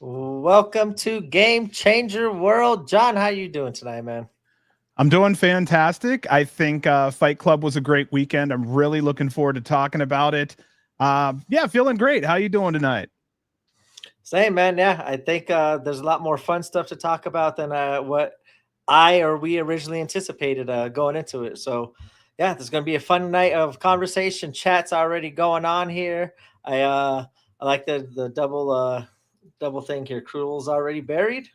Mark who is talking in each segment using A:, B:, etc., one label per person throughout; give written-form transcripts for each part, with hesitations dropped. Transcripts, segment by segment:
A: Welcome to Game Changer World. John, how you doing tonight, man?
B: I'm doing fantastic. I think Fight Club was a great weekend. I'm really looking forward to talking about it. Yeah, feeling great. How you doing tonight?
A: Same, man. Yeah, I think there's a lot more fun stuff to talk about than what we originally anticipated going into it. So, yeah, there's going to be a fun night of conversation. Chat's already going on here. I like the double thing here. Krule's already buried.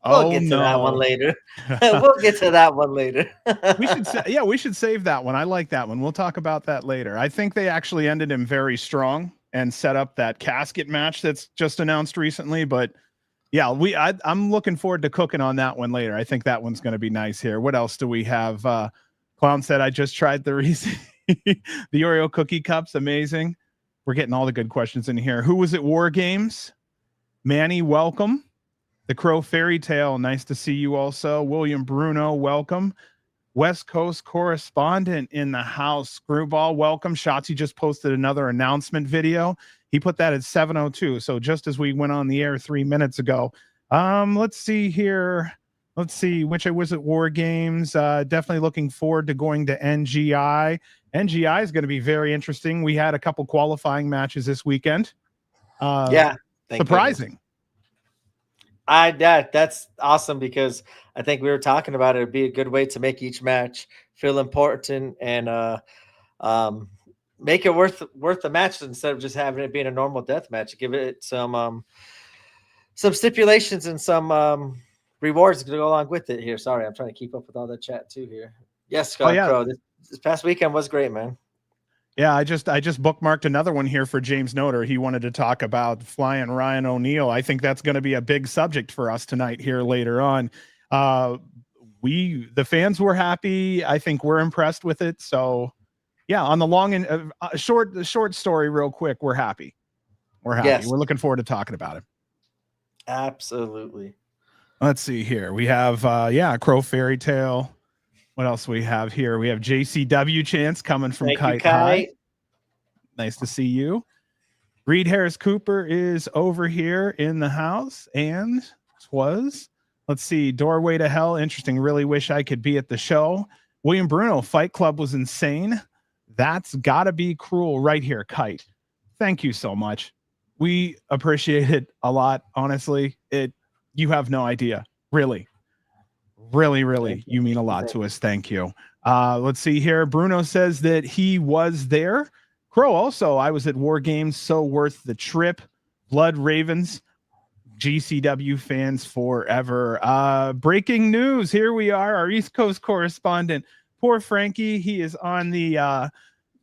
A: We'll
B: Oh
A: get to that one
B: no.
A: later. We'll get to that one later.
B: we should we should save that one. I like that one. We'll talk about that later. I think they actually ended him very strong and set up that casket match that's just announced recently, but yeah, I'm looking forward to cooking on that one later. I think that one's going to be nice here. What else do we have? Clown said I just tried the the Oreo cookie cups. Amazing. We're getting all the good questions in here. Who was at War Games? Manny, welcome. The Crow Fairy Tale, nice to see you also. William Bruno, welcome. West Coast correspondent in the house. Screwball, welcome. Shotzi just posted another announcement video. He put that at 7:02, so just as we went on the air 3 minutes ago. Let's see here. Let's see which I was at War Games. Definitely looking forward to going to NGI. NGI is going to be very interesting. We had a couple qualifying matches this weekend.
A: Yeah,
B: surprising.
A: That's awesome because I think we were talking about it. It'd be a good way to make each match feel important and make it worth the match instead of just having it being a normal death match. Give it some stipulations and some rewards to go along with it here. Sorry, I'm trying to keep up with all that chat too here. Yes, Scott Crow. This past weekend was great, man.
B: Yeah, I just bookmarked another one here for James Noter. He wanted to talk about flying Ryan O'Neal. I think that's going to be a big subject for us tonight here later on. The fans were happy. I think we're impressed with it. So, yeah, on the long and short story, real quick, we're happy. We're happy. Yes. We're looking forward to talking about it.
A: Absolutely.
B: Let's see here. We have Crow Fairy Tale. What else we have here? We have JCW Chance coming from Kite High. Nice to see you. Reed Harris Cooper is over here in the house and let's see, Doorway to Hell. Interesting. Really wish I could be at the show. William Bruno, Fight Club was insane. That's gotta be Krule right here, Kite. Thank you so much. We appreciate it a lot. Honestly, you have no idea. Really, you mean a lot to us. Thank you. Let's see here. Bruno says that he was there. Crow also, I was at War Games, so worth the trip. Blood Ravens, GCW fans forever. Breaking news. Here we are, our East Coast correspondent. Poor Frankie. He is on the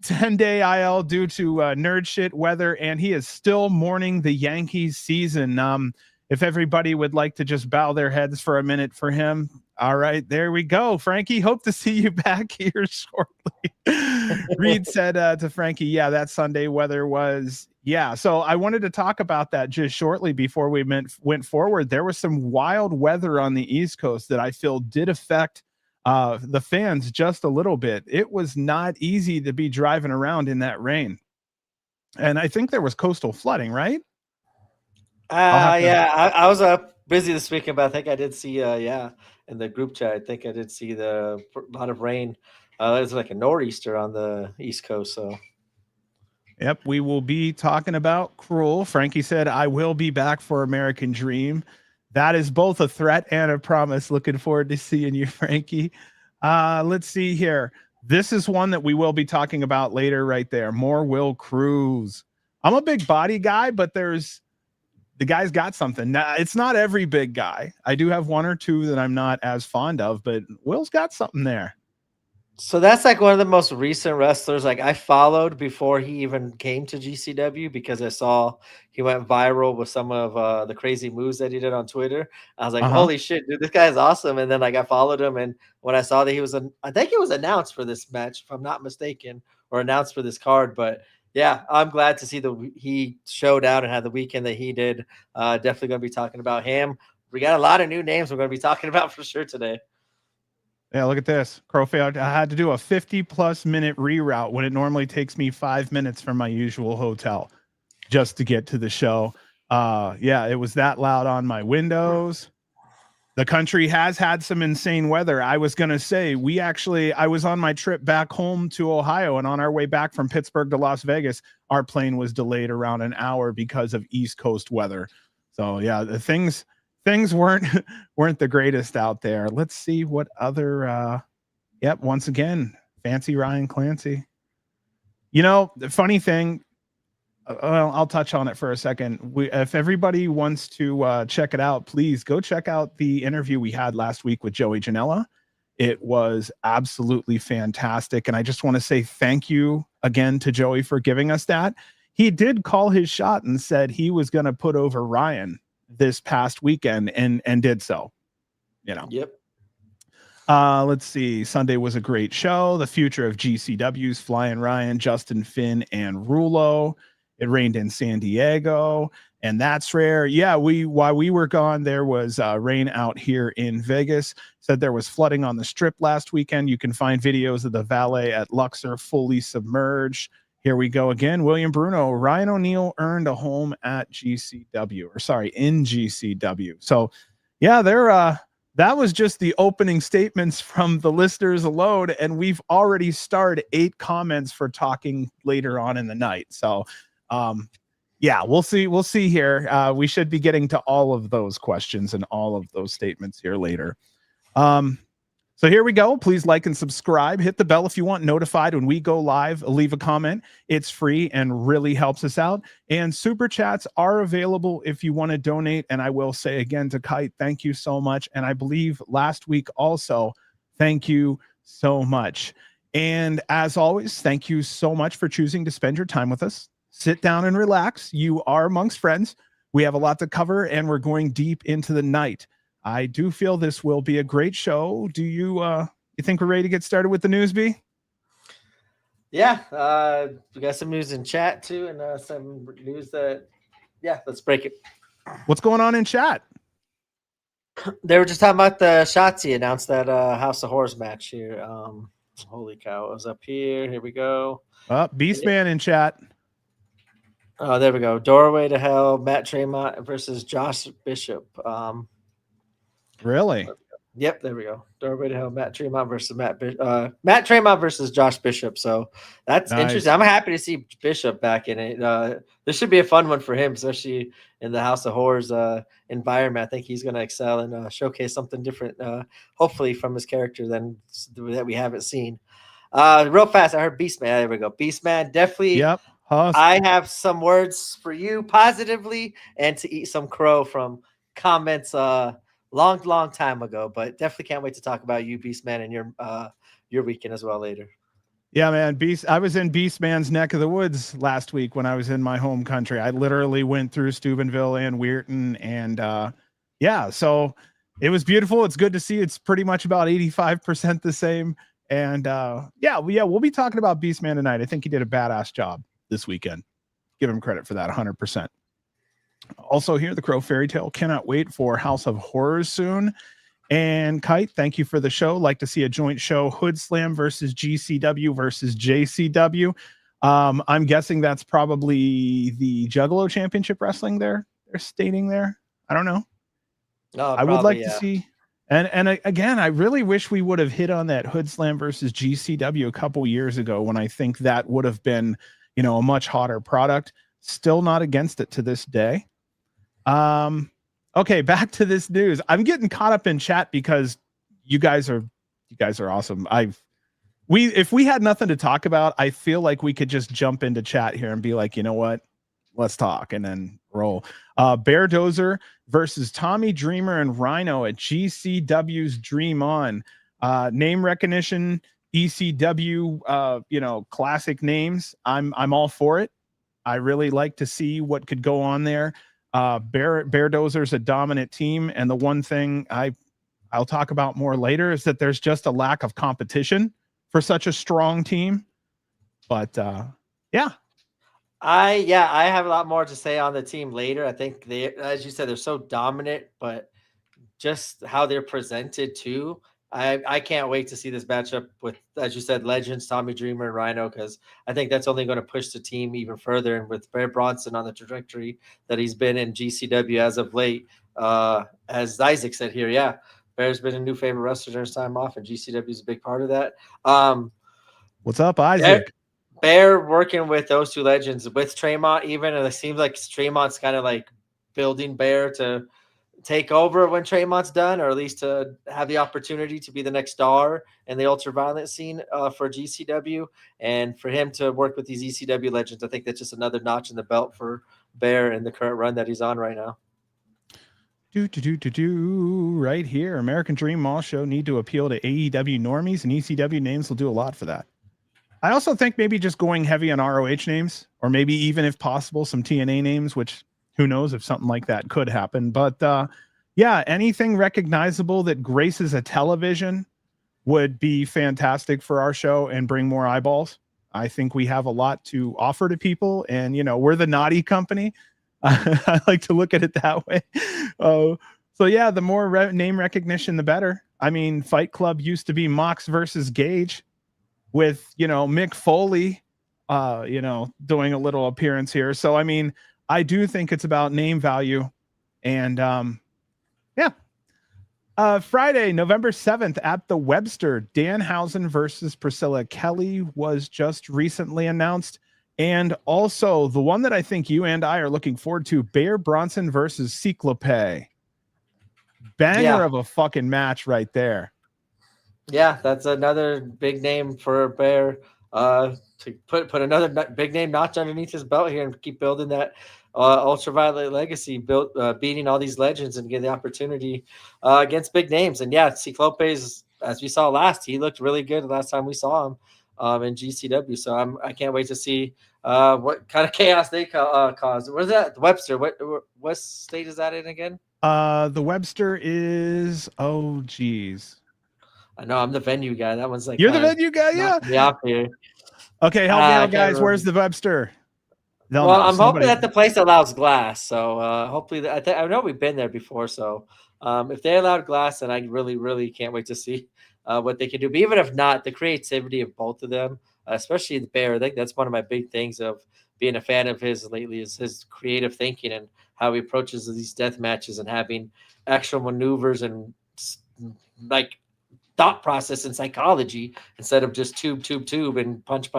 B: 10-day IL due to nerd shit weather, and he is still mourning the Yankees season. If everybody would like to just bow their heads for a minute for him. All right, there we go. Frankie, hope to see you back here shortly. Reed said to Frankie, yeah, that Sunday weather was, yeah. So I wanted to talk about that just shortly before we went forward. There was some wild weather on the East Coast that I feel did affect the fans just a little bit. It was not easy to be driving around in that rain. And I think there was coastal flooding, right?
A: I was busy this weekend, but I think I did see in the group chat. I think I did see a lot of rain. It was like a nor'easter on the East Coast. So,
B: yep, we will be talking about Krule. Frankie said, "I will be back for American Dream." That is both a threat and a promise. Looking forward to seeing you, Frankie. Let's see here. This is one that we will be talking about later, right there. More Will Cruz. I'm a big body guy, but the guy's got something. Now, it's not every big guy. I do have one or two that I'm not as fond of, but Will's got something there.
A: So that's like one of the most recent wrestlers like I followed before he even came to GCW because I saw he went viral with some of the crazy moves that he did on Twitter. I was like, holy shit, dude, this guy is awesome. And then like I followed him, and when I saw that I think he was announced for this match, if I'm not mistaken, or announced for this card. But yeah, I'm glad to see that he showed out and had the weekend that he did. Definitely going to be talking about him. We got a lot of new names we're going to be talking about for sure today.
B: Yeah, look at this. Crowfield. I had to do a 50+ minute reroute when it normally takes me 5 minutes from my usual hotel just to get to the show. Yeah, it was that loud on my windows. The country has had some insane weather. I was going to say, I was on my trip back home to Ohio, and on our way back from Pittsburgh to Las Vegas, our plane was delayed around an hour because of East Coast weather. So yeah, the things weren't the greatest out there. Let's see what other, yep. Once again, fancy Ryan Clancy. You know, the funny thing, well, I'll touch on it for a second. If everybody wants to check it out, please go check out the interview we had last week with Joey Janela. It was absolutely fantastic. And I just want to say thank you again to Joey for giving us that. He did call his shot and said he was going to put over Ryan this past weekend and did so. You know.
A: Yep.
B: Let's see. Sunday was a great show. The future of GCW's Flying Ryan, Justin Finn, and Rulo. It rained in San Diego, and that's rare. Yeah, while we were gone, there was rain out here in Vegas. Said there was flooding on the Strip last weekend. You can find videos of the valet at Luxor fully submerged. Here we go again. William Bruno, Ryan O'Neal earned a home at GCW, in GCW. So, yeah, that was just the opening statements from the listeners alone, and we've already started 8 comments for talking later on in the night. So, yeah, we'll see here. We should be getting to all of those questions and all of those statements here later. So here we go. Please like and subscribe. Hit the bell if you want notified when we go live. Leave a comment. It's free and really helps us out. And super chats are available if you want to donate. And I will say again to Kite, thank you so much. And I believe last week also, thank you so much. And as always, thank you so much for choosing to spend your time with us. Sit down and relax. You are amongst friends. We have a lot to cover, and we're going deep into the night. I do feel this will be a great show. Do you think we're ready to get started with the news, B?
A: Yeah, we got some news in chat too, and some news that, yeah, let's break it.
B: What's going on in chat?
A: They were just talking about the Shotzi announced that House of Horrors match here. Holy cow, it was up here. Here we go.
B: Beastman in chat.
A: Oh, there we go. Doorway to Hell, Matt Tremont versus Josh Bishop.
B: Really?
A: Yep, there we go. Doorway to Hell, Matt Tremont versus Matt Tremont versus Josh Bishop. So that's nice. Interesting. I'm happy to see Bishop back in it. This should be a fun one for him, especially in the House of Horrors environment. I think he's going to excel and showcase something different, hopefully from his character that we haven't seen. Real fast, I heard Beastman. There we go. Beastman, definitely.
B: Yep.
A: I have some words for you positively and to eat some crow from comments long time ago, but definitely can't wait to talk about you, Beastman, and your weekend as well later.
B: Yeah, man. I was in Beastman's neck of the woods last week when I was in my home country. I literally went through Steubenville and Weirton, and yeah, so it was beautiful. It's good to see. It's pretty much about 85% the same. And yeah, we'll be talking about Beastman tonight. I think he did a badass job this weekend. Give him credit for that 100%. Also here, the Crow Fairy Tale. Cannot wait for House of Horrors soon. And Kite, thank you for the show. Like to see a joint show, Hood Slam versus GCW versus JCW. I'm guessing that's probably the Juggalo Championship Wrestling they're stating there. I don't know. I would like to see. And again, I really wish we would have hit on that Hood Slam versus GCW a couple years ago when I think that would have been, a much hotter product. Still not against it to this day. Okay, back to this news. I'm getting caught up in chat because you guys are awesome. If we had nothing to talk about, I feel like we could just jump into chat here and be like, you know what? Let's talk and then roll. BearDozer versus Tommy Dreamer and Rhino at GCW's Dream On. Name recognition, ECW, classic names. I'm all for it. I really like to see what could go on there. BearDozer's a dominant team, and the one thing I'll talk about more later is that there's just a lack of competition for such a strong team. But yeah.
A: I have a lot more to say on the team later. I think they, as you said, they're so dominant, but just how they're presented too I can't wait to see this matchup with, as you said, legends Tommy Dreamer and Rhino, because I think that's only going to push the team even further. And with Bear Bronson on the trajectory that he's been in GCW as of late, as Isaac said here, yeah, Bear's been a new favorite wrestler during his time off, and GCW is a big part of that.
B: What's up, Isaac?
A: Bear working with those two legends, with Tremont even, and it seems like Tremont's kind of like building Bear to take over when Tremont's done, or at least to have the opportunity to be the next star in the ultraviolet scene for GCW, and for him to work with these ECW legends. I think that's just another notch in the belt for Bear in the current run that he's on right now.
B: Right here. American Dream Mall Show need to appeal to AEW normies, and ECW names will do a lot for that. I also think maybe just going heavy on ROH names, or maybe even if possible, some TNA names, which who knows if something like that could happen. But yeah, anything recognizable that graces a television would be fantastic for our show and bring more eyeballs. I think we have a lot to offer to people, and we're the naughty company. I like to look at it that way. So yeah, the more name recognition, the better. I mean, Fight Club used to be Mox versus Gage, with Mick Foley doing a little appearance here. So I mean, I do think it's about name value. And Friday, November 7th at the Webster, Danhausen versus Priscilla Kelly was just recently announced. And also the one that I think you and I are looking forward to, Bear Bronson versus Cyclope. Banger of a fucking match right there.
A: Yeah, that's another big name for Bear to put another big name notch underneath his belt here and keep building that ultraviolet legacy, beating all these legends and getting the opportunity against big names. And yeah, Cyclopes, as we saw last, he looked really good the last time we saw him in GCW. So I can't wait to see what kind of chaos they cause. Where's that? Webster. What state is that in again?
B: The Webster is, oh geez.
A: I know I'm the venue guy. That one's like,
B: you're the venue guy, yeah.
A: Me off here.
B: Okay, help me out, guys. Where's the Webster?
A: I'm hoping that the place allows glass. So hopefully, I know we've been there before. So if they allowed glass, then I really, really can't wait to see what they can do. But even if not, the creativity of both of them, especially the Bear, I think that's one of my big things of being a fan of his lately, is his creative thinking and how he approaches these death matches and having actual maneuvers and like thought process and psychology instead of just tube and punch.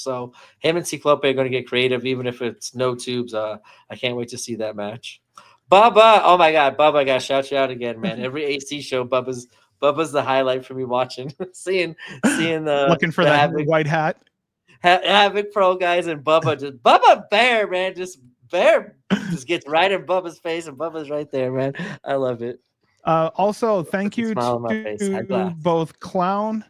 A: So him and Cyclope are going to get creative, even if it's no tubes. I can't wait to see that match. Bubba, oh my God, Bubba, I got to shout you out again, man. Every AC show, Bubba's the highlight for me watching, seeing the
B: looking for that white hat.
A: Havoc Pro guys, and Bubba Bear, man, Bear just gets right in Bubba's face, and Bubba's right there, man. I love it.
B: Also, thank you to both Clown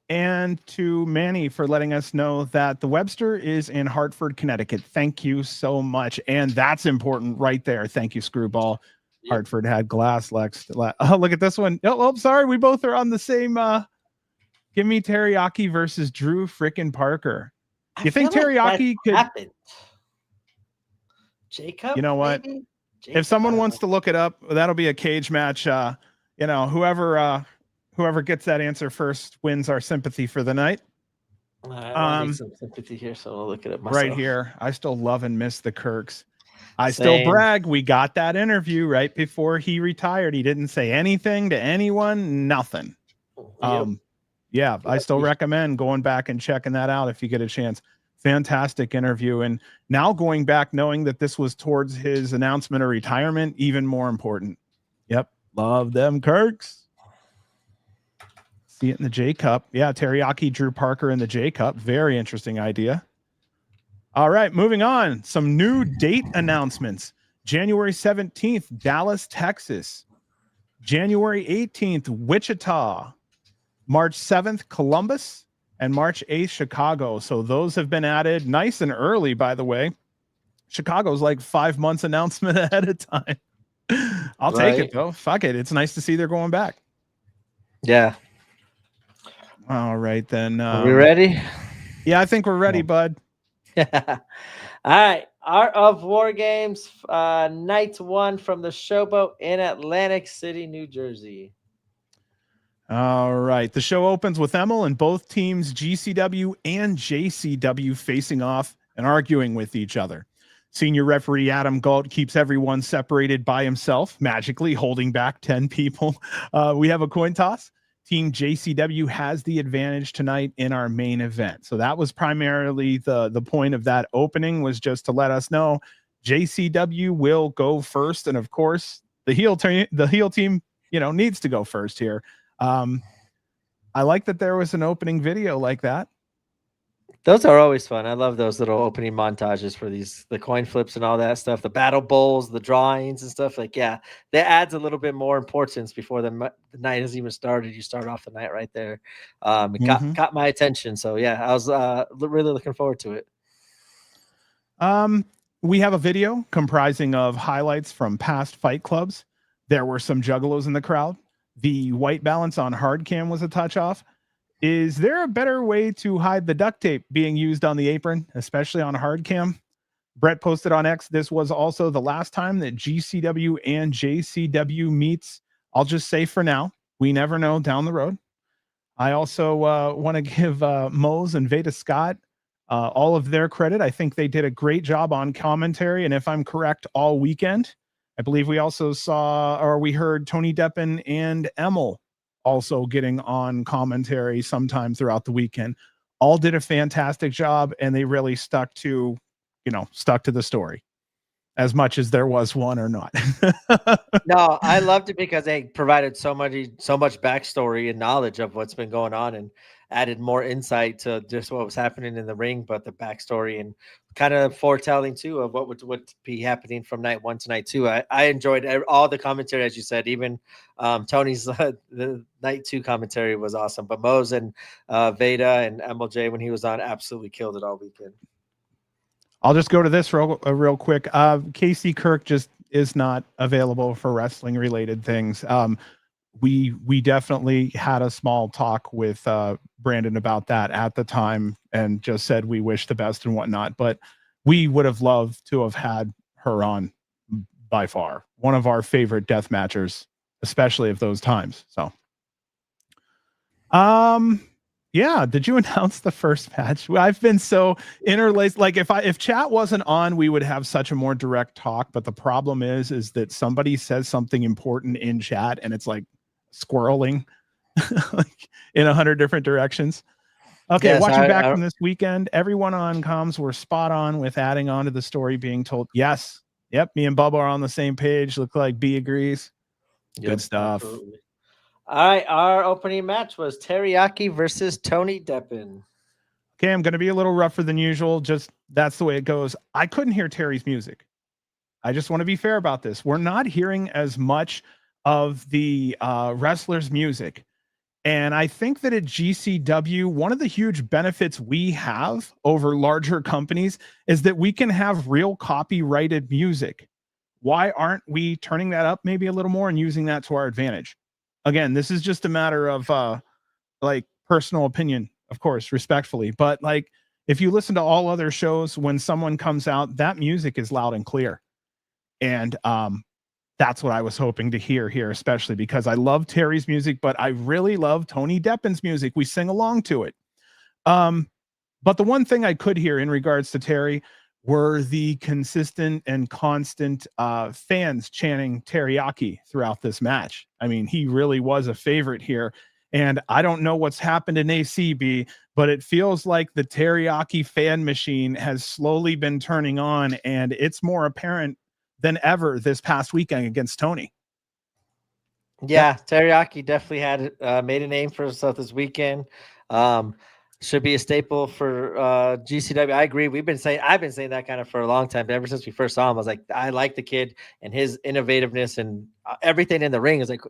B: and to Manny for letting us know that the Webster is in Hartford, Connecticut. Thank you so much. And that's important right there. Thank you, Screwball. Yep. Hartford had glass, Lex. Oh, look at this one. Oh, sorry. We both are on the same. Give me Teriyaki versus Drew frickin' Parker. You think Teriyaki could happen?
A: Jacob?
B: You know what? Maybe? If someone wants to look it up, that'll be a cage match. Whoever gets that answer first wins our sympathy for the night.
A: I need some sympathy here, so I'll look it up myself.
B: Right here. I still love and miss the Kirks. I still brag. We got that interview right before he retired. He didn't say anything to anyone, nothing. Yep. I still recommend going back and checking that out if you get a chance. Fantastic interview. And now going back, knowing that this was towards his announcement of retirement, even more important. Yep. Love them Kirks. See it in the J Cup. Yeah. Teriyaki, Drew Parker in the J Cup. Very interesting idea. All right. Moving on. Some new date announcements. January 17th, Dallas, Texas. January 18th, Wichita. March 7th, Columbus. And March 8th, Chicago. So those have been added nice and early, by the way. Chicago's like 5 months announcement ahead of time. I'll take it, though. Fuck it. It's nice to see they're going back.
A: Yeah.
B: All right, then.
A: Are we ready?
B: Yeah, I think we're ready, bud.
A: All right. Art of War Games, night 1 from the Showboat in Atlantic City, New Jersey.
B: All right. The show opens with Emil and both teams, GCW and JCW, facing off and arguing with each other. Senior referee Adam Galt keeps everyone separated by himself, magically holding back 10 people. We have a coin toss. Team JCW has the advantage tonight in our main event. So that was primarily the point of that opening, was just to let us know JCW will go first. And of course, the heel team, needs to go first here. I like that there was an opening video like that.
A: Those are always fun. I love those little opening montages for the coin flips and all that stuff, the battle bowls, the drawings and stuff. Like, yeah, that adds a little bit more importance before the night has even started. You start off the night right there. It caught my attention. So yeah, I was really looking forward to it.
B: We have a video comprising of highlights from past fight clubs. There were some juggalos in the crowd. The white balance on hard cam was a touch off. Is there a better way to hide the duct tape being used on the apron, especially on hard cam? Brett posted on X, this was also the last time that GCW and JCW meets. I'll just say for now, we never know down the road. I also want to give Mose and Veda Scott all of their credit. I think they did a great job on commentary, and if I'm correct, all weekend. I believe we also we heard Tony Deppen and Emil also getting on commentary sometime throughout the weekend. All did a fantastic job, and they really stuck to the story as much as there was one or not.
A: No, I loved it because they provided so much backstory and knowledge of what's been going on, and added more insight to just what was happening in the ring, but the backstory and kind of foretelling too of what would be happening from night 1 to night 2. I enjoyed all the commentary, as you said. Even Tony's the night 2 commentary was awesome, but Mose and Veda and MLJ, when he was on, absolutely killed it all weekend.
B: I'll just go to this real quick. Casey Kirk just is not available for wrestling related things. We definitely had a small talk with Brandon about that at the time, and just said we wish the best and whatnot, but we would have loved to have had her on, by far one of our favorite death matchers, especially of those times. So yeah, did you announce the first match? I've been so interlaced. Like if chat wasn't on, we would have such a more direct talk, but the problem is that somebody says something important in chat and it's like squirreling like in 100 different directions. Okay, yes, watching back from this weekend, everyone on comms were spot on with adding on to the story being told. Yes. Yep. Me and Bubba are on the same page. Look like B agrees. Yep, good stuff.
A: Absolutely. All right. Our opening match was Yaki versus Tony Deppen.
B: Okay. I'm going to be a little rougher than usual. Just that's the way it goes. I couldn't hear Terry's music. I just want to be fair about this. We're not hearing as much of the wrestlers' music. And I think that at GCW, one of the huge benefits we have over larger companies is that we can have real copyrighted music. Why aren't we turning that up maybe a little more and using that to our advantage? Again, this is just a matter of like personal opinion, of course, respectfully. But like if you listen to all other shows, when someone comes out, that music is loud and clear. And that's what I was hoping to hear here, especially because I love Terry's music, but I really love Tony Deppen's music. We sing along to it. But the one thing I could hear in regards to Terry were the consistent and constant fans chanting Teriyaki throughout this match. I mean, he really was a favorite here. And I don't know what's happened in ACB, but it feels like the Teriyaki fan machine has slowly been turning on, and it's more apparent than ever this past weekend against Tony.
A: Yeah, Teriyaki definitely had made a name for himself this weekend. Should be a staple for GCW. I agree. I've been saying that kind of for a long time. But ever since we first saw him, I was like, I like the kid and his innovativeness and everything in the ring. Is like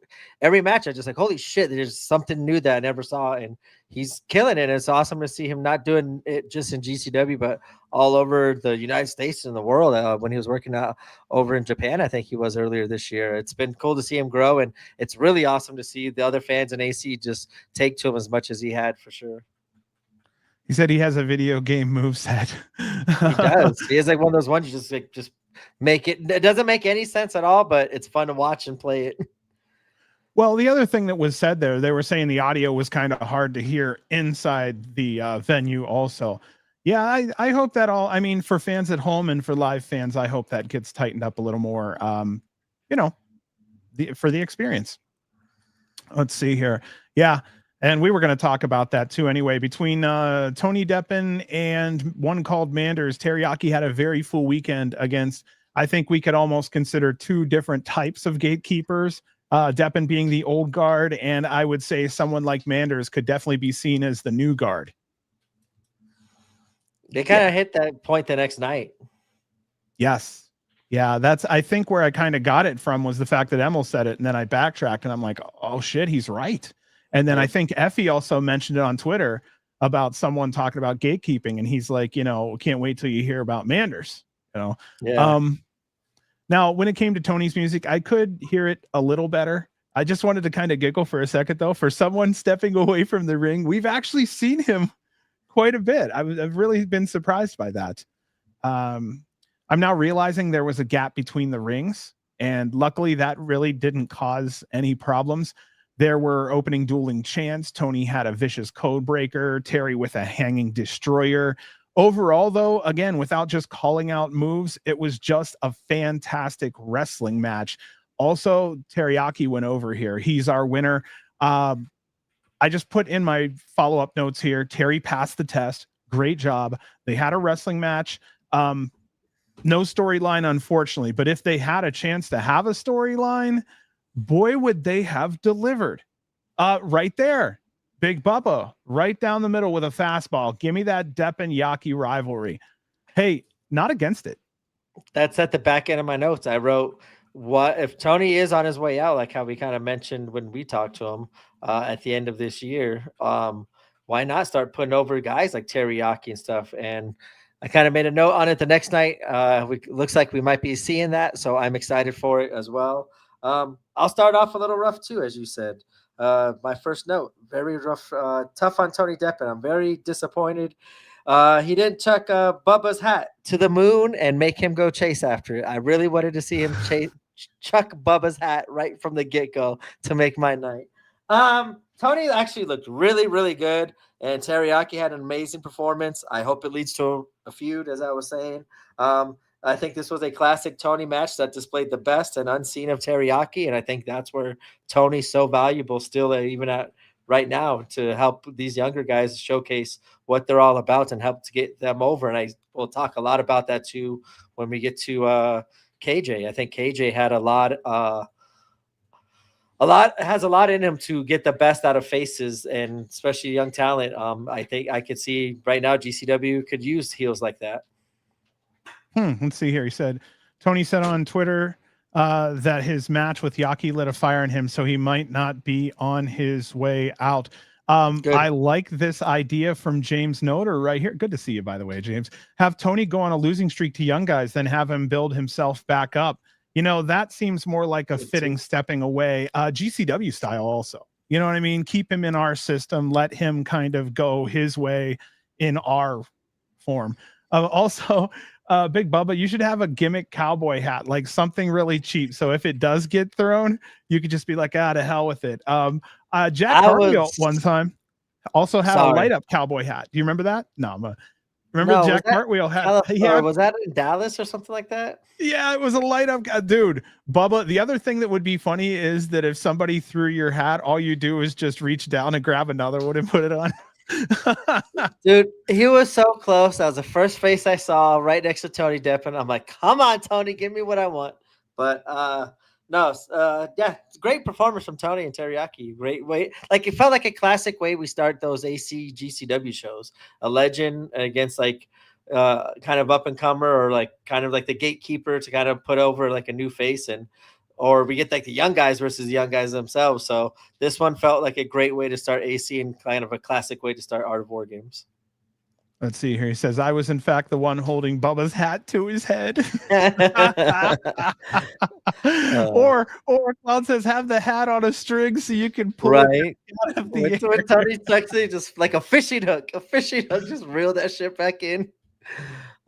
A: every match, I just like, holy shit, there's something new that I never saw, and he's killing it. It's awesome to see him not doing it just in GCW, but all over the United States and the world. When he was working out over in Japan, I think he was earlier this year. It's been cool to see him grow, and it's really awesome to see the other fans in AC just take to him as much as he had, for sure.
B: He said he has a video game moveset.
A: He does. He has like one of those ones you just make it. It doesn't make any sense at all, but it's fun to watch and play it.
B: Well, the other thing that was said there, they were saying the audio was kind of hard to hear inside the venue also. Yeah, I hope that all, I mean, for fans at home and for live fans, I hope that gets tightened up a little more, for the experience. Let's see here. Yeah. And we were going to talk about that too anyway. Between Tony Deppen and one called Manders, Yaki had a very full weekend against, I think we could almost consider two different types of gatekeepers. Deppen being the old guard, and I would say someone like Manders could definitely be seen as the new guard.
A: They kind of hit that point the next night.
B: Yes. Yeah, that's, I think where I kind of got it from was the fact that Emil said it, and then I backtracked and I'm like, oh shit, he's right. And then I think Effy also mentioned it on Twitter about someone talking about gatekeeping, and he's like, can't wait till you hear about Manders,
A: Yeah.
B: Now, when it came to Tony's music, I could hear it a little better. I just wanted to kind of giggle for a second, though. For someone stepping away from the ring, we've actually seen him quite a bit. I've really been surprised by that. I'm now realizing there was a gap between the rings, and luckily that really didn't cause any problems. There were opening dueling chants. Tony had a vicious code breaker, Terry with a hanging destroyer. Overall, though, again, without just calling out moves, it was just a fantastic wrestling match. Also, Yaki went over here. He's our winner. I just put in my follow-up notes here. Terry passed the test. Great job. They had a wrestling match. No storyline, unfortunately, but if they had a chance to have a storyline, boy, would they have delivered. Right there. Big Bubba right down the middle with a fastball. Give me that Deppen Yaki rivalry. Hey, not against it.
A: That's at the back end of my notes. I wrote, what if Tony is on his way out, like how we kind of mentioned when we talked to him at the end of this year. Why not start putting over guys like Yaki and stuff? And I kind of made a note on it the next night. Looks like we might be seeing that, so I'm excited for it as well. I'll start off a little rough too, as you said. My first note, very rough, tough on Tony Deppen. I'm very disappointed. He didn't chuck Bubba's hat to the moon and make him go chase after it. I really wanted to see him chuck Bubba's hat right from the get-go to make my night. Tony actually looked really, really good, and Yaki had an amazing performance. I hope it leads to a feud, as I was saying. I think this was a classic Tony match that displayed the best and unseen of Yaki, and I think that's where Tony's so valuable still, even at right now, to help these younger guys showcase what they're all about and help to get them over. And I will talk a lot about that too when we get to KJ. I think KJ had has a lot in him to get the best out of faces, and especially young talent. I think I could see right now GCW could use heels like that.
B: Let's see here. He said, Tony said on Twitter that his match with Yaki lit a fire in him, so he might not be on his way out. I like this idea from James Noter right here. Good to see you, by the way, James. Have Tony go on a losing streak to young guys, then have him build himself back up. That seems more like a fitting stepping away, GCW style also. You know what I mean? Keep him in our system. Let him kind of go his way in our form. Also, Big Bubba, you should have a gimmick cowboy hat, like something really cheap. So if it does get thrown, you could just be like, to hell with it. Jack Cartwheel one time also had a light up cowboy hat. Do you remember that? Remember Jack Cartwheel hat?
A: Was that in Dallas or something like that?
B: Yeah, it was a light up, dude. Bubba, the other thing that would be funny is that if somebody threw your hat, all you do is just reach down and grab another one and put it on.
A: Dude, he was so close. That was the first face I saw right next to Tony Deppen. I'm like, come on, Tony, give me what I want. But great performance from Tony and Yaki. Great way. Like, it felt like a classic way we start those AC GCW shows. A legend against like kind of up and comer, or like kind of like the gatekeeper to kind of put over like a new face, or we get like the young guys versus the young guys themselves. So this one felt like a great way to start AC and kind of a classic way to start Art of War Games.
B: Let's see here. He says, I was in fact the one holding Bubba's hat to his head. Or Cloud says, have the hat on a string so you can pull it out of the air.
A: Tony tucks it, just like a fishing hook, just reel that shit back in.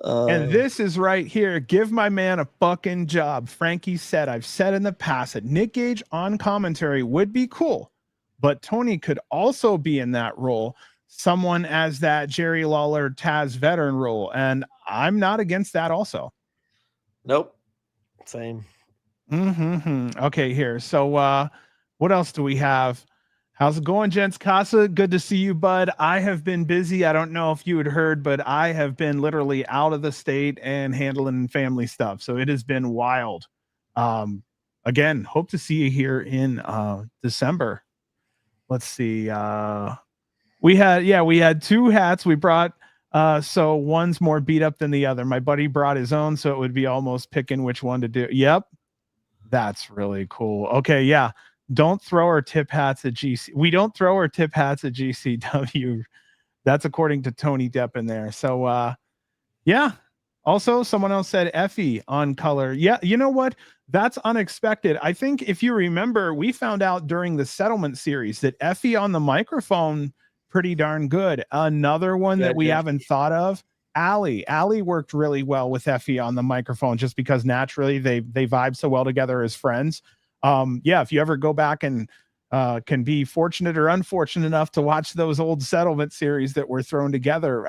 B: And this is right here. Give my man a fucking job. Frankie said, I've said in the past that Nick Gage on commentary would be cool, but Tony could also be in that role. Someone as that Jerry Lawler Taz veteran role. And I'm not against that also.
A: Nope. Same.
B: Okay, here. So what else do we have? How's it going, gents? Casa, good to see you, bud. I have been busy. I don't know if you had heard, but I have been literally out of the state and handling family stuff. So it has been wild. Again, hope to see you here in December. Let's see. We had 2 hats we brought. So one's more beat up than the other. My buddy brought his own, so it would be almost picking which one to do. Yep. That's really cool. Okay, yeah. Don't throw our tip hats at GC. We don't throw our tip hats at GCW. That's according to Tony Deppen there. So yeah. Also, someone else said Effy on color. Yeah, you know what? That's unexpected. I think if you remember, we found out during the settlement series that Effy on the microphone pretty darn good. Another one that we haven't thought of. Allie worked really well with Effy on the microphone just because naturally they vibe so well together as friends. Yeah, if you ever go back and can be fortunate or unfortunate enough to watch those old settlement series that were thrown together,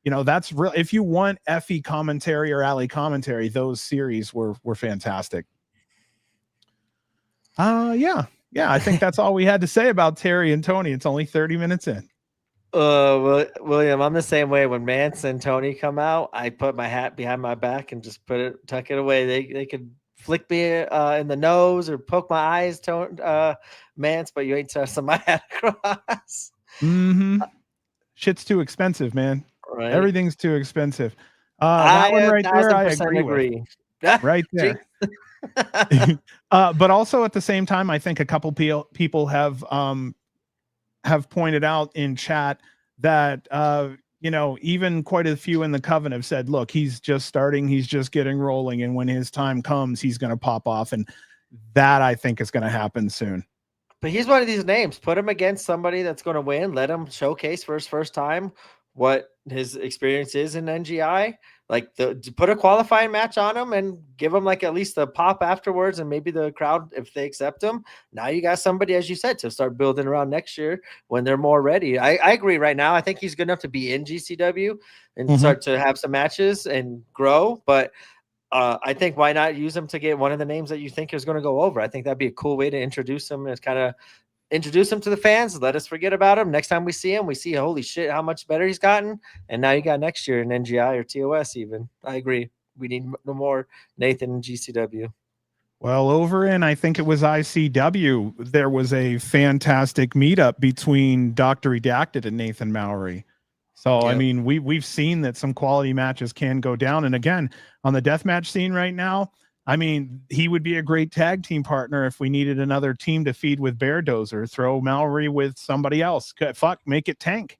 B: you know, that's real. If you want Effy commentary or Allie commentary, those series were fantastic. Yeah, I think that's all we had to say about Terry and Tony. It's only 30 minutes in.
A: William, I'm the same way. When Mance and Tony come out, I put my hat behind my back and just tuck it away. They could flick me in the nose or poke my eyes, Mance, but you ain't tossing my hat across.
B: Shit's too expensive, man.
A: Right.
B: Everything's too expensive. That one right there, I agree. With. Right there. But also at the same time, I think a couple people have pointed out in chat that you know, even quite a few in the Coven have said, look, he's just starting, he's just getting rolling, and when his time comes, he's going to pop off, and that I think is going to happen soon.
A: But he's one of these names. Put him against somebody that's going to win. Let him showcase for his first time what his experience is in NGI. Like put a qualifying match on him and give him like at least a pop afterwards, and maybe the crowd, if they accept him, now you got somebody, as you said, to start building around next year when they're more ready. I agree. Right now, I think he's good enough to be in GCW and start to have some matches and grow. But I think why not use him to get one of the names that you think is going to go over? I think that'd be a cool way to introduce him and kind of introduce him to the fans. Let us forget about him. Next time we see him, we see, holy shit, how much better he's gotten. And now you got next year in NGI or TOS even. I agree. We need no more Nathan in GCW.
B: Well, over in, I think it was ICW, there was a fantastic meetup between Dr. Redacted and Nathan Mowry. So, I mean, we've seen that some quality matches can go down. And again, on the deathmatch scene right now, I mean, he would be a great tag team partner if we needed another team to feed with BearDozer. Throw Mallory with somebody else. Fuck, make it Tank.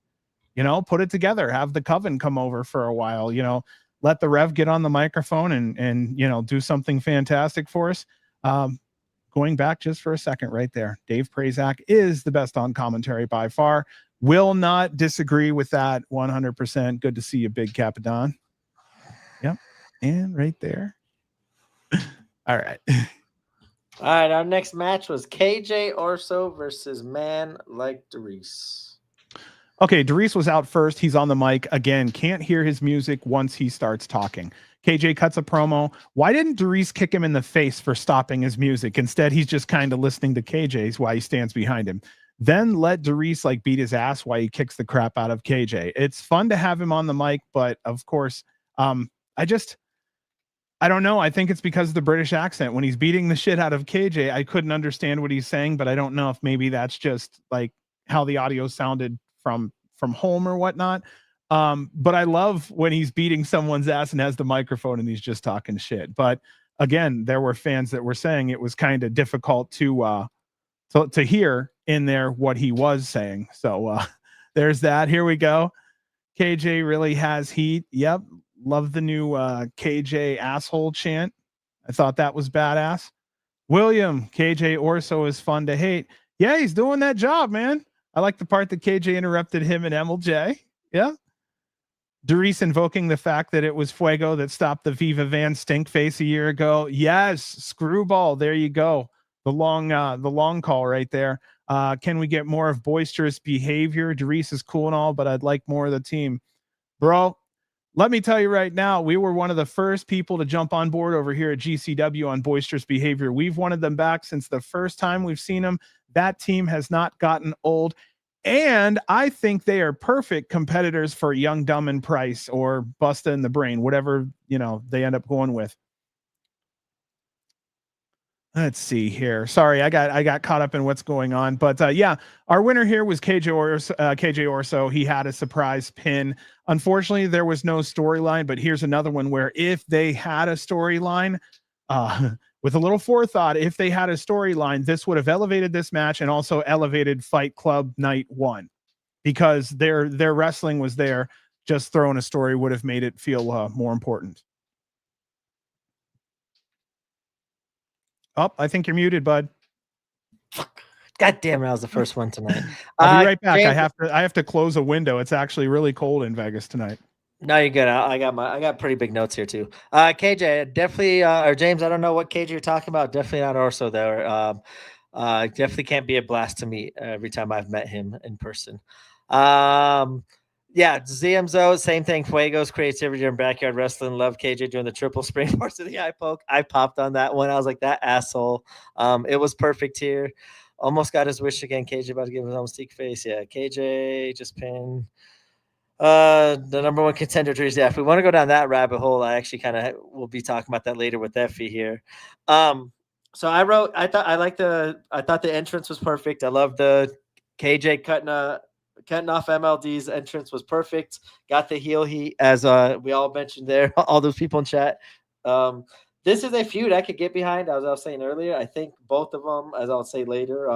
B: You know, put it together. Have the Coven come over for a while. You know, let the Rev get on the microphone and you know, do something fantastic for us. Going back just for a second right there, Dave Prazak is the best on commentary by far. Will not disagree with that 100%. Good to see you, Big Capadon. Yep. And right there. All right.
A: All right. Our next match was KJ Orso versus Man Like Dereiss.
B: Okay. Dereiss was out first. He's on the mic again. Can't hear his music once he starts talking. KJ cuts a promo. Why didn't Dereiss kick him in the face for stopping his music? Instead, he's just kind of listening to KJ's while he stands behind him. Then let Dereiss like beat his ass while he kicks the crap out of KJ. It's fun to have him on the mic, but of course, I don't know. I think it's because of the British accent. When he's beating the shit out of KJ, I couldn't understand what he's saying, but I don't know if maybe that's just like how the audio sounded from home or whatnot. But I love when he's beating someone's ass and has the microphone and he's just talking shit. But again, there were fans that were saying it was kind of difficult to hear in there what he was saying. So there's that. Here we go. KJ really has heat. Yep. Love the new KJ asshole chant. I thought that was badass. William, KJ Orso is fun to hate. Yeah, he's doing that job, man. I like the part that KJ interrupted him and MLJ. Yeah. Dereiss invoking the fact that it was Fuego that stopped the Viva Van stink face a year ago. Yes, screwball. There you go. The long call right there. Can we get more of boisterous behavior? Dereiss is cool and all, but I'd like more of the team. Bro, let me tell you right now, we were one of the first people to jump on board over here at GCW on boisterous behavior. We've wanted them back since the first time we've seen them. That team has not gotten old. And I think they are perfect competitors for Young, Dumb, and Price or Busta in the Brain, whatever, they end up going with. Let's see here. Sorry, I got caught up in what's going on, but yeah, our winner here was KJ Orso. He had a surprise pin. Unfortunately, there was no storyline, but here's another one where if they had a storyline, with a little forethought, if they had a storyline, this would have elevated this match and also elevated Fight Club Night 1 because their wrestling was there. Just throwing a story would have made it feel more important. Oh, I think you're muted, bud.
A: God damn it, I was the first one tonight.
B: I'll be right back. James, I have to close a window. It's actually really cold in Vegas tonight.
A: No, you're good. I got pretty big notes here too. KJ, definitely, or James, I don't know what KJ you're talking about. Definitely not Orso there. Definitely can't be a blast to meet every time I've met him in person. Yeah, ZMZO, same thing. Fuego's creativity in backyard wrestling. Love KJ doing the triple springboard to the eye poke. I popped on that one. I was like, that asshole. It was perfect here. Almost got his wish again. KJ about to give his own steak face. Yeah, KJ just pinned. The number one contender to if we want to go down that rabbit hole, I actually kind of will be talking about that later with Effy here. So I thought the entrance was perfect. I love the KJ cutting off MLD's entrance was perfect. Got the heel heat as we all mentioned there, all those people in chat. This is a feud I could get behind, as I was saying earlier. I think both of them, as I'll say later,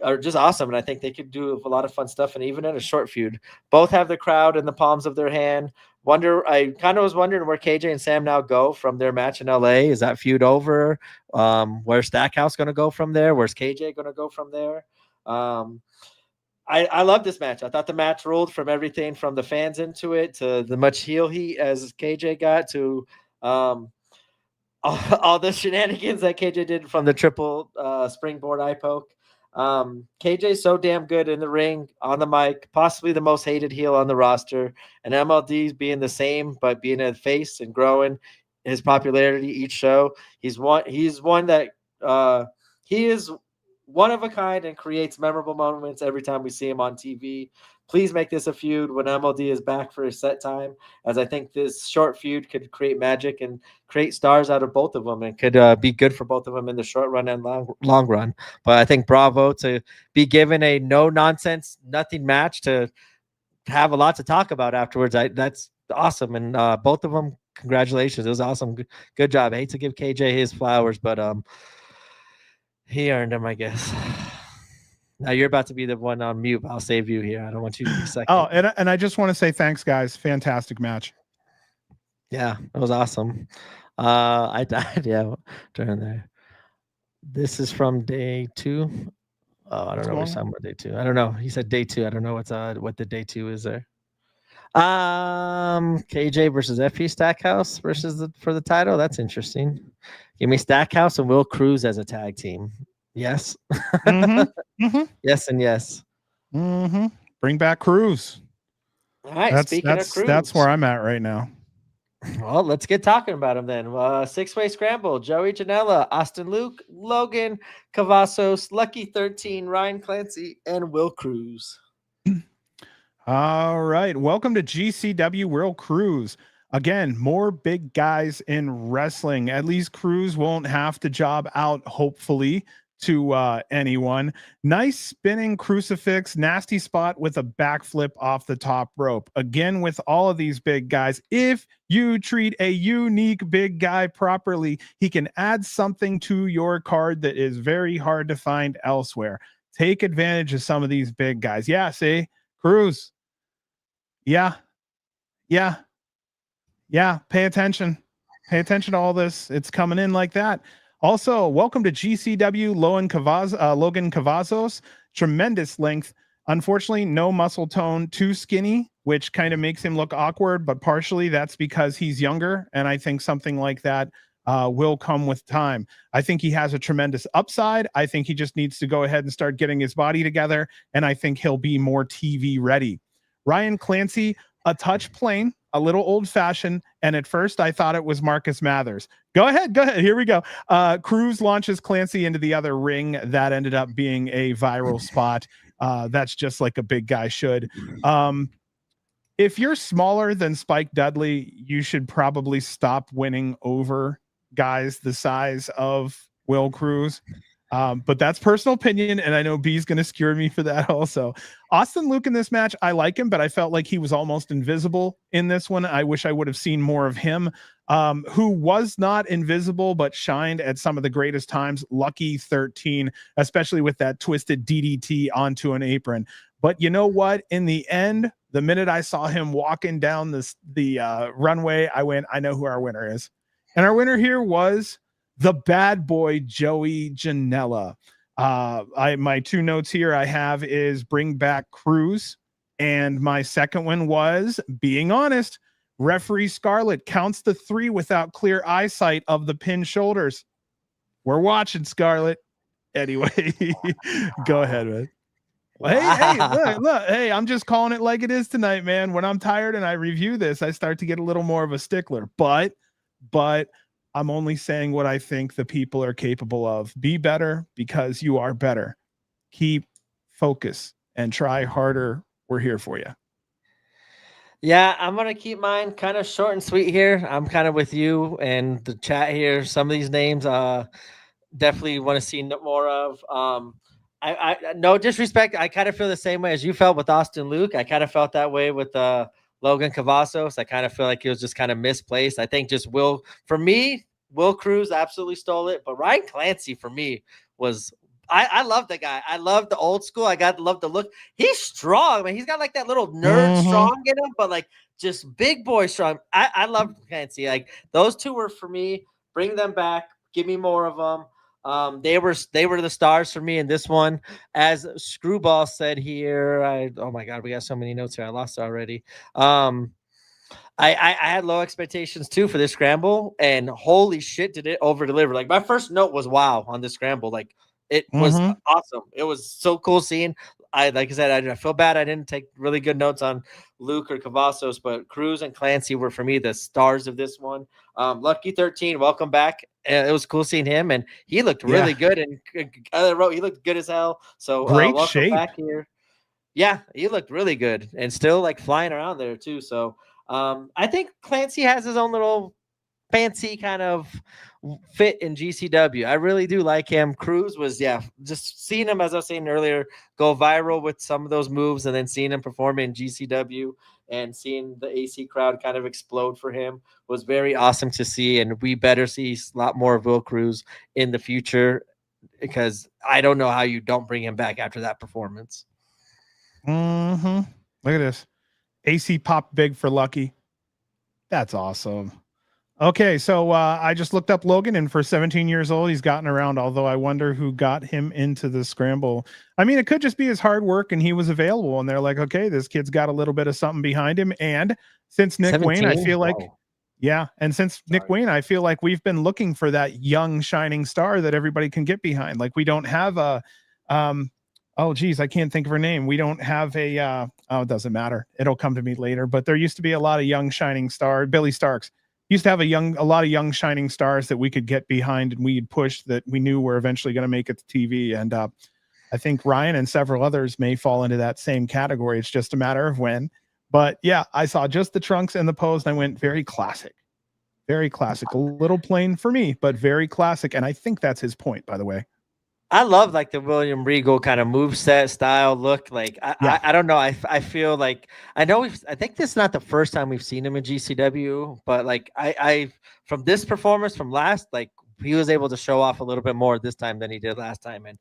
A: are just awesome, and I think they could do a lot of fun stuff. And even in a short feud, both have the crowd in the palms of their hand. I kind of was wondering where KJ and Sam now go from their match in LA. Is that feud over? Where's Stackhouse going to go from there? Where's KJ going to go from there? I love this match. I thought the match ruled from everything from the fans into it to the much heel heat as KJ got to all the shenanigans that KJ did from the triple springboard eye poke. KJ's so damn good in the ring, on the mic, possibly the most hated heel on the roster, and MLD's being the same, but being a face and growing his popularity each show. He's one that he is one of a kind and creates memorable moments every time we see him on TV. Please make this a feud when MLD is back for his set time, as I think this short feud could create magic and create stars out of both of them and could be good for both of them in the short run and long run. But I think bravo to be given a no-nonsense, nothing match to have a lot to talk about afterwards. That's awesome. And both of them, congratulations. It was awesome. Good job. I hate to give KJ his flowers, but he earned them, I guess. Now you're about to be the one on mute. I'll save you here. I don't want you to be second.
B: Oh, and I just want to say thanks, guys. Fantastic match.
A: Yeah, it was awesome. I died. Yeah, during there. This is from day 2. Oh, I don't know which time about day 2. I don't know. He said day 2. I don't know what the day 2 is there. KJ versus Effy Stackhouse versus for the title. That's interesting. Give me Stackhouse and Will Cruz as a tag team. Yes. Yes and yes.
B: Bring back Cruz.
A: All right. Speaking of Cruz,
B: that's where I'm at right now.
A: Well, let's get talking about him then. 6-way scramble: Joey Janela, Austin Luke, Logan Cavazos, Lucky 13, Ryan Clancy, and Will Cruz.
B: All right. Welcome to GCW Will Cruz. Again, more big guys in wrestling. At least Cruz won't have to job out, hopefully, to anyone. Nice spinning crucifix, nasty spot with a backflip off the top rope. Again, with all of these big guys, if you treat a unique big guy properly, he can add something to your card that is very hard to find elsewhere. Take advantage of some of these big guys. Yeah, see, Cruz. Yeah. Pay attention to all this. It's coming in like that. Also, welcome to GCW Logan Cavazos. Tremendous length Unfortunately, no muscle tone, too skinny, which kind of makes him look awkward, but partially that's because he's younger. And I think something like that will come with time. I think he has a tremendous upside. I think he just needs to go ahead and start getting his body together. And I think he'll be more TV ready. Ryan Clancy, a touch plain, a little old fashioned. And at first I thought it was Marcus Mathers. Go ahead. Here we go. Cruz launches Clancy into the other ring. That ended up being a viral spot. That's just like a big guy should. If you're smaller than Spike Dudley, you should probably stop winning over guys the size of Will Cruz. But that's personal opinion, and I know B's going to skewer me for that also. Austin Luke in this match, I like him, but I felt like he was almost invisible in this one. I wish I would have seen more of him. Who was not invisible but shined at some of the greatest times. Lucky 13, especially with that twisted DDT onto an apron. But you know what? In the end, the minute I saw him walking down the runway, I went, I know who our winner is. And our winner here was the bad boy, Joey Janela. My two notes here I have is bring back Cruz. And my second one was, being honest, referee Scarlett counts the 3 without clear eyesight of the pinned shoulders. We're watching, Scarlett. Anyway, go ahead, man. Wow. Hey, look, hey, I'm just calling it like it is tonight, man. When I'm tired and I review this, I start to get a little more of a stickler. But I'm only saying what I think the people are capable of. Be better because you are better. Keep focus and try harder. We're here for you.
A: Yeah, I'm going to keep mine kind of short and sweet here. I'm kind of with you and the chat here. Some of these names definitely want to see more of. I no disrespect. I kind of feel the same way as you felt with Austin Luke. I kind of felt that way with Logan Cavazos. I kind of feel like he was just kind of misplaced. I think just Will Cruz absolutely stole it. But Ryan Clancy for me was, I love the guy. I love the old school. Love the look. He's strong, man. He's got like that little nerd strong in him, but like just big boy strong. I love Clancy. Like those two were for me. Bring them back. Give me more of them. They were the stars for me in this one. As Screwball said here, oh my god, we got so many notes here. I lost it already. I had low expectations too for this scramble, and holy shit, did it over deliver. Like my first note was wow on this scramble. Like it was awesome. It was so cool seeing. Like I said, I feel bad I didn't take really good notes on Luke or Cavazos, but Cruz and Clancy were for me the stars of this one. Lucky 13, welcome back. It was cool seeing him, and he looked really good. And he looked good as hell. So
B: great
A: welcome
B: shape
A: back here. Yeah, he looked really good and still like flying around there too. So I think Clancy has his own little fancy kind of fit in GCW. I really do like him. Cruz was, just seeing him, as I was saying earlier, go viral with some of those moves, and then seeing him perform in GCW and seeing the AC crowd kind of explode for him was very awesome to see. And we better see a lot more of Will Cruz in the future, because I don't know how you don't bring him back after that performance.
B: Look at this. AC popped big for Lucky. That's awesome. Okay, so I just looked up Logan, and for 17 years old, he's gotten around, although I wonder who got him into the scramble. I mean, it could just be his hard work, and he was available, and they're like, okay, this kid's got a little bit of something behind him. And since Nick 17? Wayne, I feel like, and since Nick Wayne, I feel like we've been looking for that young, shining star that everybody can get behind. Like, we don't have a, oh, geez, I can't think of her name. We don't have a, it doesn't matter. It'll come to me later. But there used to be a lot of young, shining stars. Billy Starks used to have a lot of young shining stars that we could get behind and we'd push, that we knew were eventually going to make it to TV. And I think Ryan and several others may fall into that same category. It's just a matter of when. But yeah, I saw just the trunks and the pose, and I went, very classic. Very classic. A little plain for me, but very classic. And I think that's his point, by the way.
A: I love like the William Regal kind of moveset style look. Like I don't know. I feel like I think this is not the first time we've seen him in GCW, but like I from this performance from last, like he was able to show off a little bit more this time than he did last time. And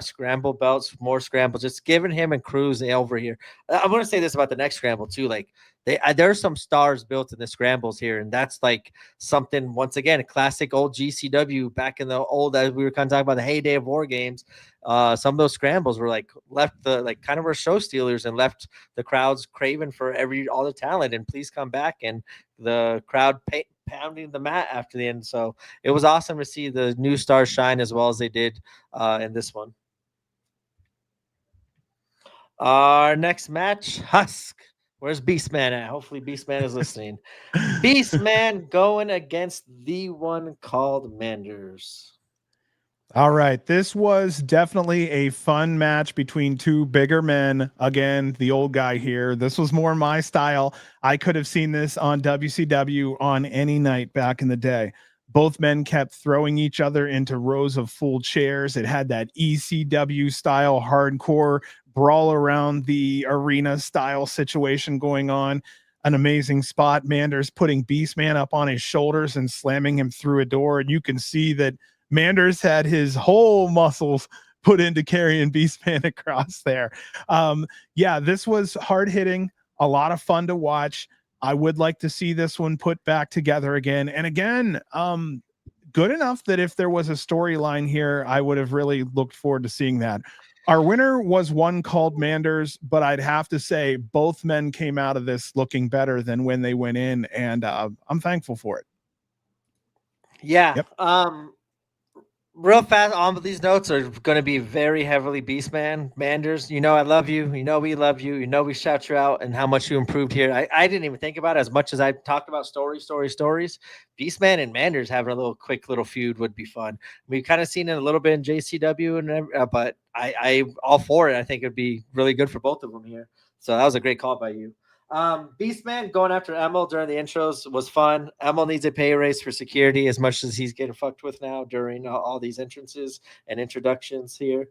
A: scramble belts, more scrambles, just giving him and Cruz over here. I'm going to say this about the next scramble too. Like There's some stars built in the scrambles here, and that's like something, once again, a classic old GCW back in the old, as we were kind of talking about the heyday of war games. Some of those scrambles were like left the like kind of were show stealers and left the crowds craving for all the talent and please come back, and the crowd pounding the mat after the end. So it was awesome to see the new stars shine as well as they did in this one. Our next match, Husk. Where's Beastman at? Hopefully Beastman is listening. Beastman going against the one called Manders.
B: All right. This was definitely a fun match between two bigger men. Again, the old guy here. This was more my style. I could have seen this on WCW on any night back in the day. Both men kept throwing each other into rows of full chairs. It had that ECW style hardcore brawl around the arena style situation going on. An amazing spot. Manders putting Beastman up on his shoulders and slamming him through a door. And you can see that Manders had his whole muscles put into carrying Beastman across there. Yeah, this was hard hitting, a lot of fun to watch. I would like to see this one put back together again. And again, good enough that if there was a storyline here, I would have really looked forward to seeing that. Our winner was one called Manders, but I'd have to say both men came out of this looking better than when they went in, and I'm thankful for it.
A: Yeah. Yep. Real fast, all of these notes are going to be very heavily Beastman. Manders, you know I love you. You know we love you. You know we shout you out and how much you improved here. I didn't even think about it as much as I talked about stories. Beastman and Manders having a little quick little feud would be fun. We've kind of seen it a little bit in JCW, but I all for it. I think it'd be really good for both of them here. So that was a great call by you. Beastman going after Emil during the intros was fun. Emil needs a pay raise for security as much as he's getting fucked with now during all these entrances and introductions here.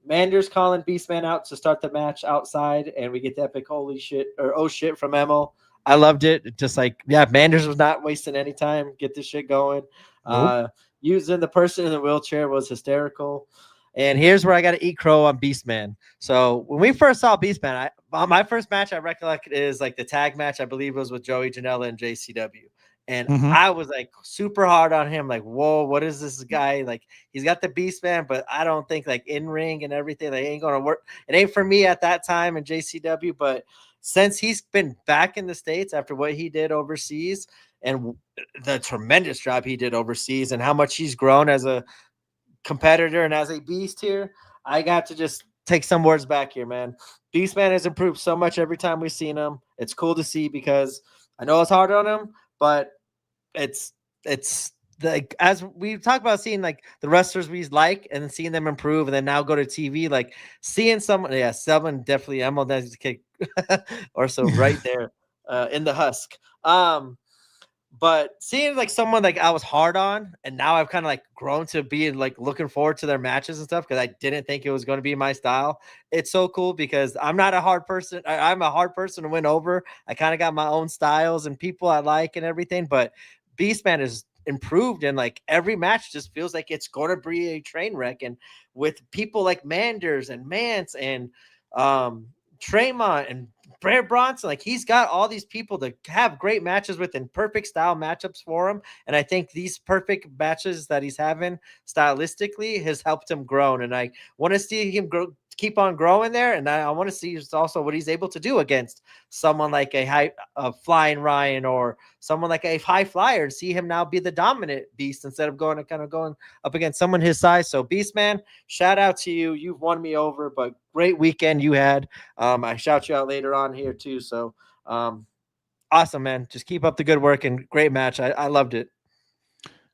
A: Manders calling Beastman out to start the match outside, and we get the epic holy shit or oh shit from Emil. I loved it. Just like, yeah, Manders was not wasting any time. Get this shit going. Nope. Using the person in the wheelchair was hysterical. And here's where I got to eat crow on Beastman. So when we first saw Beastman, my first match I recollect is like the tag match. I believe it was with Joey Janela and JCW. And I was like super hard on him. Like, whoa, what is this guy? Like, he's got the Beastman, but I don't think like in ring and everything, like ain't going to work. It ain't for me at that time in JCW. But since he's been back in the States after what he did overseas and the tremendous job he did overseas and how much he's grown as a competitor and as a beast here, I got to just take some words back here, man. Beastman has improved so much every time we've seen him. It's cool to see because I know it's hard on him, but it's like as we talk about seeing like the wrestlers we like and seeing them improve and then now go to TV, like seeing someone definitely Emil does to kick Orso right there in the Husk. But seeing like someone like I was hard on, and now I've kind of like grown to being like looking forward to their matches and stuff because I didn't think it was going to be my style. It's so cool because I'm not a hard person. I'm a hard person to win over. I kind of got my own styles and people I like and everything. But Beastman is improved, and like every match just feels like it's going to be a train wreck. And with people like Manders and Mance and Tremont and Brad Bronson, like he's got all these people to have great matches with and perfect style matchups for him. And I think these perfect matches that he's having stylistically has helped him grow. And I want to see him keep on growing there. And I want to see also what he's able to do against someone like a flying Ryan or someone like a high flyer and see him now be the dominant beast instead of going up against someone his size. So Beastman, shout out to you. You've won me over, but great weekend you had. I shout you out later on here too. So awesome, man. Just keep up the good work and great match. I loved it.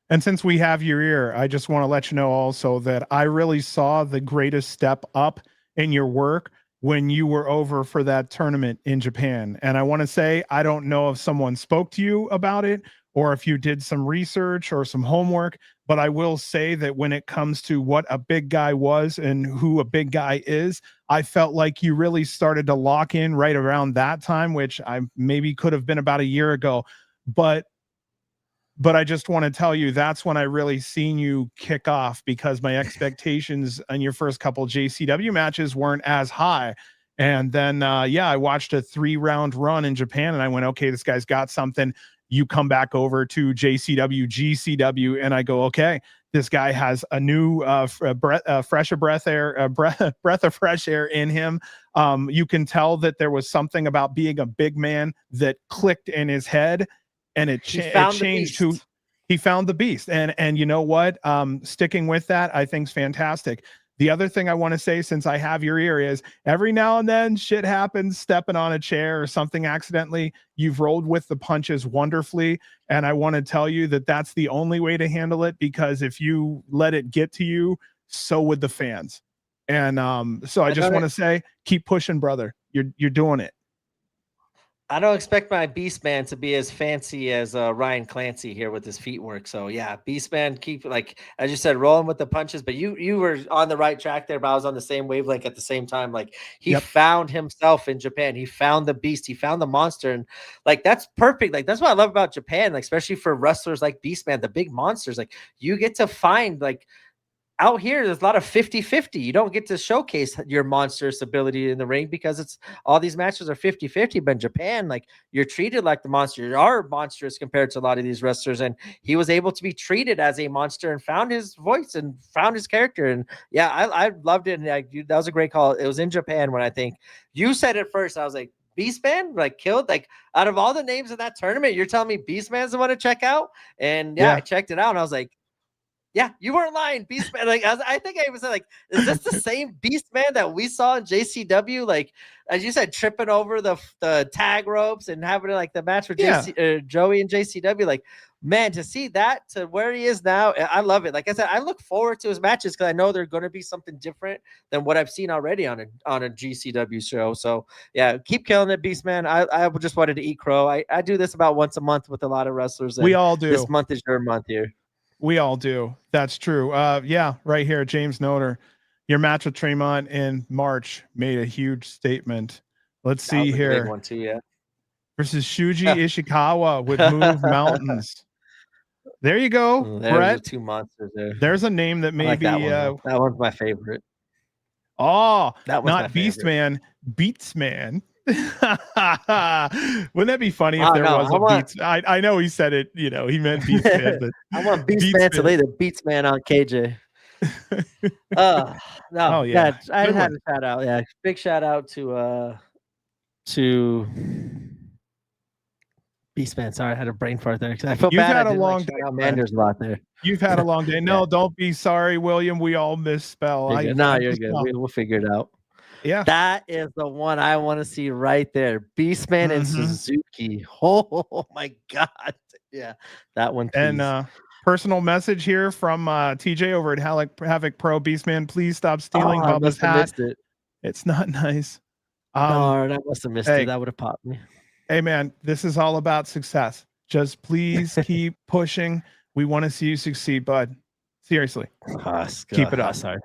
B: And since we have your ear, I just want to let you know also that I really saw the greatest step up in your work when you were over for that tournament in Japan. And I want to say, I don't know if someone spoke to you about it or if you did some research or some homework, but I will say that when it comes to what a big guy was and who a big guy is, I felt like you really started to lock in right around that time, which I maybe could have been about a year ago. But I just want to tell you, that's when I really seen you kick off because my expectations on your first couple JCW matches weren't as high. And then, I watched a 3-round run in Japan and I went, okay, this guy's got something. You come back over to JCW, GCW, and I go, okay, this guy has a new breath of fresh air in him. You can tell that there was something about being a big man that clicked in his head, and it changed who he found the beast. And you know what? Sticking with that, I think is fantastic. The other thing I want to say, since I have your ear, is every now and then shit happens, stepping on a chair or something accidentally. You've rolled with the punches wonderfully. And I want to tell you that that's the only way to handle it, because if you let it get to you, so would the fans. And so I just want to say, keep pushing, brother. You're doing it.
A: I don't expect my Beastman to be as fancy as Ryan Clancy here with his feet work. So yeah, Beastman, keep, like as you said, rolling with the punches. But you were on the right track there. But I was on the same wavelength at the same time. Like he found himself in Japan. He found the beast. He found the monster, and like that's perfect. Like that's what I love about Japan. Like especially for wrestlers like Beastman, the big monsters. Like you get to find like. Out here, there's a lot of 50-50. You don't get to showcase your monstrous ability in the ring because it's all these matches are 50-50. But in Japan, like you're treated like the monster. You are monstrous compared to a lot of these wrestlers. And he was able to be treated as a monster and found his voice and found his character. And yeah, I loved it. And that was a great call. It was in Japan when I think you said it first. I was like, Beastman, like killed, like out of all the names in that tournament, you're telling me Beastman's the one to check out? And yeah, I checked it out and I was like, yeah, you weren't lying, Beastman. Like I think I even said, like, is this the same Beastman that we saw in JCW? Like, as you said, tripping over the tag ropes and having like the match with Joey and JCW. Like, man, to see that to where he is now, I love it. Like I said, I look forward to his matches because I know they're going to be something different than what I've seen already on a GCW show. So yeah, keep killing it, Beastman. I just wanted to eat crow. I do this about once a month with a lot of wrestlers.
B: We all do.
A: This month is your month here.
B: We all do. That's true. Yeah, right here, James Noter. Your match with Tremont in March made a huge statement. Let's see here.
A: Big one too, yeah.
B: Versus Shuji Ishikawa with Move Mountains. There you go, Brett.
A: 2 monsters there.
B: There's a name that maybe
A: that one's my favorite.
B: Oh, that was not Beastman, Beatsman. Wouldn't that be funny if there was a Beats? I know he said it, you know, he meant Beastman, but
A: I want Beastman to lay the Beatsman on KJ. I had a shout out. Yeah, big shout out to Beastman. Sorry, I had a brain fart there because I felt bad.
B: Had a long day.
A: Manders a lot there.
B: You've had a long day. No, don't be sorry, William. We all misspell.
A: You're good. We'll figure it out.
B: Yeah,
A: that is the one I want to see right there. Beastman and Suzuki. Oh my god. Yeah, that one. Please.
B: And personal message here from TJ over at Havoc Pro. Beastman, please stop stealing Bubba's hat. It's not nice.
A: I must have missed it. That would have popped me.
B: Hey man, this is all about success. Just please keep pushing. We want to see you succeed, bud. Seriously. Keep it up.
A: Sorry.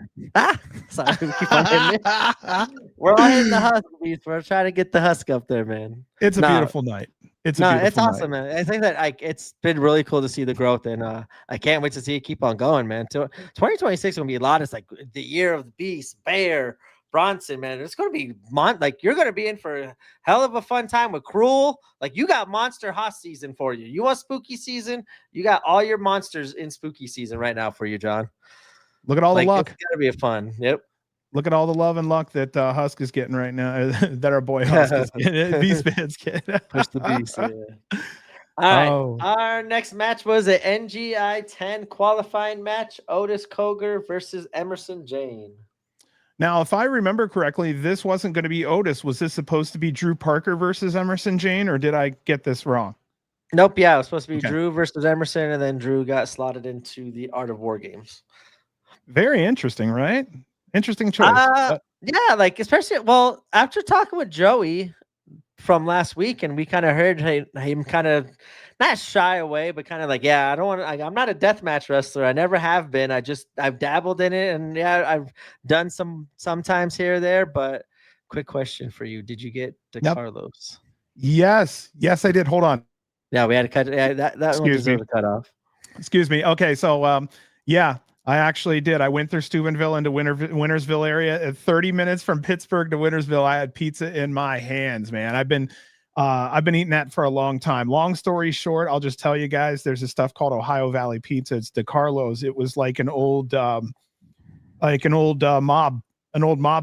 A: Sorry. We keep on hitting it. We're all hitting the husk, Beast. We're trying to get the husk up there, man.
B: It's a beautiful night. It's
A: awesome, man. I think that it's been really cool to see the growth, and I can't wait to see it keep on going, man. 2026 is gonna be a lot. It's like the year of the Beast, Bear, Bronson, man. It's gonna be like you're gonna be in for a hell of a fun time with Krule. Like you got monster hot season for you. You want spooky season? You got all your monsters in spooky season right now for you, John.
B: Look at all the luck.
A: It's gonna be fun. Yep.
B: Look at all the love and luck that Husk is getting right now. That our boy Husk is getting. Beast fans get.
A: Push the Beast. Yeah. All right. Our next match was an NGI 10 qualifying match. Otis Cogar versus Emersyn Jayne.
B: Now, if I remember correctly, this wasn't going to be Otis. Was this supposed to be Drew Parker versus Emersyn Jayne, or did I get this wrong?
A: Nope. Yeah, it was supposed to be Drew versus Emersyn, and then Drew got slotted into the Art of War games.
B: Very interesting, right? Interesting choice.
A: Yeah, like especially after talking with Joey from last week, and we kind of heard him kind of not shy away, but kind of like, yeah, I don't want to. I'm not a deathmatch wrestler. I never have been. I've dabbled in it, and yeah, I've done sometimes here or there. But quick question for you: did you get Carlos?
B: Yes, I did. Hold on.
A: Yeah, we had to cut. Yeah, that one deserved a cut off.
B: Excuse me. Okay, so I actually did. I went through Steubenville into Wintersville area. At 30 minutes from Pittsburgh to Wintersville, I had pizza in my hands, man. I've been eating that for a long time. Long story short, I'll just tell you guys, there's this stuff called Ohio Valley Pizza. It's DeCarlo's. It was like an old mob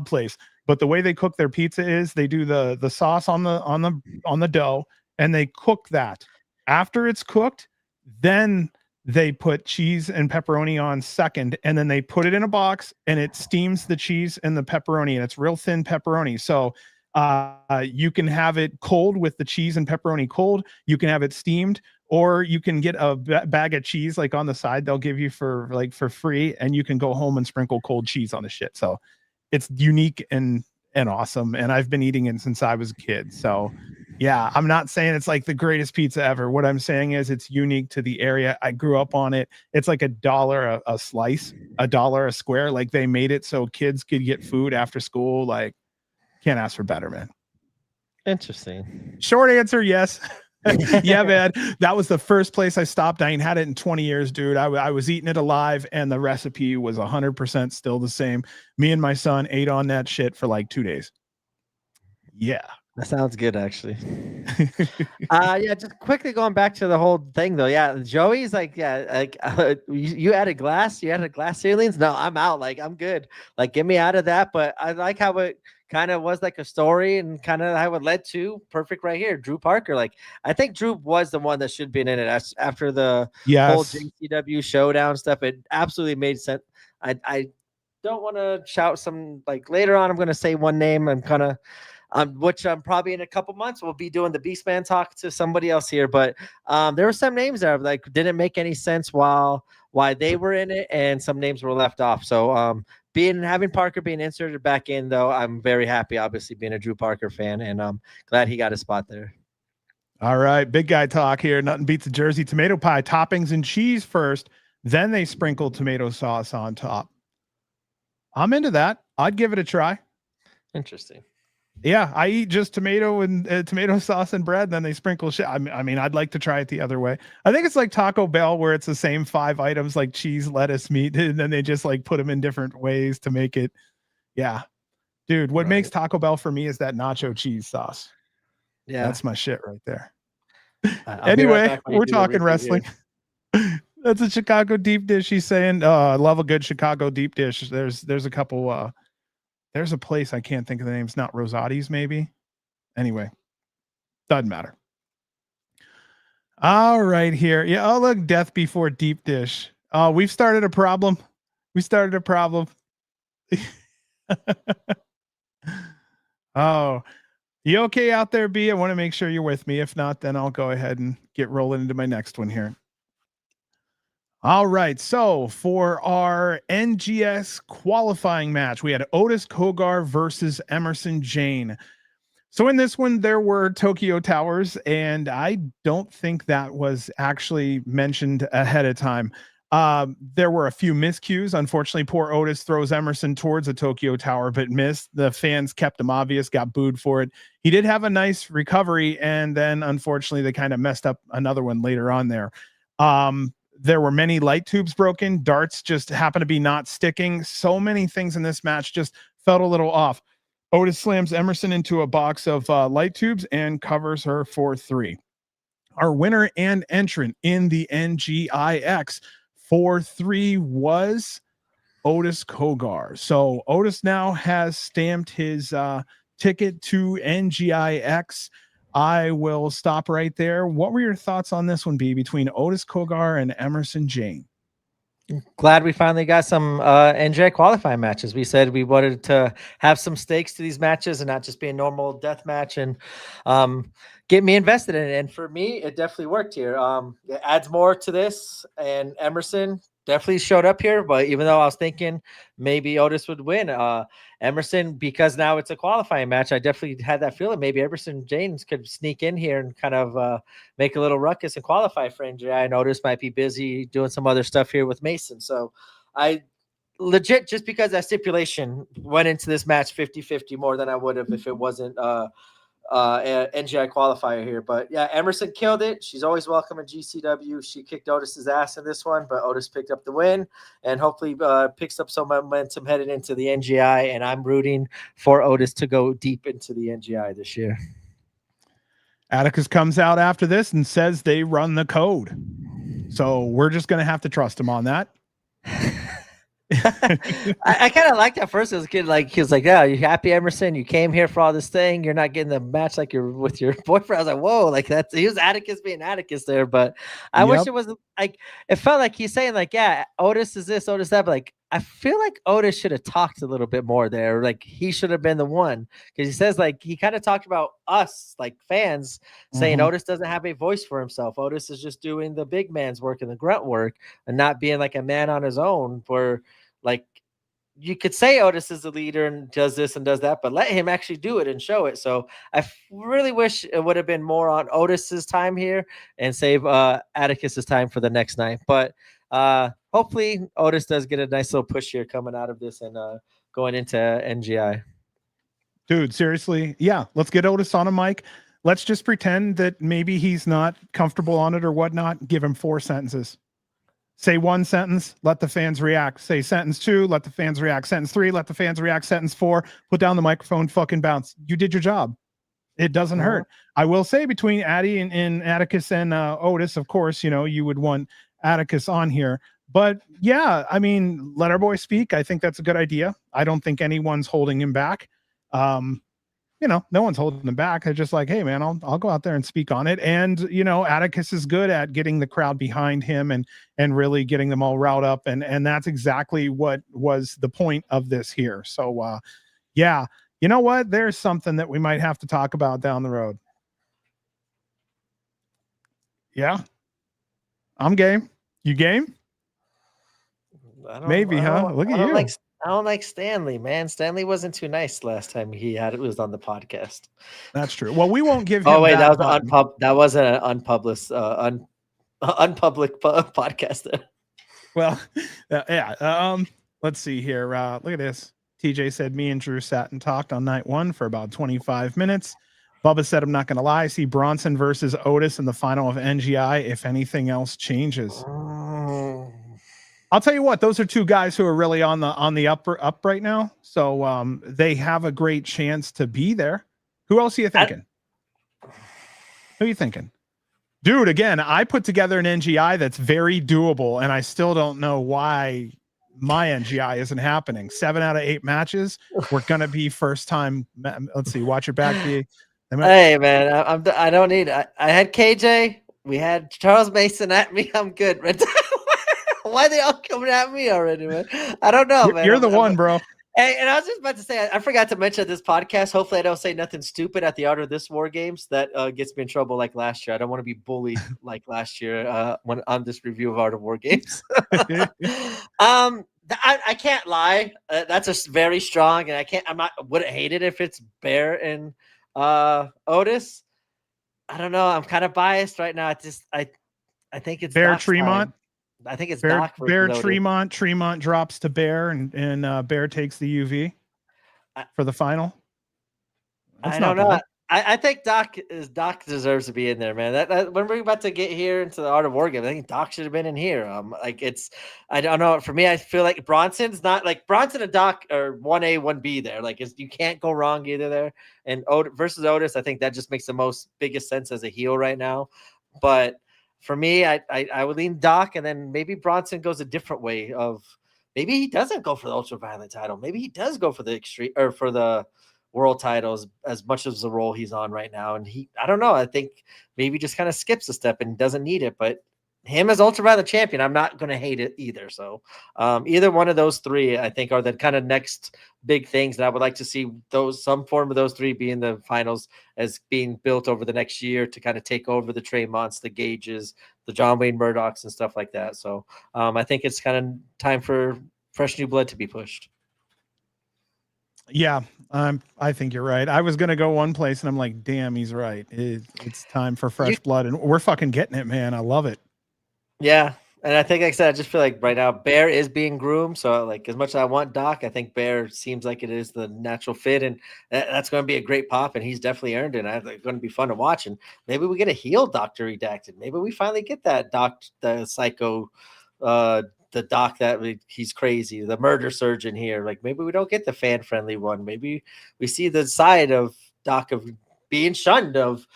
B: place. But the way they cook their pizza is they do the sauce on the dough, and they cook that. After it's cooked, then they put cheese and pepperoni on second, and then they put it in a box, and it steams the cheese and the pepperoni, and it's real thin pepperoni. So you can have it cold with the cheese and pepperoni cold. You can have it steamed, or you can get a bag of cheese like on the side they'll give you for free, and you can go home and sprinkle cold cheese on the shit. So it's unique and awesome, and I've been eating it since I was a kid. So yeah, I'm not saying it's like the greatest pizza ever. What I'm saying is it's unique to the area. I grew up on it. It's like $1 a slice, $1 a square. Like they made it so kids could get food after school. Like, can't ask for better, man.
A: Interesting.
B: Short answer, yes. Yeah, man. That was the first place I stopped. I ain't had it in 20 years, dude. I was eating it alive, and the recipe was 100% still the same. Me and my son ate on that shit for like 2 days. Yeah.
A: That sounds good, actually. Yeah, just quickly going back to the whole thing, though. Yeah, Joey's like, yeah, like you added glass ceilings. No, I'm out. Like, I'm good. Like, get me out of that. But I like how it kind of was like a story, and kind of how it led to perfect right here. Drew Parker. Like, I think Drew was the one that should be in it after the whole JCW showdown stuff. It absolutely made sense. I don't want to shout some, like, later on. I'm going to say one name. I'm kind of. Which I'm probably in a couple months we'll be doing the Beastman talk to somebody else here, but there were some names there like didn't make any sense why they were in it, and some names were left off. So having Parker being inserted back in, though, I'm very happy. Obviously, being a Drew Parker fan, and I'm glad he got a spot there.
B: All right, big guy talk here. Nothing beats a Jersey tomato pie. Toppings and cheese first, then they sprinkle tomato sauce on top. I'm into that. I'd give it a try.
A: Interesting.
B: Yeah, I eat just tomato and tomato sauce and bread, and then they sprinkle shit. I mean, I'd like to try it the other way. I think it's like Taco Bell, where it's the same 5 items, like cheese, lettuce, meat, and then they just like put them in different ways to make it. Yeah, dude, what makes Taco Bell for me is that nacho cheese sauce. Yeah, that's my shit right there. Anyway, we're talking wrestling. That's a Chicago deep dish. He's saying, I love a good Chicago deep dish. There's a couple. There's a place I can't think of the name. It's not Rosati's, maybe. Anyway, doesn't matter. All right, here. Yeah. Oh, look, death before deep dish. We've started a problem. Oh, you okay out there, B? I want to make sure you're with me. If not, then I'll go ahead and get rolling into my next one here. All right, so for our NGS qualifying match, we had Otis Cogar versus Emersyn Jayne. So in this one, there were Tokyo Towers, and I don't think that was actually mentioned ahead of time. There were a few miscues. Unfortunately, poor Otis throws Emersyn towards a Tokyo Tower, but missed. The fans kept him obvious, got booed for it. He did have a nice recovery, and then unfortunately, they kind of messed up another one later on there. There were many light tubes broken. Darts just happened to be not sticking. So many things in this match just felt a little off. Otis slams Emersyn into a box of light tubes and covers her for 3. Our winner and entrant in the NGIX 4-3 was Otis Cogar. So Otis now has stamped his ticket to NGIX. I will stop right there. What were your thoughts on this one, B, between Otis Cogar and Emersyn Jayne?
A: Glad we finally got some NJ qualifying matches. We said we wanted to have some stakes to these matches and not just be a normal death match, and get me invested in it. And for me, it definitely worked here. It adds more to this, and Emersyn definitely showed up here. But even though I was thinking maybe Otis would win, Emersyn, because now it's a qualifying match, I definitely had that feeling maybe Emersyn Jayne could sneak in here and kind of make a little ruckus and qualify for NGI. I know Otis might be busy doing some other stuff here with Mason. So I legit, just because that stipulation went into this match 50-50 more than I would have if it wasn't NGI qualifier here. But yeah, Emersyn killed it. She's always welcome in GCW. She kicked Otis's ass in this one, but Otis picked up the win and hopefully picks up some momentum headed into the NGI. And I'm rooting for Otis to go deep into the NGI this year.
B: Atticus comes out after this and says they run the code. So we're just going to have to trust him on that.
A: I kind of liked that first as a kid. Like, he was like, yeah, you happy, Emersyn? You came here for all this thing. You're not getting the match like you're with your boyfriend. I was like, whoa, like that's, he was Atticus being Atticus there. But I wish it wasn't like, it felt like he's saying like, yeah, Otis is this, Otis that. But like, I feel like Otis should have talked a little bit more there. Like, he should have been the one, because he says like, he kind of talked about us, like fans, saying Otis doesn't have a voice for himself. Otis is just doing the big man's work and the grunt work and not being like a man on his own. For like, you could say Otis is the leader and does this and does that, but let him actually do it and show it. So I really wish it would have been more on Otis's time here and save Atticus's time for the next night. But hopefully Otis does get a nice little push here coming out of this and going into NGI.
B: Dude, seriously. Yeah. Let's get Otis on a mic. Let's just pretend that maybe he's not comfortable on it or whatnot. Give him 4 sentences. Say 1 sentence, let the fans react. Say sentence 2, let the fans react. Sentence 3, let the fans react. Sentence 4, put down the microphone, fucking bounce. You did your job. It doesn't hurt. I will say between Addy and Atticus and Otis, of course, you know, you would want Atticus on here. But yeah, I mean, let our boy speak. I think that's a good idea. I don't think anyone's holding him back. You know, no one's holding them back. They're just like, hey man, I'll go out there and speak on it. And you know, Atticus is good at getting the crowd behind him and really getting them all riled up. And that's exactly what was the point of this here. So yeah, you know what? There's something that we might have to talk about down the road. Yeah. I'm game. You game? Maybe, huh? Look at you.
A: I don't like Stanley, man. Stanley wasn't too nice last time it was on the podcast.
B: That's true. Well, we won't give him
A: that was an unpublished unpublic podcast there.
B: Well, yeah. Let's see here. Look at this. TJ said me and Drew sat and talked on night 1 for about 25 minutes. Bubba said, I'm not going to lie. I see Bronson versus Otis in the final of NGI if anything else changes. I'll tell you what, those are 2 guys who are really on the up right now. So they have a great chance to be there. Who else are you thinking? Who are you thinking? Dude, again, I put together an NGI that's very doable, and I still don't know why my NGI isn't happening. 7 out of 8 matches. We're going to be first time. Let's see. Watch your back.
A: Hey, man, I don't need I had KJ. We had Charles Mason at me. I'm good. Why are they all coming at me already, man? I don't know, man.
B: You're the one, bro.
A: Hey, and I was just about to say, I forgot to mention this podcast. Hopefully, I don't say nothing stupid at the Art of This War Games that gets me in trouble like last year. I don't want to be bullied like last year when on this review of Art of War Games. I can't lie. That's a very strong, and wouldn't hate it if it's Bear and Otis. I don't know. I'm kind of biased right now. I think it's
B: Bear Tremont.
A: I think it's
B: Bear Tremont. Tremont drops to Bear, and Bear takes the UV for the final.
A: I don't know. I think Doc deserves to be in there, man. That when we're about to get here into the Art of War game, I think Doc should have been in here. I don't know. For me, I feel like Bronson's not like Bronson and Doc are 1A, 1B there. Like you can't go wrong either there. And versus Otis, I think that just makes the biggest sense as a heel right now. But for me, I would lean Doc, and then maybe Bronson goes a different way of maybe he doesn't go for the ultraviolet title. Maybe he does go for the extreme or for the world titles as much as the role he's on right now. And I don't know. I think maybe just kind of skips a step and doesn't need it, but him as ultraviolet champion, I'm not going to hate it either. So either one of those 3, I think, are the kind of next big things that I would like to see some form of those 3 be in the finals as being built over the next year to kind of take over the Traymonts, the Gages, the John Wayne Murdochs and stuff like that. So I think it's kind of time for fresh new blood to be pushed.
B: Yeah, I think you're right. I was going to go one place and I'm like, damn, he's right. It's time for fresh blood, and we're fucking getting it, man. I love it.
A: Yeah. And I think, like I said, I just feel like right now Bear is being groomed. So, like, as much as I want Doc, I think Bear seems like it is the natural fit, and that's going to be a great pop. And he's definitely earned it. It's going to be fun to watch. And maybe we get a heel Doctor Redacted. Maybe we finally get that the psycho, the Doc he's crazy, the murder surgeon here. Like, maybe we don't get the fan friendly one. Maybe we see the side of Doc of being shunned of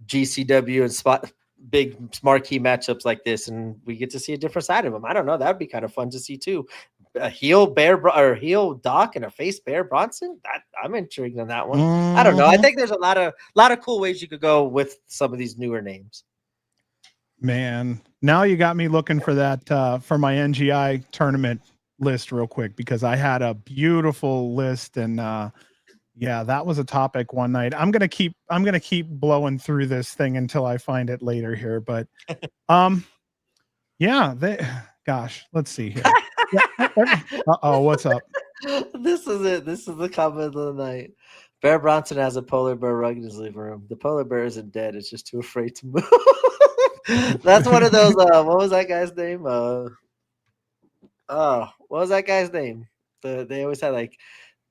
A: GCW and big marquee matchups like this, and we get to see a different side of him. I don't know. That'd be kind of fun to see too. A heel heel Doc and a face Bear Bronson. I'm intrigued on that one. I don't know. I think there's a lot of cool ways you could go with some of these newer names.
B: Man, now you got me looking for that for my NGI tournament list real quick, because I had a beautiful list, and yeah, that was a topic one night. I'm gonna keep blowing through this thing until I find it later here. But yeah, gosh, let's see here. Uh-oh, what's up?
A: This is it. This is the comment of the night. Bear Bronson has a polar bear rug in his living room. The polar bear isn't dead, it's just too afraid to move. That's one of those what was that guy's name? What was that guy's name? They always had like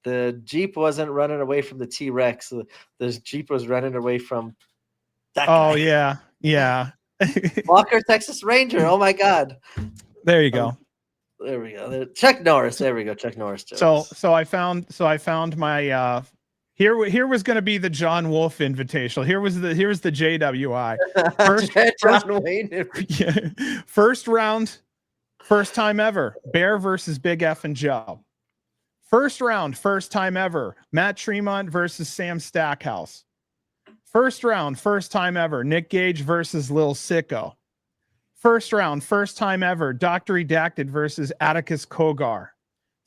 A: the Jeep wasn't running away from the T-Rex. The Jeep was running away from that guy.
B: Oh, yeah.
A: Walker, Texas Ranger. Oh, my God.
B: There you go.
A: There we go. Chuck Norris. There we go. Chuck Norris jokes.
B: So I found my here was going to be the John Wolf Invitational. Here was the JWI.
A: John Wayne.
B: First round, first time ever. Bear versus Big F and Joe. First round, first time ever. Matt Tremont versus Sam Stackhouse. First round, first time ever. Nick Gage versus Lil Sicko. First round, first time ever. Dr. Redacted versus Atticus Cogar.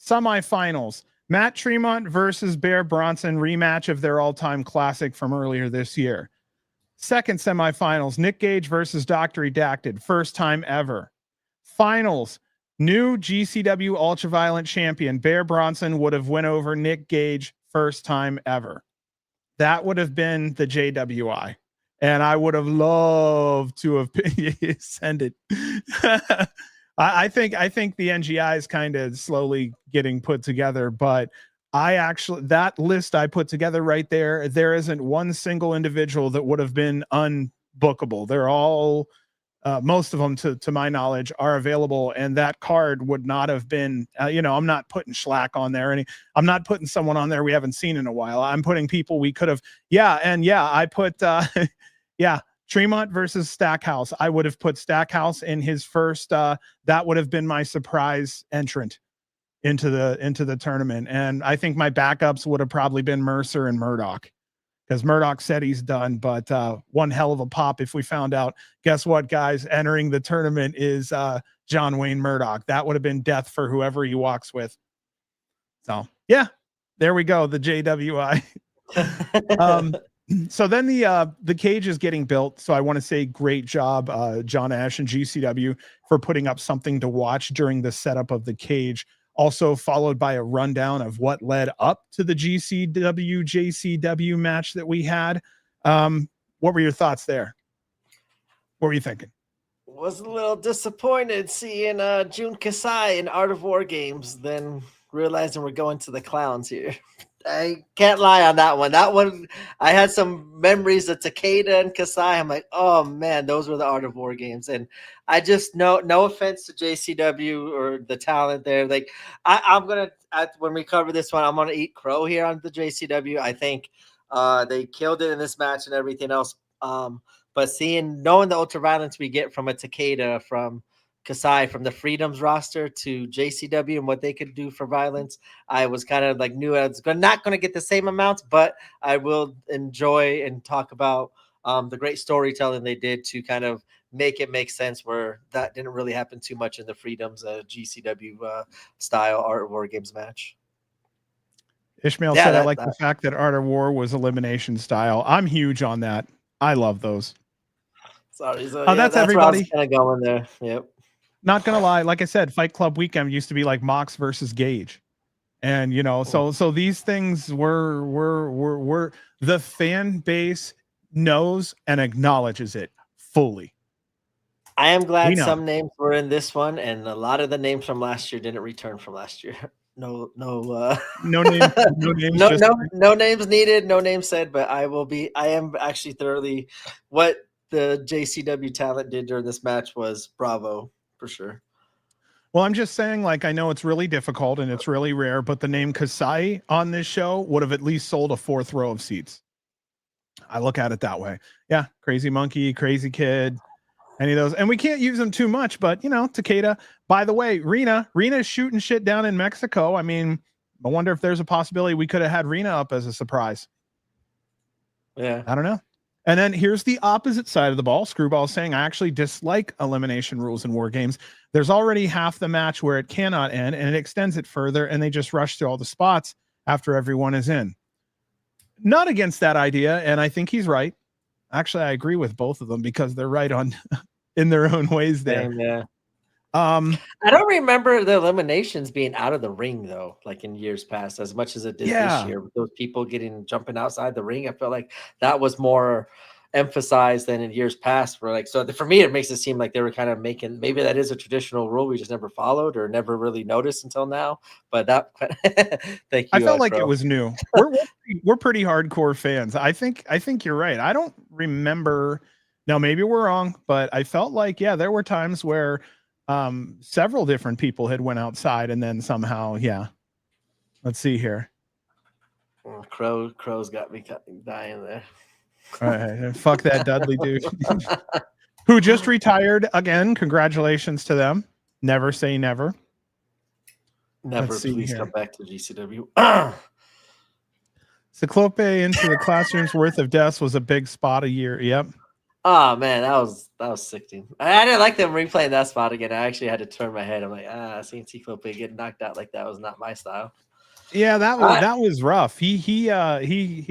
B: Semifinals, Matt Tremont versus Bear Bronson, rematch of their all-time classic from earlier this year. Second semifinals, Nick Gage versus Dr. Redacted, first time ever. Finals, new GCW Ultraviolent champion Bear Bronson would have went over Nick Gage, first time ever. That would have been the JWI. And I would have loved to have send it. I think the NGI is kind of slowly getting put together, but that list I put together right there, there isn't one single individual that would have been unbookable. They're all, most of them to my knowledge are available. And that card would not have been, I'm not putting Schlack on there. I'm not putting someone on there we haven't seen in a while. I'm putting people we could have. I put, Tremont versus Stackhouse. I would have put Stackhouse in his first. That would have been my surprise entrant into the tournament. And I think my backups would have probably been Mercer and Murdoch, because Murdoch said he's done. But one hell of a pop if we found out. Guess what, guys? Entering the tournament is John Wayne Murdoch. That would have been death for whoever he walks with. So yeah, there we go. The JWI. So then the cage is getting built. So I want to say great job, John Ash and GCW, for putting up something to watch during the setup of the cage. Also followed by a rundown of what led up to the GCW JCW match that we had. What were your thoughts there? What were you thinking?
A: Was a little disappointed seeing Jun Kasai in Art of War Games, then realizing we're going to the clowns here. I can't lie on that one. That one, I had some memories of Takeda and Kasai. I'm like, oh man, those were the Art of War Games. And I just no offense to JCW or the talent there. Like I'm gonna when we cover this one, I'm gonna eat crow here on the JCW. I think they killed it in this match and everything else. But knowing the ultraviolence we get from a Takeda, from Kasai, from the Freedoms roster to JCW and what they could do for violence, I was kind of like knew I was not going to get the same amounts, but I will enjoy and talk about the great storytelling they did to kind of make it make sense, where that didn't really happen too much in the Freedoms GCW style Art of War Games match.
B: Ishmael said, I like the fact that Art of War was elimination style. I'm huge on that. I love those.
A: Sorry. So,
B: that's everybody.
A: Kind of going there. Yep.
B: Not gonna lie, like I said, Fight Club Weekend used to be like Mox versus Gage, and so these things were the fan base knows and acknowledges it fully.
A: I am glad some names were in this one, and a lot of the names from last year didn't return from last year. No
B: names,
A: no names needed, no names said. But I am actually thoroughly what the JCW talent did during this match was bravo for sure.
B: Well, I'm just saying, like, I know it's really difficult and it's really rare, but the name Kasai on this show would have at least sold a 4th row of seats. I look at it that way. Yeah, Crazy Monkey, Crazy Kid, any of those. And we can't use them too much, but, you know, Takeda. By the way, Rena's shooting shit down in Mexico. I mean, I wonder if there's a possibility we could have had Rena up as a surprise.
A: Yeah.
B: I don't know. And then here's the opposite side of the ball. Screwball saying, I actually dislike elimination rules in war games. There's already half the match where it cannot end, and it extends it further, and they just rush through all the spots after everyone is in. Not against that idea, and I think he's right. Actually, I agree with both of them because they're right on in their own ways there.
A: Same, yeah. I don't remember the eliminations being out of the ring though, like in years past, as much as it did this year. With those people jumping outside the ring, I felt like that was more emphasized than in years past. Where like, so for me, it makes it seem like they were kind of making, maybe that is a traditional rule we just never followed or never really noticed until now. But that, thank you.
B: I felt like it was new. We're pretty hardcore fans. I think you're right. I don't remember. Now maybe we're wrong, but I felt like there were times where several different people had went outside and then somehow let's see here.
A: Crow's got me dying there.
B: All right, fuck that Dudley dude who just retired again. Congratulations to them. Never say never.
A: Never. Please come back to GCW.
B: Cyclope into the classroom's worth of deaths was a big spot a year. Yep.
A: Oh man, that was sickening. I didn't like them replaying that spot again. I actually had to turn my head. I'm like, seeing Cyclope get knocked out like that was not my style.
B: Yeah, that was rough. He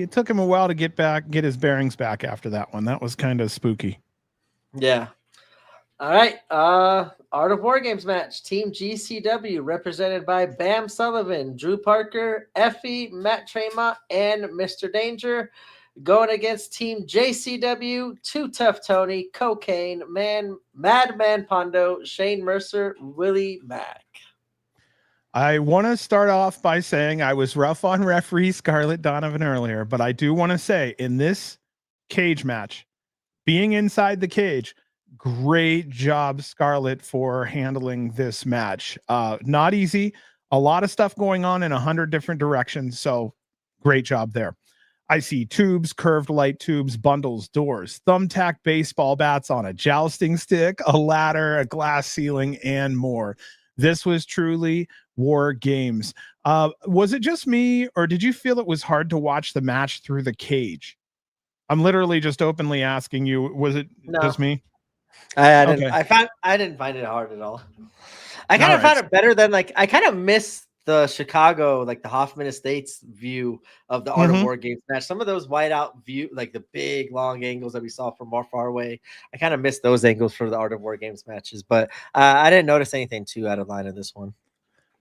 B: took him a while to get his bearings back after that one. That was kind of spooky.
A: Yeah. All right. Art of War Games match. Team GCW represented by Bam Sullivan, Drew Parker, Effy, Matt Tremont, and Mr. Danger. Going against Team JCW, Too Tough Tony, Cocaine, Madman Pondo, Shane Mercer, Willie Mack.
B: I want to start off by saying I was rough on referee Scarlett Donovan earlier, but I do want to say in this cage match, being inside the cage, great job, Scarlett, for handling this match. Not easy. A lot of stuff going on in 100 different directions. So great job there. I see tubes, curved light tubes, bundles, doors, thumbtack baseball bats on a jousting stick, a ladder, a glass ceiling, and more. This was truly War Games. Was it just me, or did you feel it was hard to watch the match through the cage? I'm literally just openly asking you, was it just me?
A: I didn't find it hard at all. I kind of found it better than I kind of miss the Chicago, like the Hoffman Estates view of the Art of War Games match. Some of those wide out view, like the big long angles that we saw from far away. I kind of missed those angles for the Art of War Games matches, but I didn't notice anything too out of line in this one.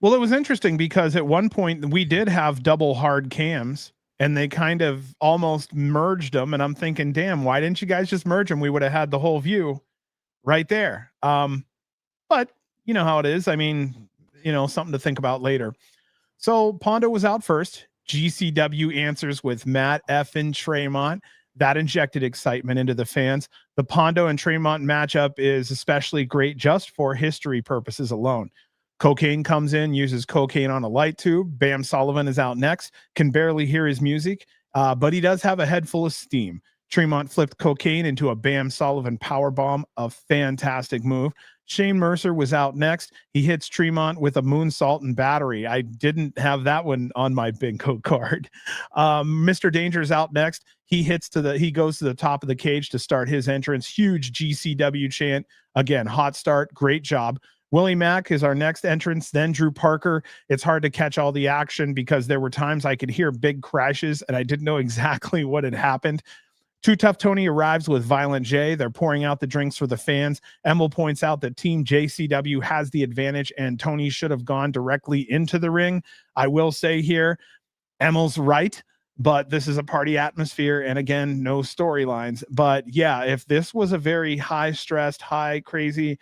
B: Well, it was interesting because at one point we did have double hard cams and they kind of almost merged them. And I'm thinking, damn, why didn't you guys just merge them? We would have had the whole view right there. But you know how it is. I mean, something to think about later. So Pondo was out first. GCW answers with Matt F. and Tremont. That injected excitement into the fans. The Pondo and Tremont matchup is especially great just for history purposes alone. Cocaine comes in, uses cocaine on a light tube. Bam Sullivan is out next, can barely hear his music, but he does have a head full of steam. Tremont flipped Cocaine into a Bam Sullivan powerbomb, a fantastic move. Shane Mercer was out next. He hits Tremont with a moonsault and battery. I didn't have that one on my bingo card. Mr. Danger's out next. He goes to the top of the cage to start his entrance. Huge GCW chant. Again, hot start. Great job. Willie Mack is our next entrance. Then Drew Parker. It's hard to catch all the action because there were times I could hear big crashes and I didn't know exactly what had happened. Too Tough Tony arrives with Violent J. They're pouring out the drinks for the fans. Emil points out that Team JCW has the advantage and Tony should have gone directly into the ring. I will say here, Emil's right. but this is a party atmosphere. And again, no storylines. But yeah, if this was a very high stressed, high crazy,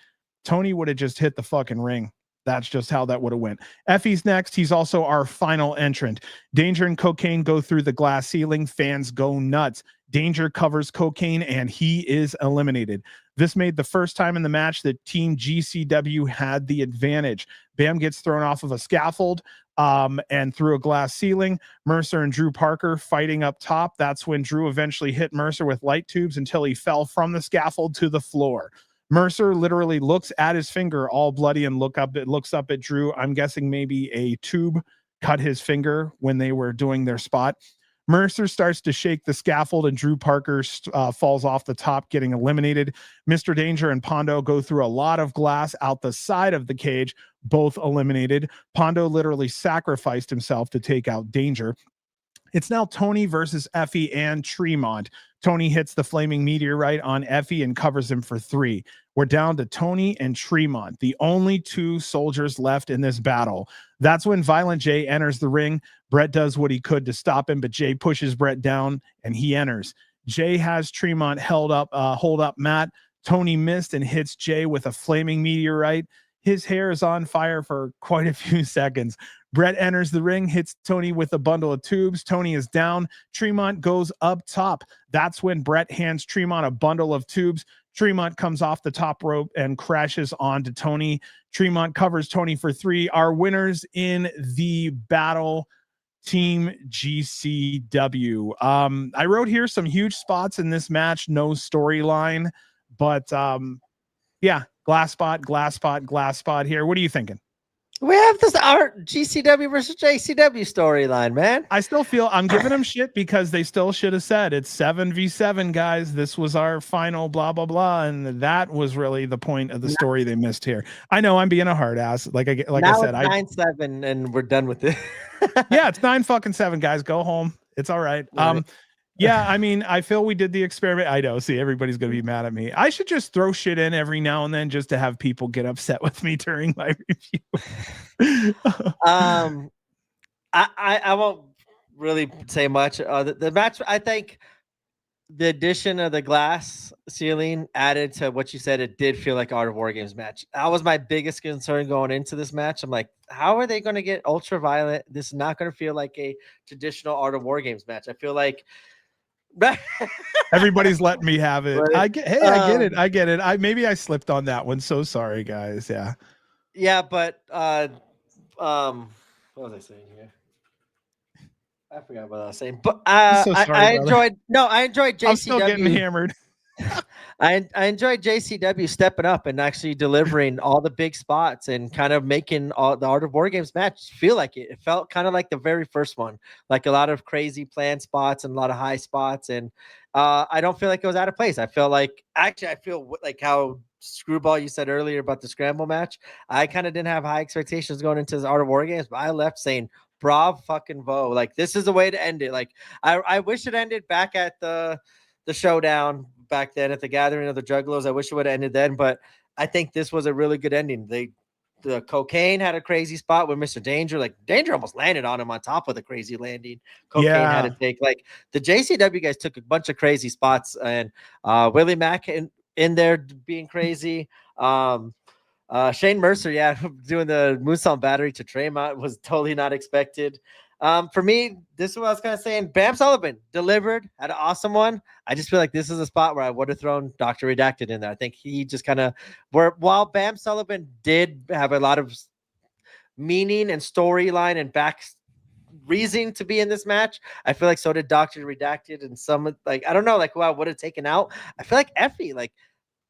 B: Tony would have just hit the fucking ring. That's just how that would have went. Effy's next. He's also our final entrant. Danger and Cocaine go through the glass ceiling. Fans go nuts. Danger covers Cocaine and he is eliminated. This made the first time in the match that Team GCW had the advantage. Bam gets thrown off of a scaffold and through a glass ceiling. Mercer and Drew Parker fighting up top. That's when Drew eventually hit Mercer with light tubes until he fell from the scaffold to the floor. Mercer literally looks at his finger all bloody and looks up at Drew. I'm guessing maybe a tube cut his finger when they were doing their spot. Mercer starts to shake the scaffold and Drew Parker falls off the top, getting eliminated. Mr. Danger and Pondo go through a lot of glass out the side of the cage, both eliminated. Pondo literally sacrificed himself to take out Danger. It's now Tony versus Effy and Tremont. Tony hits the flaming meteorite on Effy and covers him for 3. We're down to Tony and Tremont, the only 2 soldiers left in this battle. That's when Violent J enters the ring. Brett does what he could to stop him, but Jay pushes Brett down and he enters. Jay has Tremont hold up Matt. Tony missed and hits Jay with a flaming meteorite. His hair is on fire for quite a few seconds. Brett enters the ring, hits Tony with a bundle of tubes. Tony is down. Tremont goes up top. That's when Brett hands Tremont a bundle of tubes. Tremont comes off the top rope and crashes onto Tony. Tremont covers Tony for 3. Our winners in the battle, Team GCW. I wrote here some huge spots in this match, no storyline, but yeah, glass spot here. What are you thinking?
A: We have this art GCW versus JCW storyline, man.
B: I still feel I'm giving them shit because they still should have said it's 7v7, guys. This was our final blah, blah, blah. And that was really the point of the story they missed here. I know I'm being a hard ass. Like I said,
A: 9-7 and we're done with it.
B: Yeah, it's 9-7, guys. Go home. It's all right. Yeah, I mean, I feel we did the experiment. I know. See, everybody's going to be mad at me. I should just throw shit in every now and then just to have people get upset with me during my review.
A: I won't really say much. The match, I think the addition of the glass ceiling added to what you said. It did feel like Art of War Games match. That was my biggest concern going into this match. I'm like, how are they going to get ultraviolet? This is not going to feel like a traditional Art of War Games match. I feel like
B: everybody's letting me have it. Right. I get it. Maybe I slipped on that one. So sorry, guys.
A: Yeah, but what was I saying here? I forgot what I was saying. But
B: so sorry,
A: I enjoyed JCW.
B: I'm still getting hammered.
A: I enjoyed JCW stepping up and actually delivering all the big spots and kind of making all the Art of War Games match feel like it. It felt kind of like the very first one, like a lot of crazy planned spots and a lot of high spots. And I don't feel like it was out of place. I feel like I feel like how Screwball you said earlier about the Scramble match. I kind of didn't have high expectations going into the Art of War Games, but I left saying, "Brav fucking vo!" Like this is the way to end it. Like I wish it ended back at the showdown back then at the Gathering of the Juggalos. I wish it would have ended then, but I think this was a really good ending. The Cocaine had a crazy spot with Mr. Danger. Like Danger almost landed on him on top of the crazy landing. Cocaine had to take like the JCW guys took a bunch of crazy spots and Willie Mack in there being crazy. Shane Mercer, doing the moonsault battery to Tremont was totally not expected. For me, this is what I was kind of saying. Bam Sullivan delivered, had an awesome one. I just feel like this is a spot where I would have thrown Dr. Redacted in there. I think he just kind of, while Bam Sullivan did have a lot of meaning and storyline and back reason to be in this match, I feel like so did Dr. Redacted and some, like, I don't know, like who I would have taken out. I feel like Effy, like,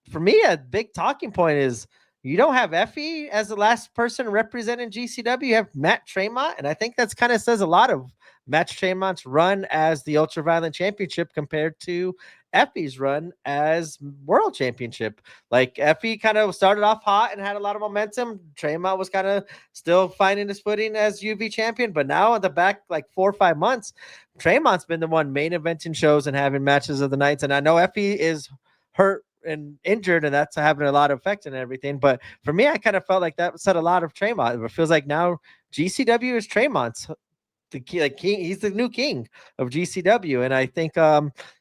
A: for me, a big talking point is you don't have Effy as the last person representing GCW. You have Matt Tremont, and I think that's kind of says a lot of Matt Tremont's run as the Ultraviolent Championship compared to Effy's run as World Championship. Like Effy kind of started off hot and had a lot of momentum. Tremont was kind of still finding his footing as UV champion, but now in the back like 4 or 5 months, Tremont's been the one main eventing shows and having matches of the nights. And I know Effy is hurt and injured, and that's having a lot of effect and everything. But for me, I kind of felt like that said a lot of Tremont. It feels like now GCW is Tremont's. the king. He's the new king of GCW, and I think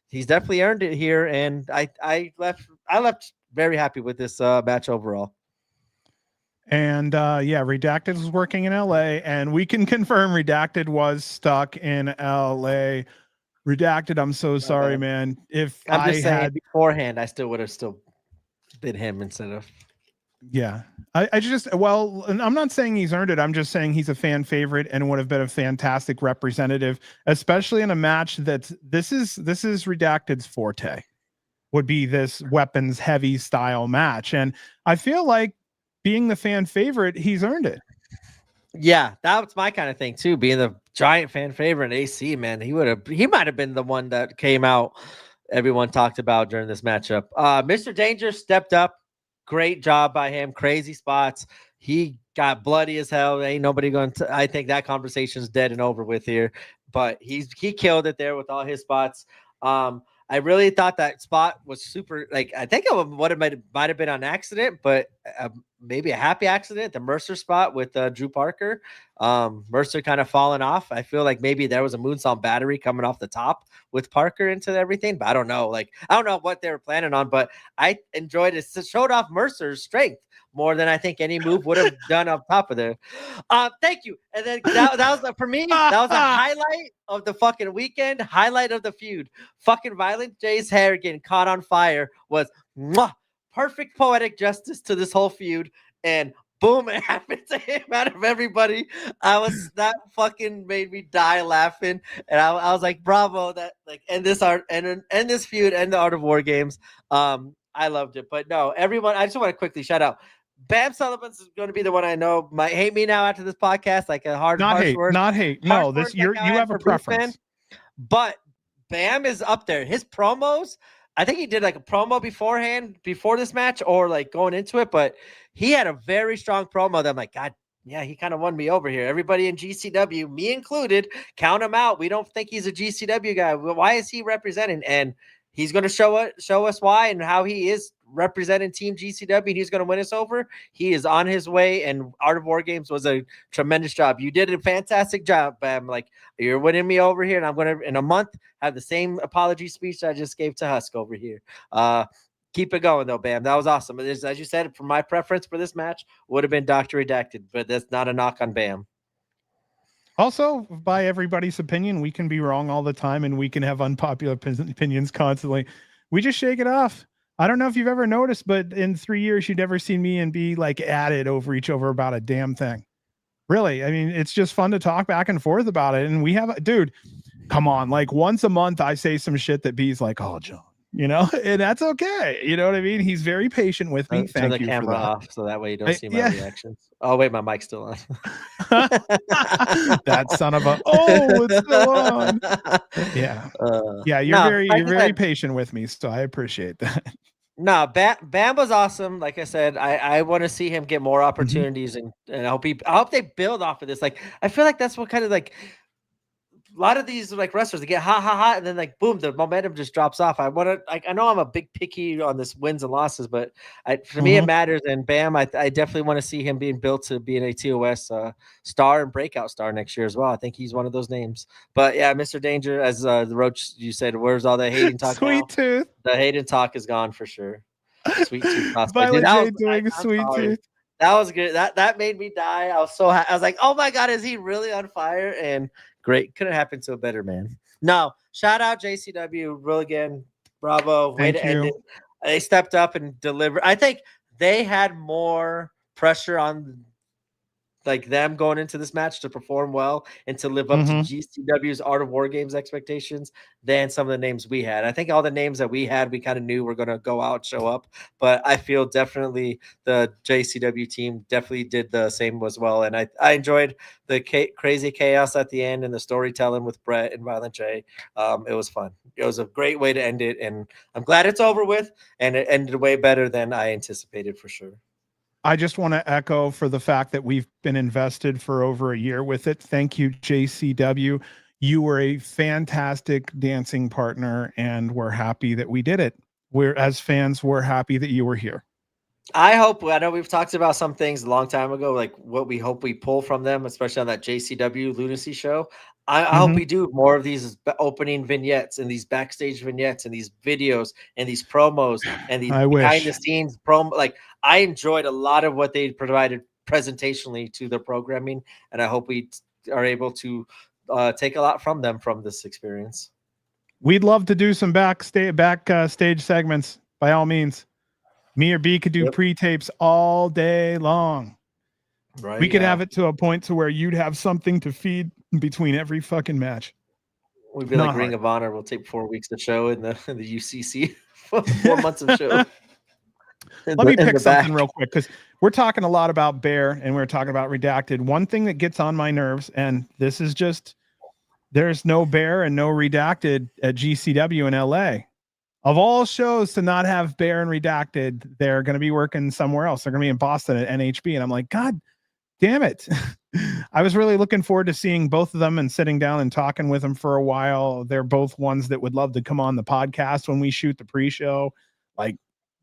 A: he's definitely earned it here. And I left very happy with this match overall.
B: And yeah, Redacted was working in LA, and we can confirm Redacted was stuck in LA. Redacted, I'm so sorry, man. If
A: I'm just saying beforehand, I still would have been him instead of.
B: Yeah, I just, well, I'm not saying he's earned it. I'm just saying he's a fan favorite and would have been a fantastic representative, especially in a match that's this is Redacted's forte, would be this weapons heavy style match. And I feel like being the fan favorite, he's earned it.
A: Yeah, that was my kind of thing too. Being the giant fan favorite, AC, man, he might have been the one that came out. Everyone talked about during this matchup. Mr. Danger stepped up. Great job by him. Crazy spots. He got bloody as hell. Ain't nobody going to. I think that conversation's dead and over with here. But he killed it there with all his spots. I really thought that spot was super. Like, I think it might have been on accident, but maybe a happy accident. The Mercer spot with Drew Parker. Mercer kind of falling off. I feel like maybe there was a moonsault battery coming off the top with Parker into everything, but I don't know. Like, I don't know what they were planning on, but I enjoyed it. It showed off Mercer's strength more than I think any move would have done up top of there. Thank you. And then that was for me. That was a highlight of the fucking weekend. Highlight of the feud. Fucking Violent J's hair getting caught on fire was perfect poetic justice to this whole feud. And boom, it happened to him out of everybody. That fucking made me die laughing. And I was like, bravo, that like end this feud, end the Art of War games. I loved it. But no, everyone, I just want to quickly shout out. Bam Sullivan's going to be the one I know might hate me now after this podcast, like a harsh word.
B: Not hate. No, this you have a preference.
A: Beastman. But Bam is up there. His promos, I think he did like a promo beforehand, before this match, or like going into it, but he had a very strong promo that I'm like, God, yeah, he kind of won me over here. Everybody in GCW, me included, count him out. We don't think he's a GCW guy. Why is he representing? And he's going to show us why and how he is representing Team GCW. And he's going to win us over. He is on his way. And Art of War Games was a tremendous job. You did a fantastic job, Bam. Like, you're winning me over here. And I'm going to, in a month, have the same apology speech I just gave to Husk over here. Keep it going, though, Bam. That was awesome. As you said, for my preference for this match would have been Dr. Redacted, but that's not a knock on Bam.
B: Also, by everybody's opinion, we can be wrong all the time and we can have unpopular opinions constantly. We just shake it off. I don't know if you've ever noticed, but in 3 years, you've never seen me and be like added over each other about a damn thing. Really. I mean, it's just fun to talk back and forth about it. And we have, dude, come on. Like once a month, I say some shit that B's like, oh, John, you know, and that's okay. You know what I mean? He's very patient with me.
A: Turn the camera off so that way you don't see my reactions. Oh, wait, my mic's still on.
B: That son of a, it's still on. Yeah. You're very patient with me. So I appreciate that.
A: No, Bam was awesome. Like I said, I want to see him get more opportunities, and I hope they build off of this. Like, I feel like that's what kind of like a lot of these like wrestlers, they get hot, and then like boom, the momentum just drops off. I want to I know I'm a big picky on this wins and losses, but for me it matters. And Bam, I definitely want to see him being built to being a TOS star and breakout star next year as well. I think he's one of those names. But yeah, Mr. Danger, as the Roach, you said, where's all the hating talk?
B: Sweet tooth.
A: The hating talk is gone for sure. Sweet tooth.
B: Sweet tooth.
A: That was good. That made me die. I was so I was like, oh my God, is he really on fire? And great. Couldn't happen to a better man. No, shout out JCW. Real again. Bravo. Way to end it. They stepped up and delivered. I think they had more pressure on like them going into this match to perform well and to live up to GCW's Art of War Games expectations than some of the names we had. I think all the names that we had, we kind of knew were going to go out, show up, but I feel definitely the JCW team definitely did the same as well. And I enjoyed the crazy chaos at the end and the storytelling with Brett and Violent J. It was fun. It was a great way to end it. And I'm glad it's over with, and it ended way better than I anticipated for sure.
B: I just want to echo for the fact that we've been invested for over a year with it. Thank you, JCW. You were a fantastic dancing partner, and we're happy that we did it. As fans, we're happy that you were here.
A: I hope. I know we've talked about some things a long time ago, like what we hope we pull from them, especially on that JCW Lunacy show. I hope we do more of these opening vignettes and these backstage vignettes and these videos and these promos and these behind the scenes promo. Like, I enjoyed a lot of what they provided presentationally to the programming, and I hope we are able to take a lot from them from this experience.
B: We'd love to do some backstage segments by all means. Me or B could do pre-tapes all day long. Right. We could have it to a point to where you'd have something to feed between every fucking match.
A: We'd be like Ring of Honor. We'll take 4 weeks of show in the UCC. 4 months of show.
B: Let me pick something real quick, because we're talking a lot about Bear and we're talking about Redacted. One thing that gets on my nerves, and this is just, there's no Bear and no Redacted at GCW in LA. Of all shows to not have Bear and Redacted, they're going to be working somewhere else. They're going to be in Boston at NHB. And I'm like, God damn it. I was really looking forward to seeing both of them and sitting down and talking with them for a while. They're both ones that would love to come on the podcast when we shoot the pre-show. Like,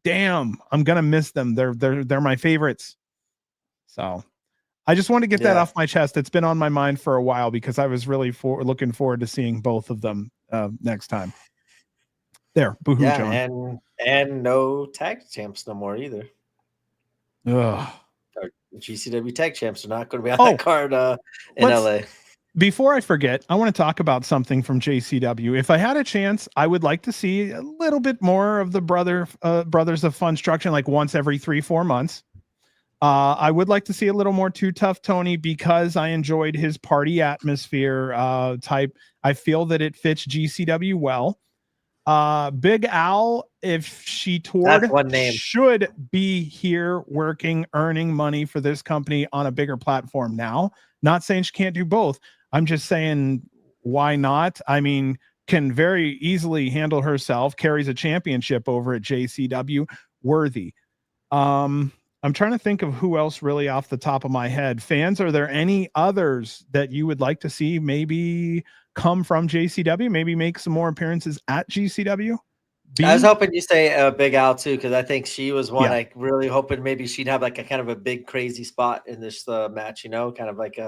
B: damn, I'm going to miss them. They're my favorites. So I just want to get that off my chest. It's been on my mind for a while because I was really looking forward to seeing both of them next time. There, boohoo, John.
A: And no tag champs no more either.
B: Ugh.
A: Our GCW tag champs are not going to be on that card in LA.
B: Before I forget, I want to talk about something from JCW. If I had a chance, I would like to see a little bit more of the brothers of Funstruction, like once every 3-4 months. I would like to see a little more Too Tough Tony because I enjoyed his party atmosphere type. I feel that it fits GCW well. Big Al, if she toured, should be here working, earning money for this company on a bigger platform now. Not saying she can't do both. I'm just saying, why not? I mean, can very easily handle herself, carries a championship over at JCW, worthy. I'm trying to think of who else really off the top of my head. Fans, are there any others that you would like to see maybe come from JCW, maybe make some more appearances at GCW?
A: I was hoping you say Big Al too, because I think she was one I really hoping maybe she'd have like a kind of a big crazy spot in this match, you know, kind of like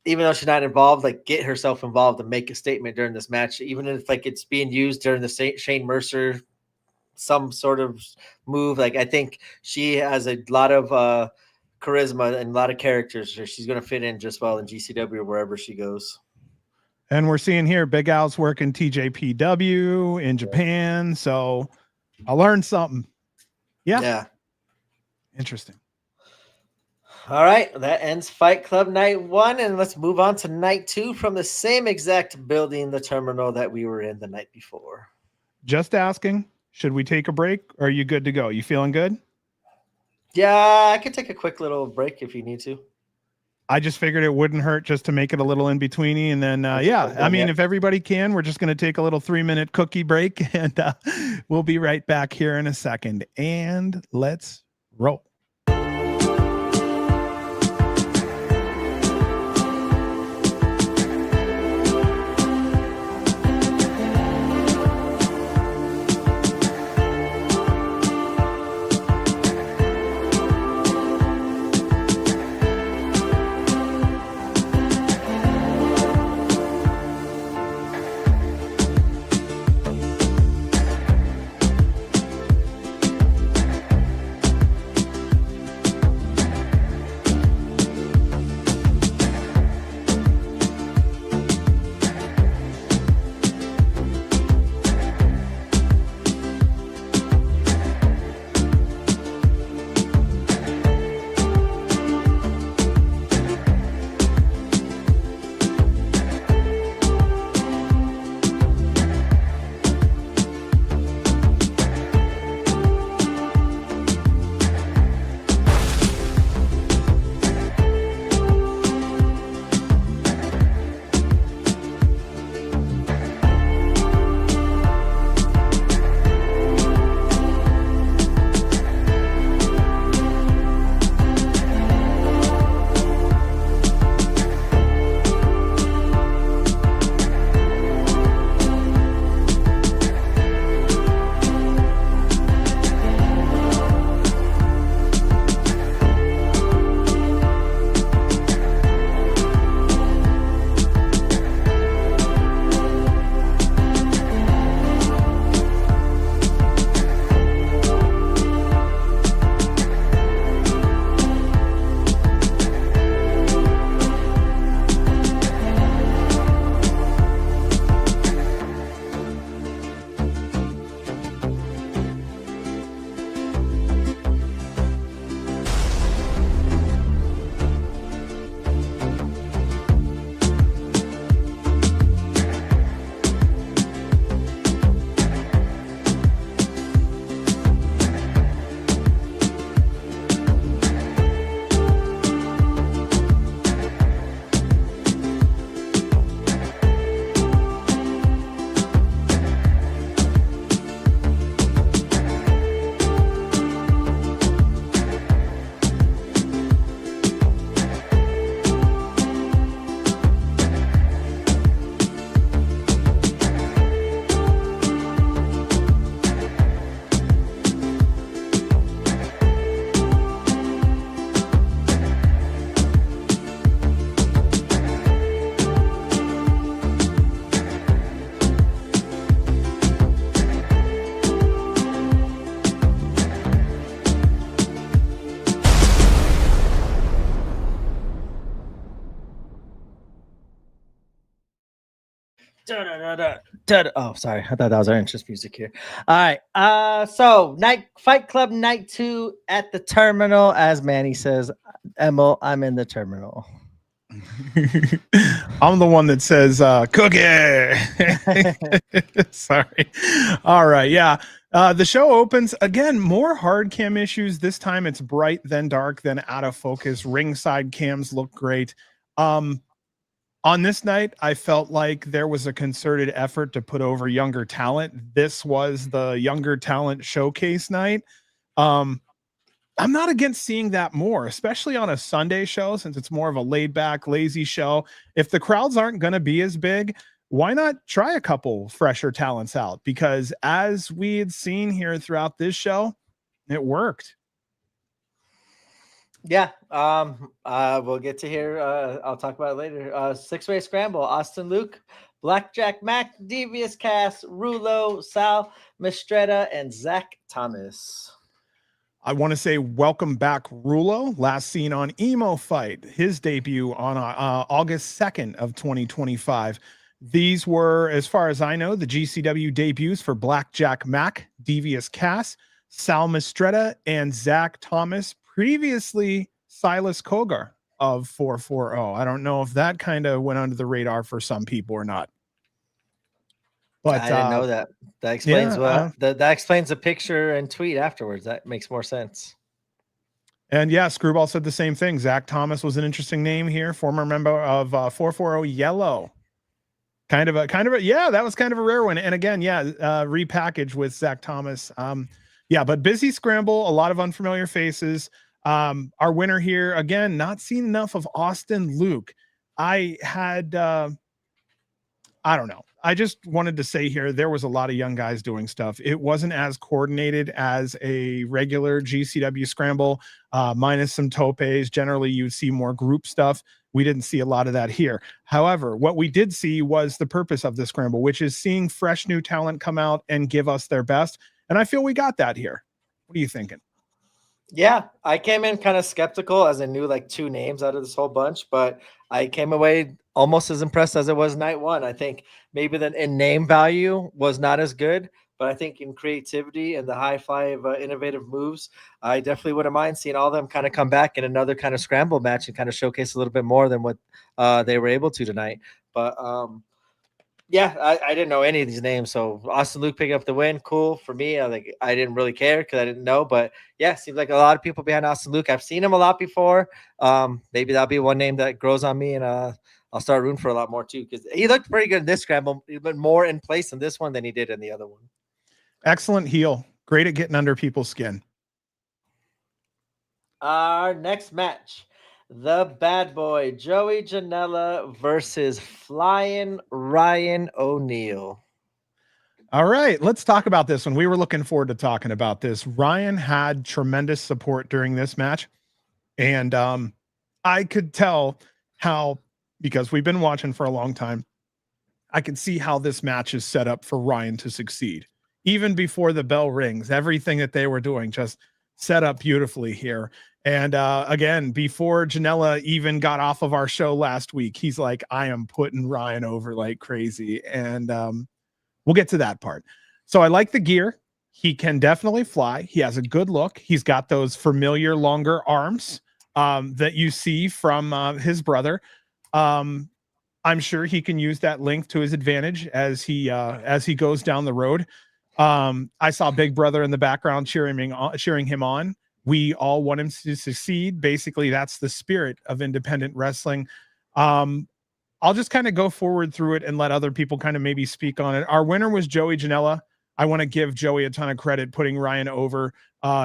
A: even though she's not involved, like get herself involved and make a statement during this match, even if like it's being used during the Shane Mercer some sort of move. Like I think she has a lot of charisma and a lot of characters. So she's going to fit in just well in GCW wherever she goes.
B: And we're seeing here Big Al's working TJPW in Japan. So I learned something. Yeah. Interesting.
A: All right. That ends Fight Club Night 1. And let's move on to Night 2 from the same exact building, the terminal that we were in the night before.
B: Just asking, should we take a break? Or are you good to go? You feeling good?
A: Yeah, I could take a quick little break if you need to.
B: I just figured it wouldn't hurt just to make it a little in betweeny. And then, I mean, if everybody can, we're just going to take a little 3-minute cookie break and we'll be right back here in a second. And let's roll.
A: Oh, sorry. I thought that was our interest music here. All right. So Fight Club night 2 at the terminal. As Manny says, Emil, I'm in the terminal.
B: I'm the one that says cookie. Sorry. All right. Yeah. The show opens again, more hard cam issues. This time it's bright, then dark, then out of focus. Ringside cams look great. On this night, I felt like there was a concerted effort to put over younger talent. This was the younger talent showcase night. I'm not against seeing that more, especially on a Sunday show, since it's more of a laid back, lazy show. If the crowds aren't going to be as big, why not try a couple fresher talents out? Because as we had seen here throughout this show, it worked.
A: Yeah. We'll get to here. I'll talk about it later. Six-way scramble. Austin Luke, Blackjack Mac, Devious Cass, Rulo, Sal, Mistretta, and Zach Thomas.
B: I want to say welcome back, Rulo. Last seen on Emo Fight, his debut on August 2nd of 2025. These were, as far as I know, the GCW debuts for Blackjack Mac, Devious Cass, Sal Mistretta, and Zach Thomas. Previously, Silas Cogar of 440. I don't know if that kind of went under the radar for some people or not.
A: But I didn't know that. That explains that explains the picture and tweet afterwards. That makes more sense.
B: And yeah, Screwball said the same thing. Zach Thomas was an interesting name here, former member of 440 Yellow. Kind of a yeah, that was kind of a rare one. And again, yeah, repackaged with Zach Thomas. Yeah, but busy scramble, a lot of unfamiliar faces. Our winner here, again, not seen enough of Austin Luke. I don't know. I just wanted to say here, there was a lot of young guys doing stuff. It wasn't as coordinated as a regular GCW scramble, minus some topes. Generally, you'd see more group stuff. We didn't see a lot of that here. However, what we did see was the purpose of the scramble, which is seeing fresh new talent come out and give us their best. And I feel we got that here. What are you thinking?
A: Yeah, I came in kind of skeptical as I knew like 2 names out of this whole bunch, but I came away almost as impressed as it was night 1. I think maybe the in name value was not as good, but I think in creativity and the high fly of innovative moves, I definitely wouldn't mind seeing all of them kind of come back in another kind of scramble match and kind of showcase a little bit more than what they were able to tonight. But yeah, I didn't know any of these names, so Austin Luke picking up the win, cool for me. I didn't really care because I didn't know, but yeah, seems like a lot of people behind Austin Luke. I've seen him a lot before. Maybe that'll be one name that grows on me, and I'll start rooting for a lot more too because he looked pretty good in this scramble, but more in place in this one than he did in the other one.
B: Excellent heel, great at getting under people's skin.
A: Our next match. The bad boy, Joey Janela versus Flying Ryan O'Neal.
B: All right, let's talk about this one. We were looking forward to talking about this. Ryan had tremendous support during this match. And I could tell how, because we've been watching for a long time, I can see how this match is set up for Ryan to succeed. Even before the bell rings, everything that they were doing just set up beautifully here. And again, before Janela even got off of our show last week, he's like, I am putting Ryan over like crazy. And we'll get to that part. So I like the gear. He can definitely fly. He has a good look. He's got those familiar longer arms that you see from his brother. I'm sure he can use that length to his advantage as he goes down the road. I saw Big Brother in the background cheering him on. We all want him to succeed. Basically, that's the spirit of independent wrestling. I'll just kind of go forward through it and let other people kind of maybe speak on it. Our winner was Joey Janela. I want to give Joey a ton of credit putting Ryan over.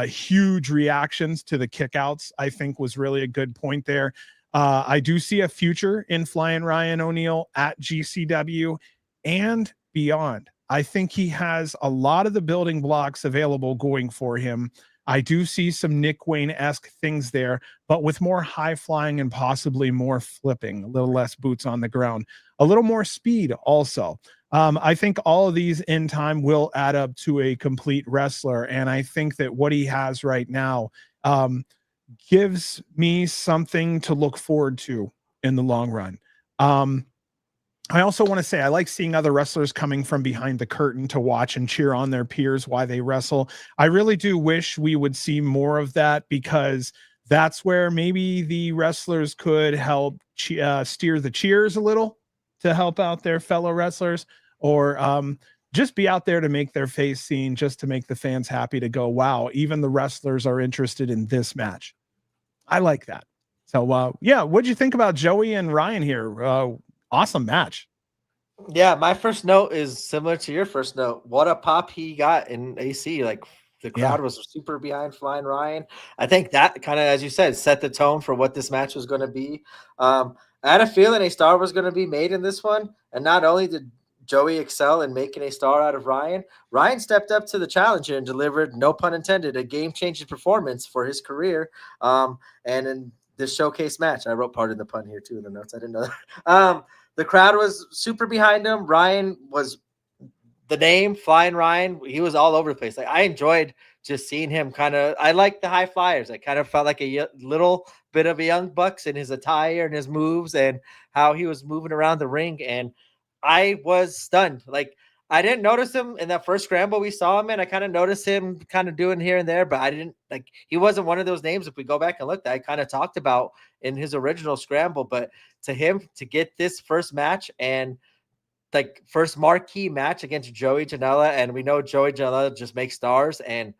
B: Huge reactions to the kickouts, I think, was really a good point there. I do see a future in Flying Ryan O'Neal at GCW and beyond. I think he has a lot of the building blocks available going for him. I do see some Nick Wayne-esque things there, but with more high flying and possibly more flipping, a little less boots on the ground, a little more speed also. I think all of these in time will add up to a complete wrestler. And I think that what he has right now gives me something to look forward to in the long run. I also want to say I like seeing other wrestlers coming from behind the curtain to watch and cheer on their peers while they wrestle. I really do wish we would see more of that, because that's where maybe the wrestlers could help steer the cheers a little to help out their fellow wrestlers, or just be out there to make their face seen, just to make the fans happy, to go, wow, even the wrestlers are interested in this match. I like that. So, yeah, what'd you think about Joey and Ryan here? Awesome match.
A: Yeah, my first note is similar to your first note. What a pop he got in AC. Like, the crowd was super behind Flying Ryan. I think that kind of, as you said, set the tone for what this match was going to be. I had a feeling a star was going to be made in this one. And not only did Joey excel in making a star out of Ryan, Ryan stepped up to the challenge and delivered, no pun intended, a game-changing performance for his career. And in this showcase match, I wrote part of the pun here too in the notes. I didn't know that. The crowd was super behind him. Ryan was the name, Flying Ryan. He was all over the place. Like, I enjoyed just seeing him kind of. I like the high flyers. I kind of felt like a little bit of a Young Bucks in his attire and his moves and how he was moving around the ring. And I was stunned. Like, I didn't notice him in that first scramble we saw him in. I kind of noticed him kind of doing here and there, but I didn't like, he wasn't one of those names. If we go back and look, that I kind of talked about in his original scramble, but to him to get this first match and like first marquee match against Joey Janela, and we know Joey Janela just makes stars, and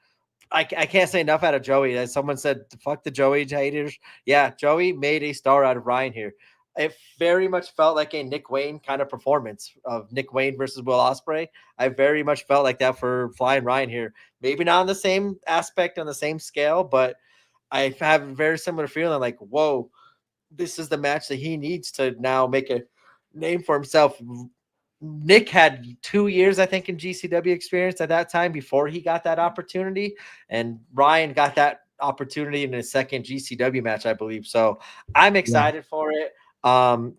A: I can't say enough out of Joey. As someone said, fuck the Joey haters. Yeah, Joey made a star out of Ryan here. It very much felt like a Nick Wayne kind of performance of Nick Wayne versus Will Ospreay. I very much felt like that for Flying Ryan here. Maybe not on the same aspect, on the same scale, but I have a very similar feeling like, whoa, this is the match that he needs to now make a name for himself. Nick had 2 years, I think, in GCW experience at that time before he got that opportunity. And Ryan got that opportunity in his second GCW match, I believe. So I'm excited for it.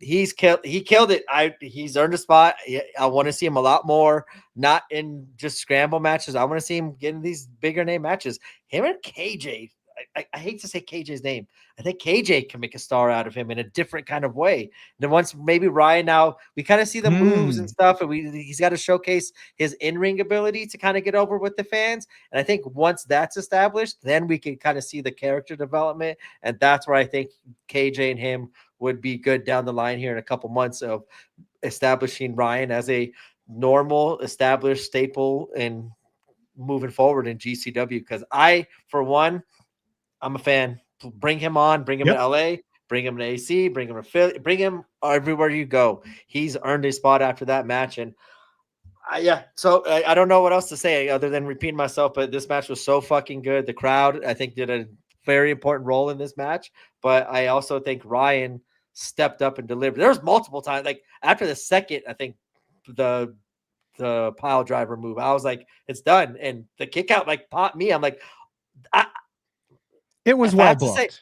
A: He killed it. He's earned a spot. I want to see him a lot more, not in just scramble matches. I want to see him getting these bigger name matches. Him and KJ. I hate to say KJ's name. I think KJ can make a star out of him in a different kind of way. And then once maybe Ryan, now we kind of see the moves and stuff, and he's got to showcase his in-ring ability to kind of get over with the fans. And I think once that's established, then we can kind of see the character development. And that's where I think KJ and him would be good down the line here in a couple months of establishing Ryan as a normal, established staple and moving forward in GCW. Because for one, I'm a fan. Bring him on. Bring him to LA. Bring him to AC. Bring him to Philly. Bring him everywhere you go. He's earned a spot after that match. And so I don't know what else to say other than repeating myself, but this match was so fucking good. The crowd, I think, did a very important role in this match. But I also think Ryan stepped up and delivered. There was multiple times, like after the second, I think the pile driver move, I was like, it's done. And the kick out like popped me. I'm like,
B: it was well booked.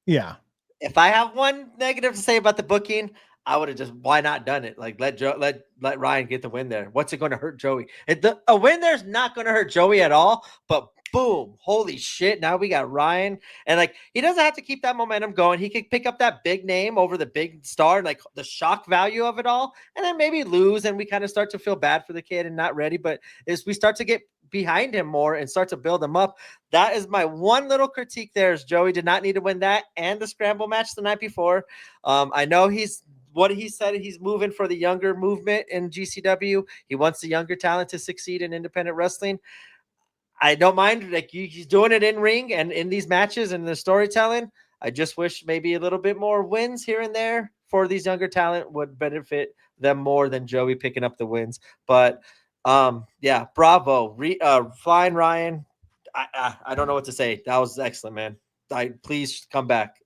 B: Yeah. If
A: I have one negative to say about the booking, I would have just, why not done it? Like let Ryan get the win there. What's it going to hurt Joey? A win there's not going to hurt Joey at all, but boom, holy shit. Now we got Ryan. And like, he doesn't have to keep that momentum going. He could pick up that big name over the big star, like the shock value of it all, and then maybe lose. And we kind of start to feel bad for the kid and not ready. But as we start to get behind him more and start to build him up, that is my one little critique there, is Joey did not need to win that and the scramble match the night before. I know what he said, he's moving for the younger movement in GCW. He wants the younger talent to succeed in independent wrestling. I don't mind, like, he's doing it in ring and in these matches and the storytelling. I just wish maybe a little bit more wins here and there for these younger talent would benefit them more than Joey picking up the wins. But yeah, bravo, Flying Ryan. I don't know what to say. That was excellent, man. Please come back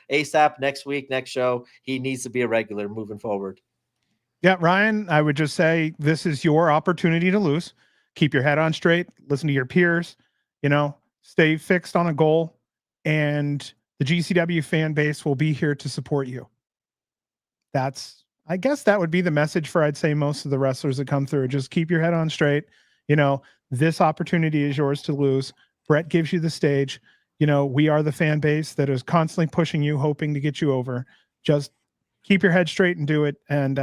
A: ASAP next week, next show. He needs to be a regular moving forward.
B: Yeah, Ryan, I would just say this is your opportunity to lose. Keep your head on straight, listen to your peers, stay fixed on a goal, and the GCW fan base will be here to support you. I guess that would be the message for, I'd say, most of the wrestlers that come through. Just keep your head on straight. This opportunity is yours to lose. Brett gives you the stage. We are the fan base that is constantly pushing you, hoping to get you over. Just keep your head straight and do it. And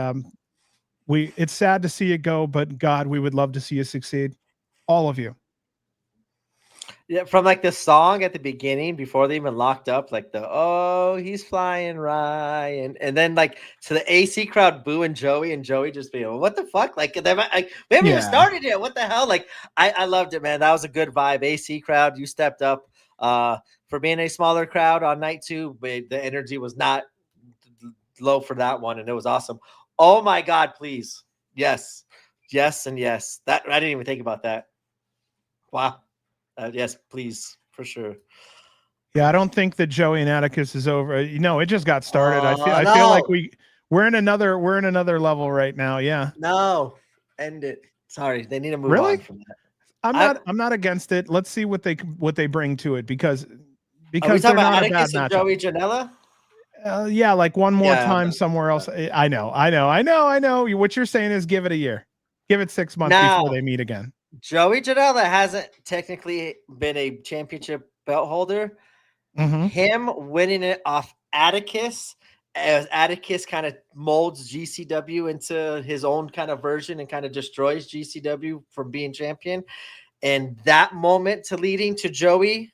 B: It's sad to see it go, but God, we would love to see you succeed. All of you.
A: Yeah, from like the song at the beginning before they even locked up, like he's flying Ryan, and then like to the AC crowd booing Joey, and Joey just being, what the fuck? Like we haven't even started yet. What the hell? Like I loved it, man. That was a good vibe. AC crowd, you stepped up for being a smaller crowd on night 2, but the energy was not low for that one, and it was awesome. Oh my God, please. Yes, and yes. That I didn't even think about that. Wow. Yes, please, for sure.
B: Yeah, I don't think that Joey and Atticus is over. It just got started. I feel like we're in another level right now. Yeah.
A: No, end it. Sorry, they need to move on from that.
B: I'm not against it. Let's see what they bring to it because
A: are we talking
B: they're
A: about
B: not
A: Atticus
B: a bad
A: and Joey Janela?
B: Yeah, like one more time somewhere else. I know. What you're saying is give it a year. Give it 6 months before they meet again.
A: Joey Janela hasn't technically been a championship belt holder.
B: Mm-hmm.
A: Him winning it off Atticus, as Atticus kind of molds GCW into his own kind of version and kind of destroys GCW from being champion. And that moment to leading to Joey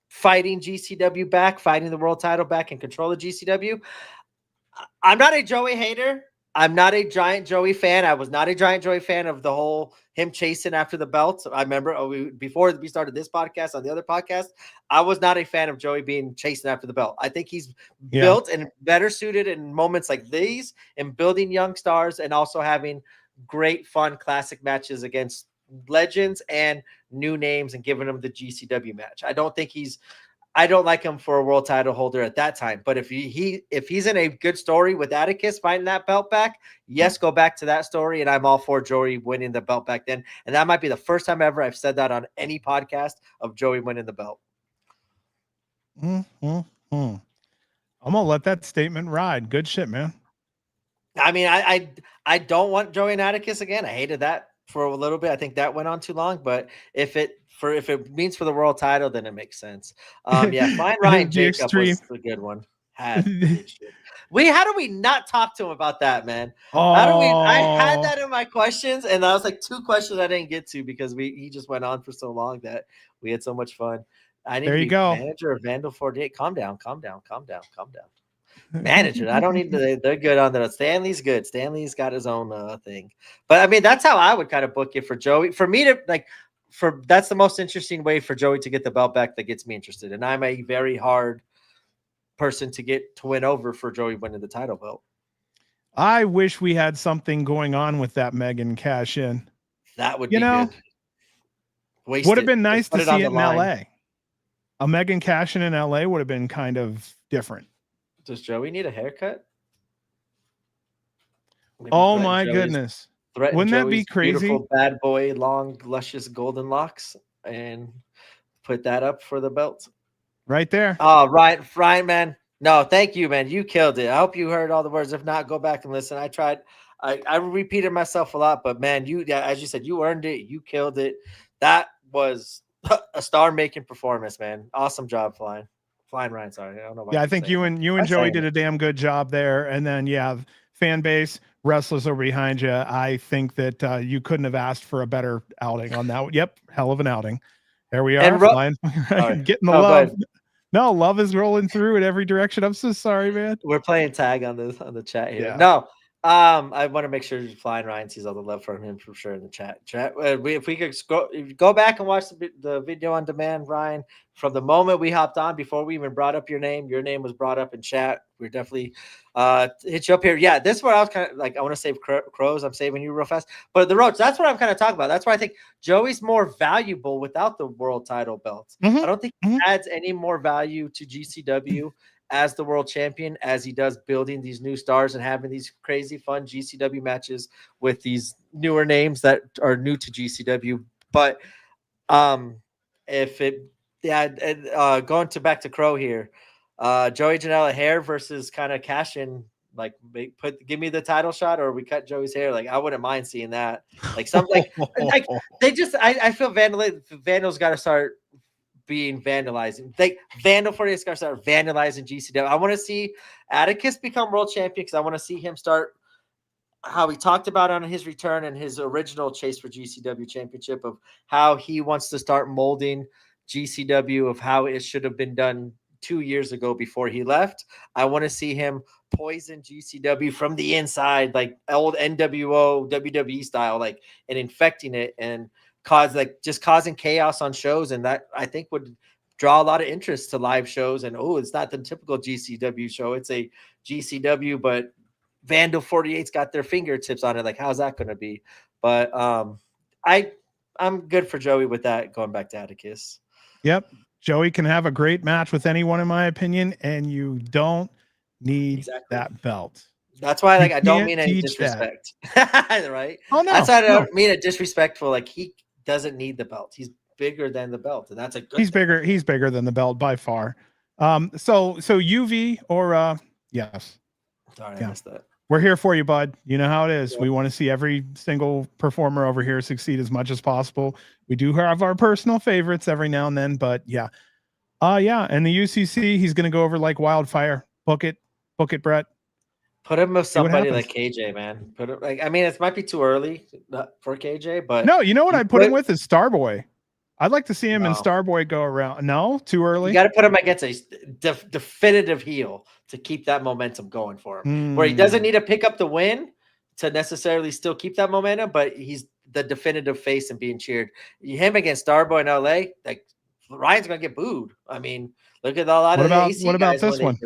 A: fighting GCW back, fighting the world title back and control of GCW. I'm not a Joey hater. I'm not a giant Joey fan. I was not a giant Joey fan of the whole him chasing after the belt. I remember before we started this podcast, on the other podcast, I was not a fan of Joey being chasing after the belt. I think he's built and better suited in moments like these and building young stars and also having great, fun, classic matches against legends and new names and giving them the GCW match. I don't like him for a world title holder at that time. But if he's in a good story with Atticus fighting that belt back, yes, go back to that story. And I'm all for Joey winning the belt back then. And that might be the first time ever I've said that on any podcast of Joey winning the belt.
B: I'm gonna let that statement ride. Good shit, man.
A: I mean, I don't want Joey and Atticus again. I hated that for a little bit. I think that went on too long. But if it means for the world title, then it makes sense. Yeah, fine. Ryan Jacob was a good one. How do we not talk to him about that, man? I had that in my questions, and that was like 2 questions I didn't get to because he just went on for so long that we had so much fun. I need to be manager of Vandal 48. Calm down. Manager. I don't need to. They're good on that. Stanley's good. Stanley's got his own thing. But I mean, that's how I would kind of book it for Joey. For me to that's the most interesting way for Joey to get the belt back that gets me interested. And I'm a very hard person to win over for Joey winning the title belt.
B: I wish we had something going on with that Megan cash in.
A: That would be good.
B: Would have been nice to see it in LA. A Megan cash in LA would have been kind of different.
A: Does Joey need a haircut?
B: Oh my goodness. Wouldn't that be crazy?
A: Beautiful bad boy, long, luscious golden locks, and put that up for the belt.
B: Right there.
A: Oh, Ryan, man. No, thank you, man. You killed it. I hope you heard all the words. If not, go back and listen. I tried. I repeated myself a lot, but man, as you said, you earned it. You killed it. That was a star-making performance, man. Awesome job, Flying Ryan. Sorry, I don't know.
B: Yeah, I think you and Joey did a damn good job there. And then fan base, wrestlers are behind you. I think that you couldn't have asked for a better outing on that. Yep, hell of an outing. There we are. And getting the love. No, love is rolling through in every direction. I'm so sorry, man.
A: We're playing tag on the chat here. Yeah. No, I want to make sure Flying Ryan sees all the love from him for sure in the chat. If we could go back and watch the video on demand, Ryan, from the moment we hopped on before we even brought up your name was brought up in chat. We're definitely hit you up here. Yeah, this is where I was kind of like, I want to save Crows. I'm saving you real fast. But the Roach, that's what I'm kind of talking about. That's why I think Joey's more valuable without the world title belt. I don't think he adds any more value to GCW as the world champion as he does building these new stars and having these crazy fun GCW matches with these newer names that are new to GCW. But going back to Crow here, Joey Janela hair versus kind of cash in, like give me the title shot or we cut Joey's hair. Like I wouldn't mind seeing that. Like they just I feel Vandal's got to start being vandalizing. Vandal 48's got to start vandalizing GCW. I want to see Atticus become world champion because I want to see him start how he talked about on his return and his original chase for GCW championship of how he wants to start molding GCW of how it should have been done 2 years ago before he left. I want to see him poison GCW from the inside, like old NWO WWE style, like, and infecting it and just causing chaos on shows. And that I think would draw a lot of interest to live shows. And it's not the typical GCW show. It's a GCW, but Vandal 48's got their fingertips on it. Like, how's that going to be? But I'm good for Joey with that, going back to Atticus.
B: Yep. Joey can have a great match with anyone, in my opinion, and you don't need that belt.
A: That's why, like, I don't mean any disrespect. Right?
B: Oh, no.
A: That's why I don't mean it disrespectful. Like, he doesn't need the belt. He's bigger than the belt, and that's a good
B: He's bigger. He's bigger than the belt by far. So UV or yes.
A: Sorry, I missed that.
B: We're here for you, bud. You know how it is. Yeah. We want to see every single performer over here succeed as much as possible. We do have our personal favorites every now and then, but yeah. And the UCC, he's going to go over like wildfire. Book it, Brett.
A: Put him with somebody like KJ, man. Put it like, I mean, it might be too early for KJ, but
B: no, you know what I put him with is Starboy. I'd like to see him and Starboy go around. No, too early.
A: You got to put him against a definitive heel to keep that momentum going for him. Where he doesn't need to pick up the win to necessarily still keep that momentum, but he's the definitive face and being cheered. Him against Starboy in LA, like, Ryan's gonna get booed. I mean, look at a lot of the AC
B: what about
A: guys
B: this one?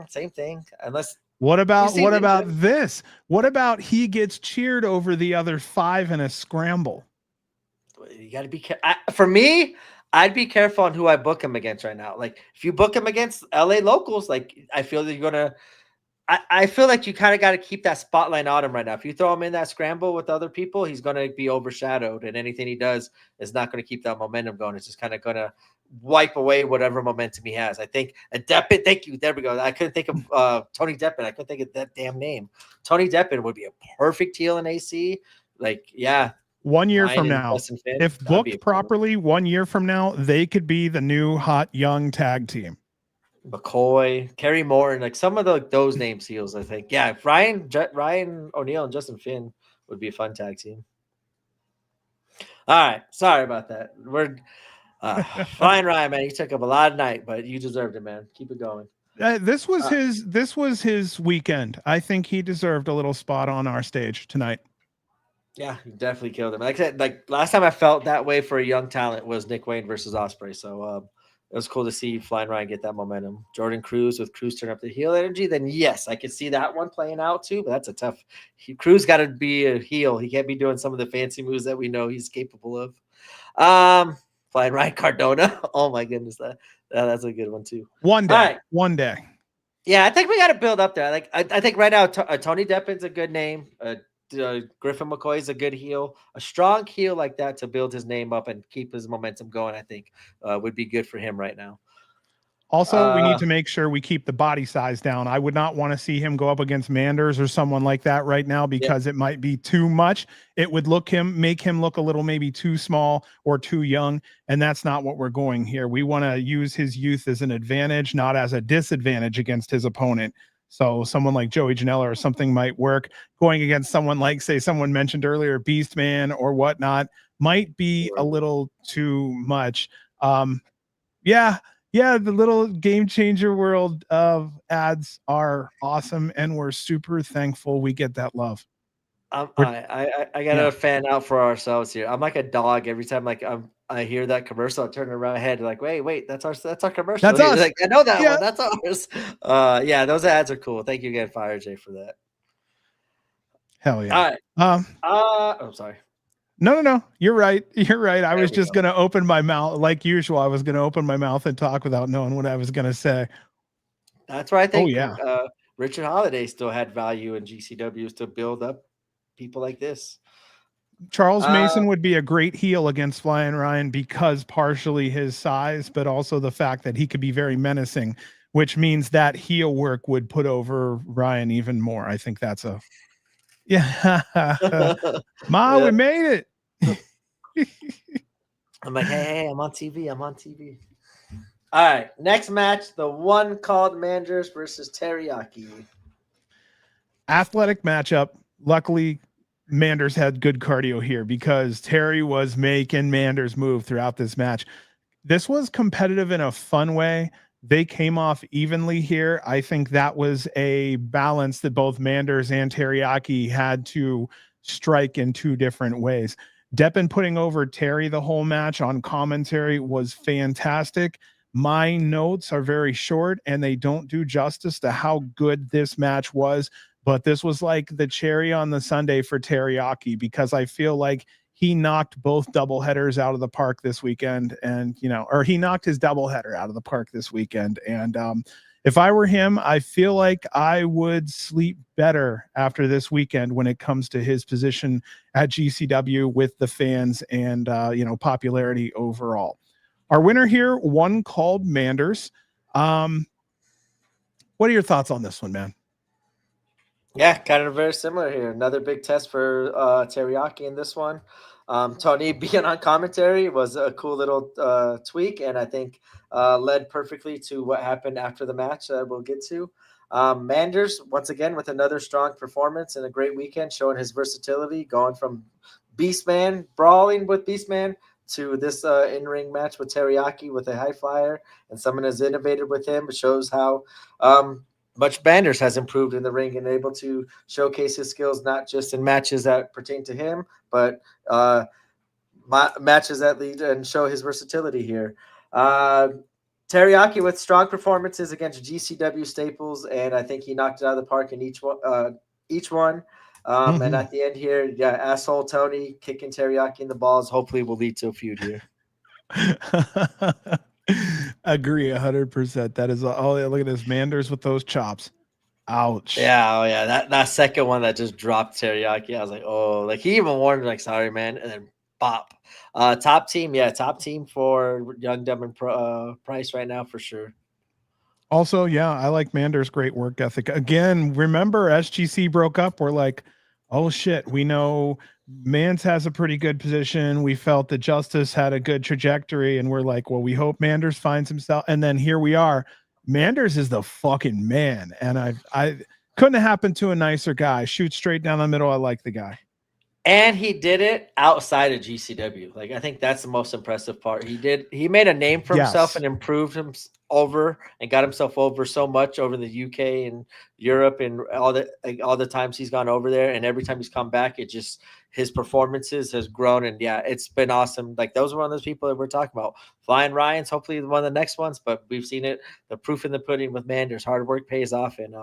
B: Same
A: thing. Unless
B: what about this? What about he gets cheered over the other 5 in a scramble?
A: You got to be careful. For me, I'd be careful on who I book him against right now. Like, if you book him against LA locals, like, I feel that you're gonna. I feel like you kind of got to keep that spotlight on him right now. If you throw him in that scramble with other people, he's going to be overshadowed, and anything he does is not going to keep that momentum going. It's just kind of going to wipe away whatever momentum he has. I think a Deppen. Thank you. There we go. I couldn't think of Tony Deppen. I couldn't think of that damn name. Tony Deppen would be a perfect heel in AC. Like, yeah.
B: 1 year from now, if booked properly, 1 year from now, they could be the new hot young tag team.
A: McCoy, Kerry Morton, like some of those names heels, I think. Yeah, Ryan O'Neal and Justin Finn would be a fun tag team. All right, sorry about that. We're fine, Ryan, man. You took up a lot of night, but you deserved it, man. Keep it going.
B: This was his weekend. I think he deserved a little spot on our stage tonight.
A: Yeah, he definitely killed him. Like I said, like last time I felt that way for a young talent was Nick Wayne versus Ospreay. So it was cool to see Flying Ryan get that momentum. Jordan Cruz with Cruz turn up the heel energy. Then yes, I could see that one playing out too. But that's a tough. Cruz got to be a heel. He can't be doing some of the fancy moves that we know he's capable of. Flying Ryan Cardona. Oh my goodness, that's a good one too.
B: One day.
A: Yeah, I think we got to build up there. Like I think right now, Tony Deppen's a good name. Griffin McCoy is a good heel. A strong heel like that to build his name up and keep his momentum going, I think would be good for him right now.
B: Also, we need to make sure we keep the body size down. I would not want to see him go up against Manders or someone like that right now because it might be too much. It would make him look a little maybe too small or too young, and that's not what we're going here. We want to use his youth as an advantage, not as a disadvantage against his opponent. So someone like Joey Janela or something might work. Going against someone like, say, someone mentioned earlier, Beastman or whatnot, might be a little too much. The little Game Changer World of ads are awesome, and we're super thankful we get that love.
A: I got a fan out for ourselves here. I'm like a dog every time I hear that commercial. I turn around my head like, wait, that's our commercial.
B: That's us.
A: Like, I know that one. That's ours. Those ads are cool. Thank you again, Fire J, for that.
B: Hell yeah.
A: All right. I'm sorry.
B: No. You're right. I was just going to open my mouth like usual. I was going to open my mouth and talk without knowing what I was going to say.
A: That's why I think Richard Holiday still had value in GCWs to build up people like this.
B: Charles Mason would be a great heel against Flying Ryan because partially his size, but also the fact that he could be very menacing, which means that heel work would put over Ryan even more. I think that's we made it.
A: I'm like, hey, I'm on TV. All right, next match, the one called Manders versus Teriyaki.
B: Athletic matchup. Luckily, Manders had good cardio here because Terry was making Manders move throughout this match. This was competitive in a fun way. They came off evenly here. I think that was a balance that both Manders and Teriyaki had to strike in two different ways. Deppen putting over Terry the whole match on commentary was fantastic. My notes are very short and they don't do justice to how good this match was, but this was like the cherry on the sundae for Teriyaki because I feel like he knocked both doubleheaders out of the park this weekend, and or he knocked his doubleheader out of the park this weekend. And if I were him, I feel like I would sleep better after this weekend when it comes to his position at GCW with the fans and popularity overall. Our winner here, one called Manders. What are your thoughts on this one, man?
A: Yeah, kind of very similar here. Another big test for Teriyaki in this one. Tony being on commentary was a cool little tweak, and I think led perfectly to what happened after the match we'll get to. Manders, once again, with another strong performance and a great weekend, showing his versatility, going from Beastman, brawling with Beastman, to this in-ring match with Teriyaki with a high flyer, and someone has innovated with him. It shows how much Manders has improved in the ring and able to showcase his skills, not just in matches that pertain to him, but matches that lead and show his versatility here. Teriyaki with strong performances against GCW staples, and I think he knocked it out of the park in each one. And at the end here, yeah, asshole Tony kicking Teriyaki in the balls hopefully will lead to a feud here.
B: Agree 100%. That is look at this Manders with those chops. Ouch.
A: Yeah, oh yeah. That second one that just dropped Teriyaki, I was like, oh, like he even warned, like, sorry, man, and then bop. Top team for Young Dumb and Price right now for sure.
B: Also, yeah, I like Manders' great work ethic. Again, remember SGC broke up. We're like, oh shit, we know Mans has a pretty good position. We felt that Justice had a good trajectory, and we're like, well, we hope Manders finds himself. And then here we are. Manders is the fucking man, and I couldn't have happened to a nicer guy. Shoot straight down the middle. I like the guy.
A: And he did it outside of GCW. Like, I think that's the most impressive part. He made a name for himself and improved him over and got himself over so much over the UK and Europe and all the times he's gone over there. And every time he's come back, it just, his performances has grown. And yeah, it's been awesome. Like, those are one of those people that we're talking about. Flying Ryans, hopefully one of the next ones, but we've seen it, the proof in the pudding with Manders. Hard work pays off. And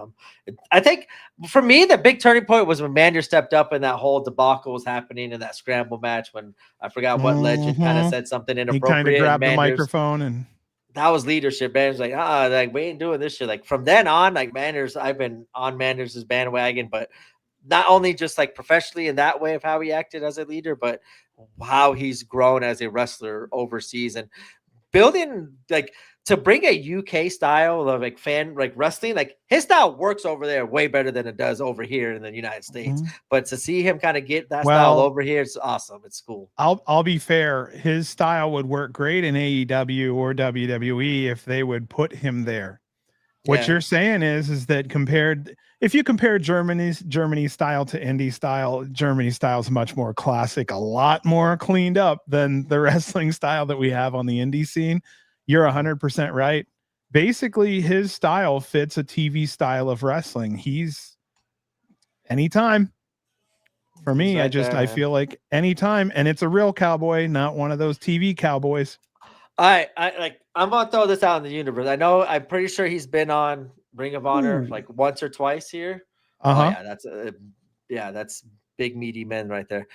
A: I think for me, the big turning point was when Manders stepped up and that whole debacle was happening in that scramble match when I forgot what legend kind of said something inappropriate.
B: He kind of grabbed the microphone and
A: that was leadership. Manders like, like we ain't doing this shit. Like from then on, like Manders, I've been on Manders' bandwagon, but not only just like professionally in that way of how he acted as a leader, but how he's grown as a wrestler overseas and building, like, to bring a UK style of like wrestling, like his style works over there way better than it does over here in the United States. But to see him kind of get that style over here, it's awesome. It's cool.
B: I'll be fair. His style would work great in AEW or WWE if they would put him there. What you're saying is that if you compare Germany style to indie style, Germany style is much more classic, a lot more cleaned up than the wrestling style that we have on the indie scene. You're 100% right. Basically, his style fits a TV style of wrestling. He's anytime. For me, right I feel like anytime, and it's a real cowboy, not one of those TV cowboys.
A: I'm gonna throw this out in the universe. I'm pretty sure he's been on Ring of Honor like once or twice here. Oh yeah, that's big meaty men right there.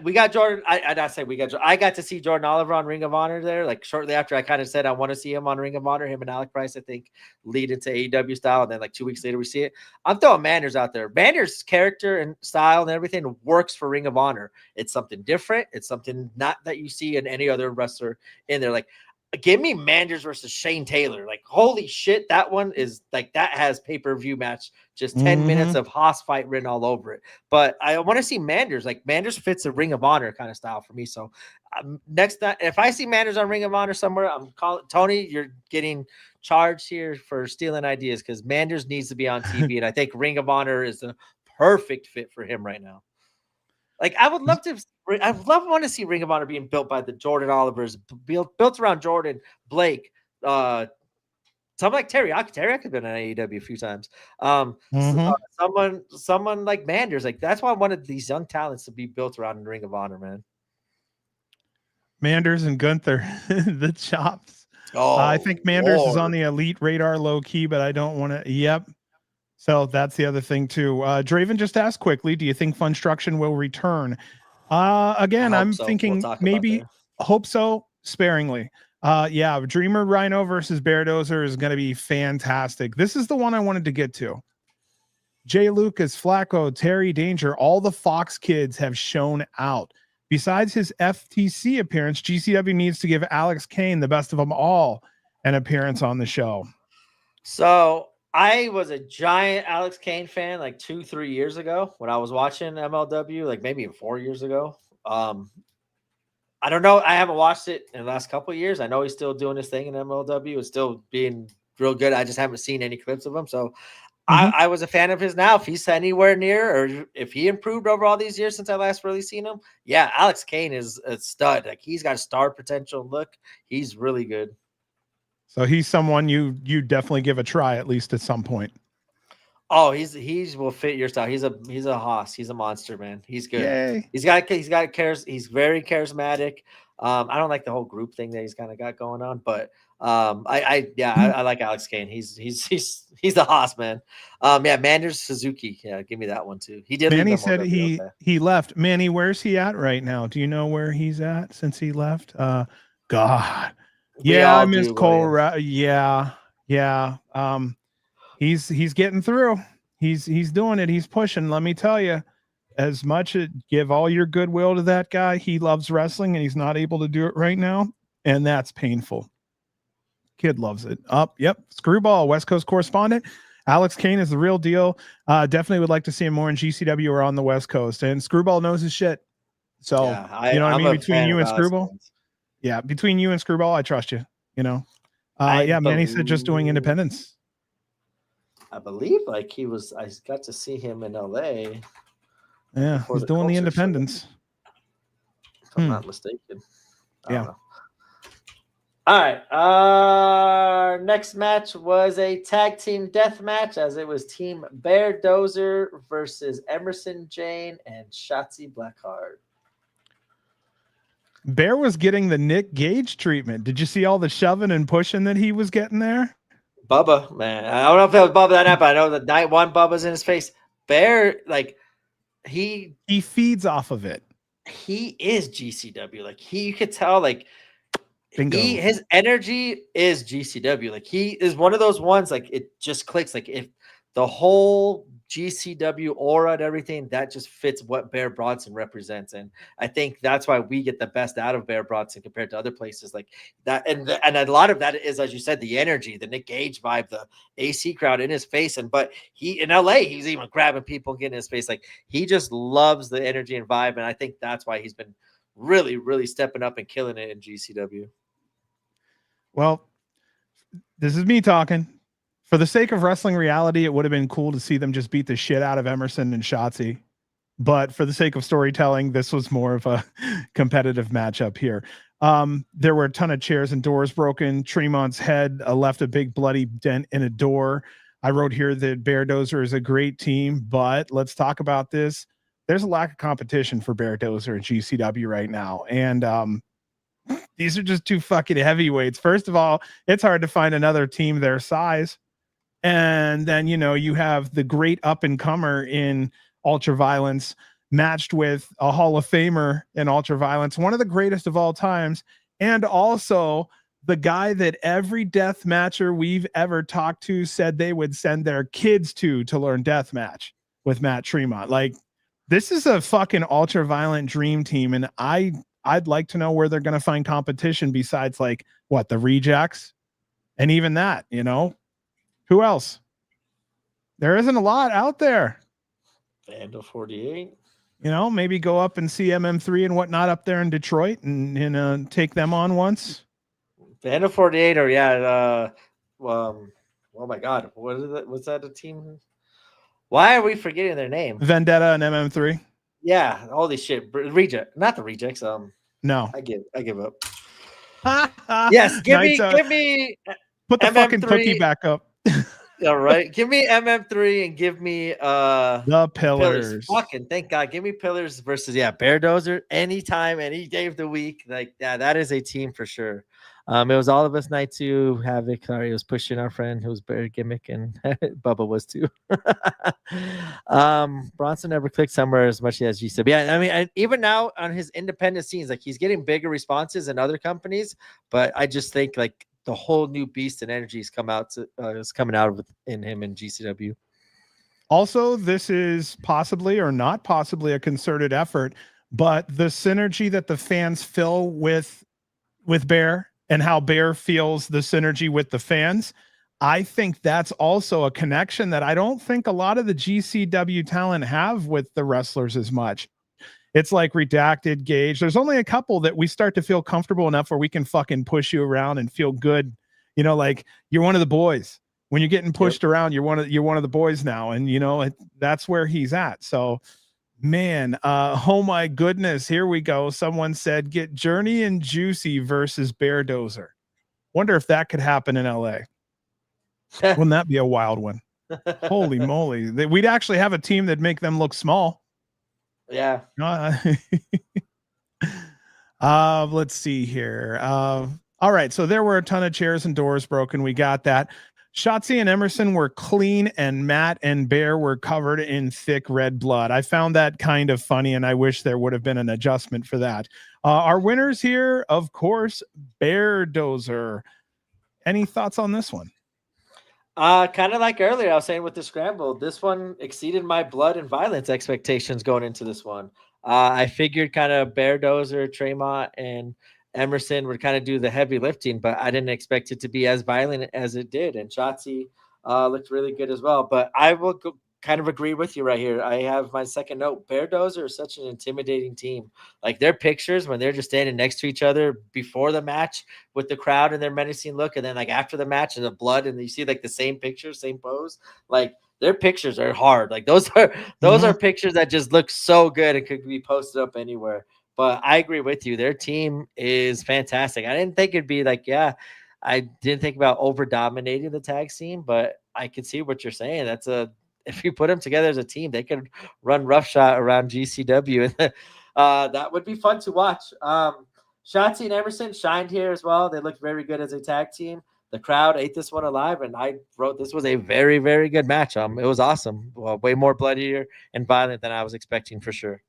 A: We got Jordan. I got to see Jordan Oliver on Ring of Honor there. Like shortly after, I kind of said I want to see him on Ring of Honor. Him and Alec Price, I think, lead into AEW style. And then like 2 weeks later, we see it. I'm throwing Manders out there. Manders' character and style and everything works for Ring of Honor. It's something different. It's something not that you see in any other wrestler in there. Like, give me Manders versus Shane Taylor. Like, holy shit, that one is like, that has pay-per-view match, just 10 minutes of Haas fight written all over it. But I want to see Manders. Like, Manders fits the Ring of Honor kind of style for me. So next time, if I see Manders on Ring of Honor somewhere, I'm calling Tony, you're getting charged here for stealing ideas because Manders needs to be on TV, and I think Ring of Honor is the perfect fit for him right now. Like I would want to see Ring of Honor being built by the Jordan Olivers, built around Jordan, Blake, someone like Teriyaki. Teriyaki has been on AEW a few times. Someone like Manders. Like that's why I wanted these young talents to be built around Ring of Honor, man.
B: Manders and Gunther, the chops. I think Manders is on the elite radar low key, but I don't want to. Yep. So that's the other thing too. Draven just asked quickly, do you think Funstruction will return? Again, I'm thinking maybe hope so sparingly. Yeah, Dreamer Rhino versus BearDozer is going to be fantastic. This is the one I wanted to get to. Jay Lucas, Flacco, Terry Danger, all the Fox kids have shown out. Besides his FTC appearance, GCW needs to give Alex Kane, the best of them all, an appearance on the show.
A: So I was a giant Alex Kane fan like 2-3 years ago when I was watching MLW, like maybe 4 years ago. I don't know. I haven't watched it in the last couple of years. I know he's still doing his thing in MLW and still being real good. I just haven't seen any clips of him. So I was a fan of his. Now, if he's anywhere near or if he improved over all these years since I last really seen him, yeah, Alex Kane is a stud. Like he's got a star potential. Look, he's really good.
B: So he's someone you definitely give a try at least at some point.
A: Oh, he's will fit your style. He's a hoss. He's a monster, man. He's good.
B: Yay.
A: He's very charismatic. I don't like the whole group thing that he's kind of got going on, but I like Alex Kane. He's the hoss, man. Yeah, Manders Suzuki. Yeah, give me that one too. He did.
B: Manny said he left. Manny, where's he at right now? Do you know where he's at since he left? God. Yeah, I miss Cole. Yeah. He's getting through. He's doing it. He's pushing. Let me tell you, as much as give all your goodwill to that guy, he loves wrestling and he's not able to do it right now, and that's painful. Kid loves it. Yep. Screwball, West Coast correspondent. Alex Kane is the real deal. Definitely would like to see him more in GCW or on the West Coast. And Screwball knows his shit. So you know what I mean? Between you and Screwball. Yeah, between you and Screwball, I trust you. You know, Manny said just doing independence.
A: I believe like I got to see him in LA.
B: Yeah, he's doing the independence.
A: If I'm not mistaken.
B: Yeah.
A: All right. Our next match was a tag team death match as it was Team BearDozer versus Emersyn, Jayne, and Shotzi Blackheart.
B: Bear was getting the Nick Gage treatment. Did you see all the shoving and pushing that he was getting there?
A: Bubba, man. I don't know if it was Bubba that night, but I know that night one Bubba's in his face. Bear, like, he
B: feeds off of it.
A: He is GCW. Like, you could tell, like,
B: Bingo.
A: His energy is GCW. Like, he is one of those ones, like, it just clicks. Like, if the whole GCW aura and everything, that just fits what Bear Bronson represents. And I think that's why we get the best out of Bear Bronson compared to other places like that. And a lot of that is, as you said, the energy, the Nick Gage vibe, the AC crowd in his face. But he in LA, he's even grabbing people, getting in his face. Like, he just loves the energy and vibe. And I think that's why he's been really, really stepping up and killing it in GCW.
B: Well, this is me talking. For the sake of wrestling reality, it would have been cool to see them just beat the shit out of Emersyn and Shotzi. But for the sake of storytelling, this was more of a competitive matchup here. There were a ton of chairs and doors broken. Tremont's head left a big bloody dent in a door. I wrote here that BearDozer is a great team, but let's talk about this. There's a lack of competition for BearDozer and GCW right now. And these are just two fucking heavyweights. First of all, it's hard to find another team their size. And then, you know, you have the great up-and-comer in Ultraviolence matched with a Hall of Famer in Ultraviolence, one of the greatest of all times, and also the guy that every death matcher we've ever talked to said they would send their kids to learn death match with Matt Tremont. Like, this is a fucking ultra-violent dream team, and I'd like to know where they're going to find competition besides, like, what, the Rejects? And even that, you know? Who else? There isn't a lot out there.
A: Vandal 48.
B: You know, maybe go up and see MM3 and whatnot up there in Detroit and take them on once.
A: Vandal 48 or Oh my God, what is it? Was that a team? Why are we forgetting their name?
B: Vendetta and MM3.
A: Yeah, holy shit, reject, not the rejects.
B: No,
A: I give up. Yes, give me.
B: Put the fucking cookie back up.
A: All right, give me MM3 and give me
B: the Pillars.
A: Fucking thank God, give me Pillars versus BearDozer anytime, any day of the week. Like that is a team for sure. It was all of us night 2. Havoc, sorry, was pushing our friend who was Bear Gimmick, and Bubba was too. Bronson never clicked somewhere as much as you said. Yeah, I mean, even now on his independent scenes, like he's getting bigger responses in other companies, but I just think like the whole new beast and energy is coming out in him in GCW.
B: Also, this is possibly or not possibly a concerted effort, but the synergy that the fans feel with Bear and how Bear feels the synergy with the fans, I think that's also a connection that I don't think a lot of the GCW talent have with the wrestlers as much. It's like Redacted, Gage. There's only a couple that we start to feel comfortable enough where we can fucking push you around and feel good. You know, like you're one of the boys. When you're getting pushed around, you're one of the boys now, and you know that's where he's at. So, man, oh my goodness, here we go. Someone said get Journey and Juicy versus BearDozer. Wonder if that could happen in LA. Wouldn't that be a wild one? Holy moly, we'd actually have a team that'd make them look small.
A: Yeah.
B: Let's see here. All right, so there were a ton of chairs and doors broken. We got that. Shotzi and Emersyn were clean, and Matt and Bear were covered in thick red blood. I found that kind of funny, and I wish there would have been an adjustment for that. Our winners here, of course, BearDozer. Any thoughts on this one?
A: Kind of like earlier, I was saying with the Scramble, this one exceeded my blood and violence expectations going into this one. I figured kind of BearDozer, Tremont, and Emersyn would kind of do the heavy lifting, but I didn't expect it to be as violent as it did. And Shotzi looked really good as well. But I will kind of agree with you right here. I have my second note. BearDozer is such an intimidating team. Like their pictures when they're just standing next to each other before the match with the crowd and their menacing look, and then like after the match and the blood, and you see like the same picture, same pose. Like their pictures are hard. Like those are pictures that just look so good and could be posted up anywhere. But I agree with you. Their team is fantastic. I didn't think it'd be like, I didn't think about over dominating the tag scene, but I can see what you're saying. If you put them together as a team, they could run roughshod around GCW, and that would be fun to watch. Shotzi and Emersyn shined here as well. They looked very good as a tag team. The crowd ate this one alive, and I wrote this was a very, very good match. It was awesome. Well, way more bloodier and violent than I was expecting for sure.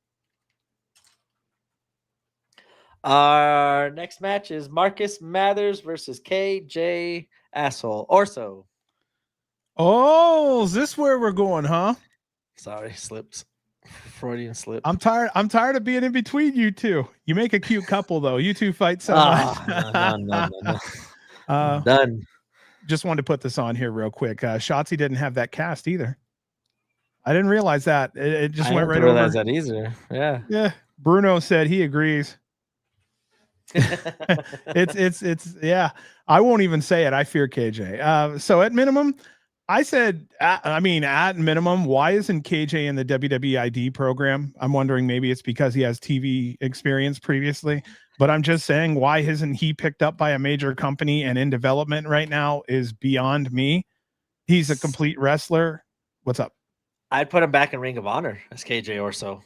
A: Our next match is Marcus Mathers versus KJ Asshole Orso.
B: Oh, is this where we're going, huh?
A: Sorry, slips. Freudian slip.
B: I'm tired of being in between you two. You make a cute couple though. You two fight so much.
A: No. Done.
B: Just wanted to put this on here real quick. Shotzi didn't have that cast either. I didn't realize that. It just went right over. I didn't realize
A: that either. Yeah.
B: Yeah. Bruno said he agrees. it's yeah. I won't even say it. I fear KJ. So at minimum, I said, at minimum, why isn't KJ in the WWID program? I'm wondering maybe it's because he has TV experience previously, but I'm just saying why isn't he picked up by a major company and in development right now is beyond me. He's a complete wrestler. What's up?
A: I'd put him back in Ring of Honor as KJ Orso.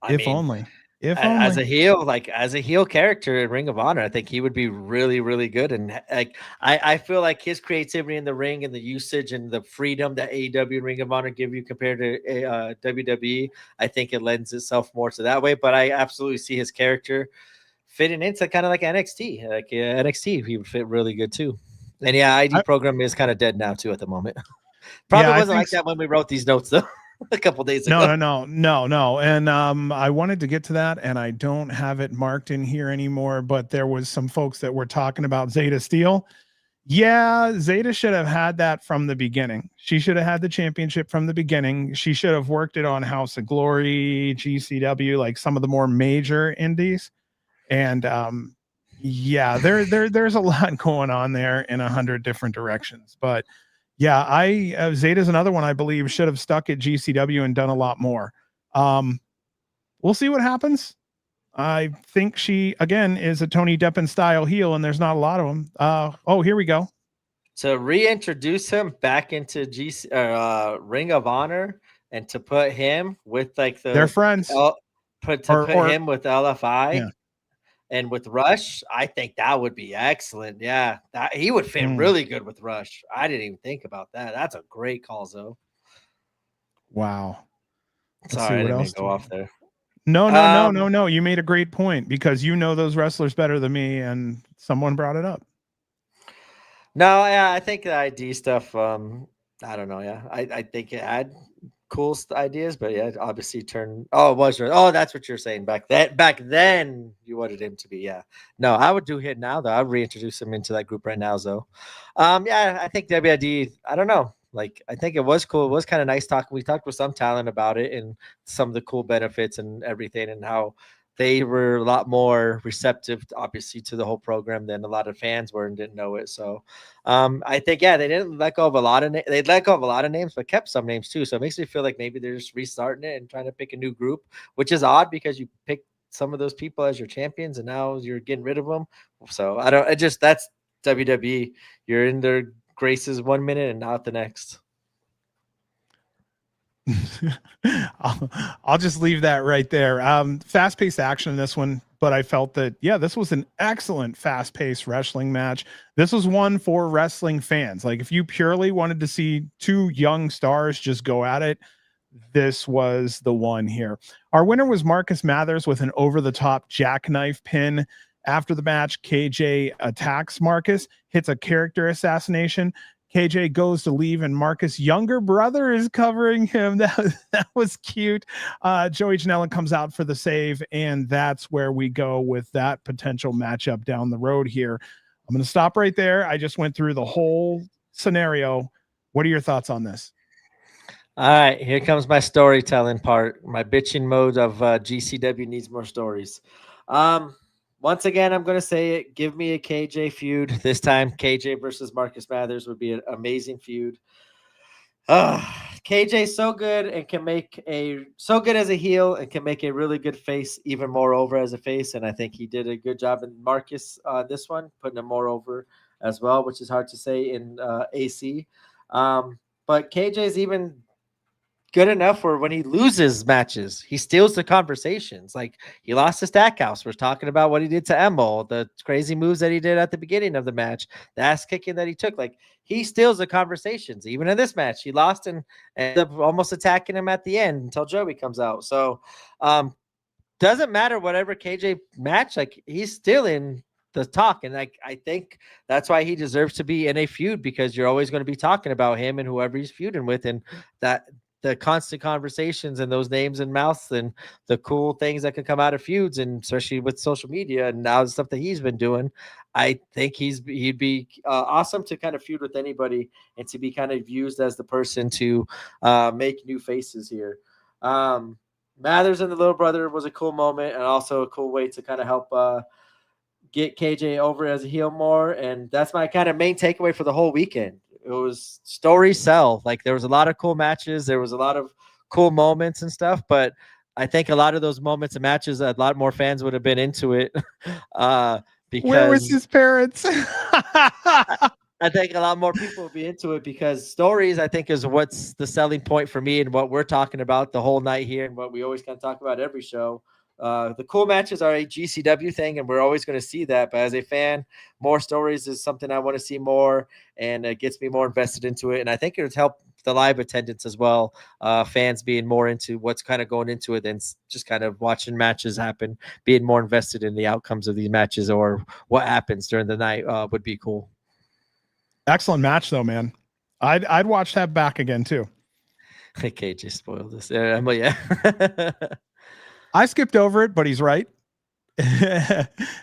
B: If only.
A: As a heel character in Ring of Honor, I think he would be really, really good. And like I feel like his creativity in the ring and the usage and the freedom that AEW and Ring of Honor give you compared to WWE, I think it lends itself more to that way. But I absolutely see his character fitting into kind of like NXT. Like NXT, he would fit really good too. And ID program is kind of dead now too at the moment. Probably wasn't like that when we wrote these notes though. A couple days ago.
B: No. And I wanted to get to that, and I don't have it marked in here anymore, but there was some folks that were talking about Zeta Steel. Yeah, Zeta should have had that from the beginning. She should have had the championship from the beginning. She should have worked it on House of Glory, GCW, like some of the more major indies. And Yeah, there's a lot going on there in 100 different directions. But yeah, Zeta's another one I believe should have stuck at GCW and done a lot more. We'll see what happens. I think she again is a Tony Deppen style heel, and there's not a lot of them. Oh, here we go.
A: To reintroduce him back into Ring of Honor, and to put him with like
B: their friends,
A: put him with LFI and with Rush, I think that would be excellent. Yeah, that he would fit really good with Rush. I didn't even think about that. That's a great call, Zoe.
B: Wow.
A: Sorry, I didn't mean to go off there.
B: No. You made a great point because you know those wrestlers better than me, and someone brought it up.
A: No, yeah, I think the ID stuff. I don't know. Yeah, I think it had cool ideas, but yeah, obviously turned. Oh, it was. Oh, that's what you're saying back then. Back then, you wanted him to be. Yeah. No, I would do him now though. I'd reintroduce him into that group right now, though. Yeah, I think WID. I don't know. Like, I think it was cool. It was kind of nice talking. We talked with some talent about it and some of the cool benefits and everything, and how they were a lot more receptive, obviously, to the whole program than a lot of fans were and didn't know it. So I think, yeah, they didn't let go of a lot of they let go of a lot of names, but kept some names too. So it makes me feel like maybe they're just restarting it and trying to pick a new group, which is odd because you picked some of those people as your champions and now you're getting rid of them. So that's WWE. You're in their graces 1 minute and not the next.
B: I'll just leave that right there. Fast-paced action in this one, but I felt that, yeah, this was an excellent fast-paced wrestling match. This was one for wrestling fans. Like, if you purely wanted to see two young stars just go at it, this was the one here. Our winner was Marcus Mathers with an over-the-top jackknife pin. After the match, KJ attacks Marcus, hits a character assassination. KJ goes to leave, and Marcus' younger brother is covering him. That was cute. Joey Janela comes out for the save, and that's where we go with that potential matchup down the road here. I'm going to stop right there. I just went through the whole scenario. What are your thoughts on this?
A: All right, here comes my storytelling part. My bitching mode of GCW needs more stories. Once again, I'm going to say it. Give me a KJ feud. This time, KJ versus Marcus Mathers would be an amazing feud. KJ's so good and can make so good as a heel and can make a really good face even more over as a face. And I think he did a good job in Marcus this one, putting him more over as well, which is hard to say in AC. But KJ's even good enough for when he loses matches, he steals the conversations. Like, he lost to Stackhouse. We're talking about what he did to Emil, the crazy moves that he did at the beginning of the match, the ass kicking that he took. Like, he steals the conversations. Even in this match, he lost and ended up almost attacking him at the end until Joey comes out. So, doesn't matter whatever KJ match, like, he's still in the talk. And like, I think that's why he deserves to be in a feud, because you're always going to be talking about him and whoever he's feuding with, and that the constant conversations and those names and mouths and the cool things that can come out of feuds, and especially with social media and now the stuff that he's been doing, I think he'd be awesome to kind of feud with anybody and to be kind of used as the person to make new faces here. Mathers and the little brother was a cool moment, and also a cool way to kind of help get KJ over as a heel more. And that's my kind of main takeaway for the whole weekend. It was story sell. Like, there was a lot of cool matches. There was a lot of cool moments and stuff, but I think a lot of those moments and matches, a lot more fans would have been into it. Because
B: where was his parents?
A: I think a lot more people will be into it, because stories, I think, is what's the selling point for me and what we're talking about the whole night here and what we always kind of talk about every show. The cool matches are a GCW thing, and we're always going to see that. But as a fan, more stories is something I want to see more, and it gets me more invested into it. And I think it would help the live attendance as well. Fans being more into what's kind of going into it than just kind of watching matches happen, being more invested in the outcomes of these matches or what happens during the night would be cool.
B: Excellent match, though, man. I'd watch that back again too.
A: Okay, just spoiled this. Yeah.
B: I skipped over it, but he's right.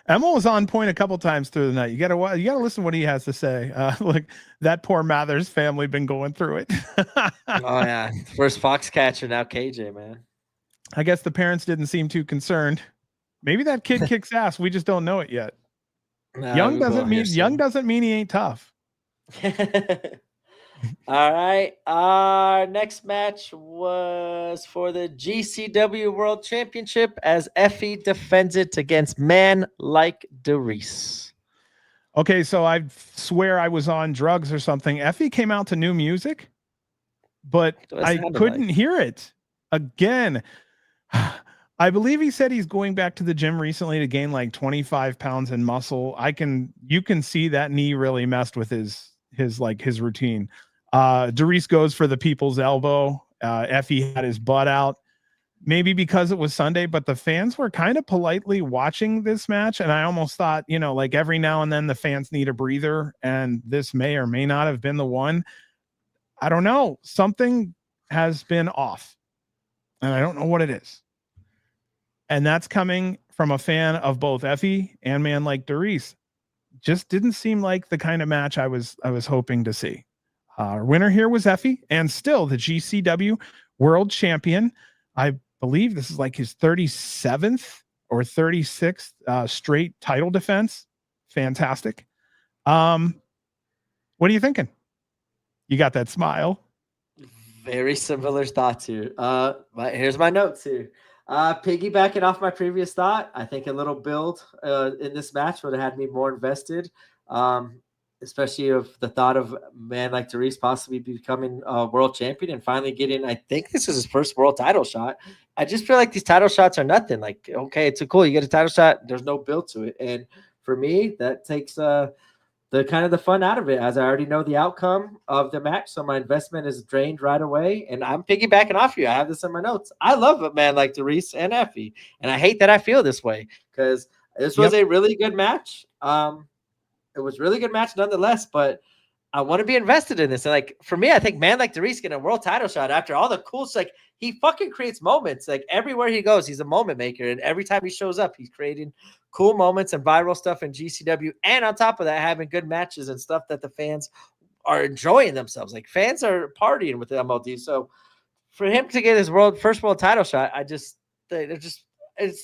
B: Emil was on point a couple times through the night. You gotta listen to what he has to say. Look, that poor Mathers family been going through it.
A: Oh yeah, first Foxcatcher, now KJ, man.
B: I guess the parents didn't seem too concerned. Maybe that kid kicks ass. We just don't know it yet. Young doesn't mean he ain't tough.
A: All right. Our next match was for the GCW World Championship as Effy defends it against man like Dereiss.
B: Okay, so I swear I was on drugs or something. Effy came out to new music, but I couldn't hear it. Again, I believe he said he's going back to the gym recently to gain like 25 pounds in muscle. You can see that knee really messed with his routine. Dereiss goes for the people's elbow. Effy had his butt out. Maybe because it was Sunday, but the fans were kind of politely watching this match. And I almost thought, like every now and then the fans need a breather, and this may or may not have been the one. I don't know. Something has been off, and I don't know what it is. And that's coming from a fan of both Effy and man like Dereiss. Just didn't seem like the kind of match I was hoping to see. Our winner here was Effy, and still the GCW World Champion. I believe this is like his 37th or 36th straight title defense. Fantastic. What are you thinking? You got that smile.
A: Very similar thoughts here. But here's my notes here. Piggybacking off my previous thought, I think a little build in this match would have had me more invested. Especially of the thought of man like Dereiss possibly becoming a world champion and finally getting, I think this is his first world title shot. I just feel like these title shots are nothing. Like, okay, it's cool. You get a title shot. There's no build to it. And for me, that takes the kind of the fun out of it, as I already know the outcome of the match. So my investment is drained right away. And I'm piggybacking off you. I have this in my notes. I love a man like Dereiss and Effy. And I hate that I feel this way because this was a really good match. It was a really good match nonetheless, but I want to be invested in this. And like, for me, I think man like Dereiss getting a world title shot after all the cool stuff, like he fucking creates moments. Like everywhere he goes, he's a moment maker. And every time he shows up, he's creating cool moments and viral stuff in GCW. And on top of that, having good matches and stuff that the fans are enjoying themselves. Like fans are partying with the MLD. So for him to get his first world title shot, it's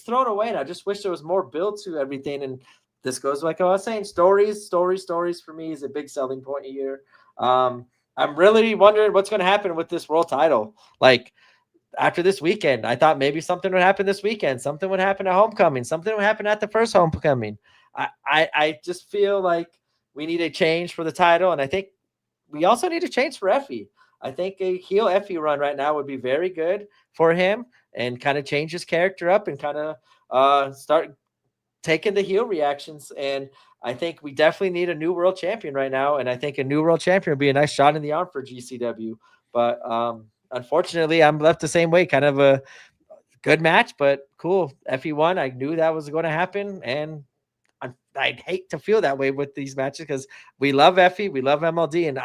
A: thrown away. And I just wish there was more build to everything. And this goes like I was saying, stories for me is a big selling point here. I'm really wondering what's going to happen with this world title. Like after this weekend, I thought maybe something would happen this weekend. Something would happen at homecoming. Something would happen at the first homecoming. I just feel like we need a change for the title. And I think we also need a change for Effy. I think a heel Effy run right now would be very good for him and kind of change his character up and kind of start taking the heel reactions. And I think we definitely need a new world champion right now. And I think a new world champion would be a nice shot in the arm for GCW. But unfortunately, I'm left the same way. Kind of a good match, but cool. Effy won. I knew that was going to happen. And I'd hate to feel that way with these matches because we love Effy, we love MLD, and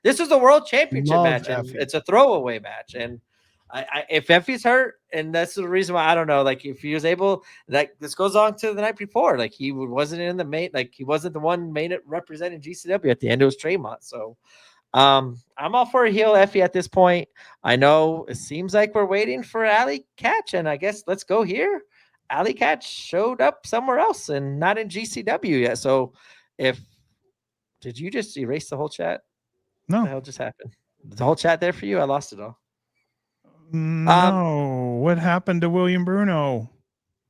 A: this is the world championship match, and it's a throwaway match. And if Effy's hurt, and that's the reason why I don't know, like if he was able, like this goes on to the night before, like he wasn't in the main, like he wasn't the one main representing GCW at the end. It was Tremont. So I'm all for a heel Effy at this point. I know it seems like we're waiting for Alley Catch, and I guess let's go here. Alley Catch showed up somewhere else and not in GCW yet. So did you just erase the whole chat?
B: No.
A: What the hell just happened? The whole chat there for you? I lost it all.
B: No. What happened to William Bruno?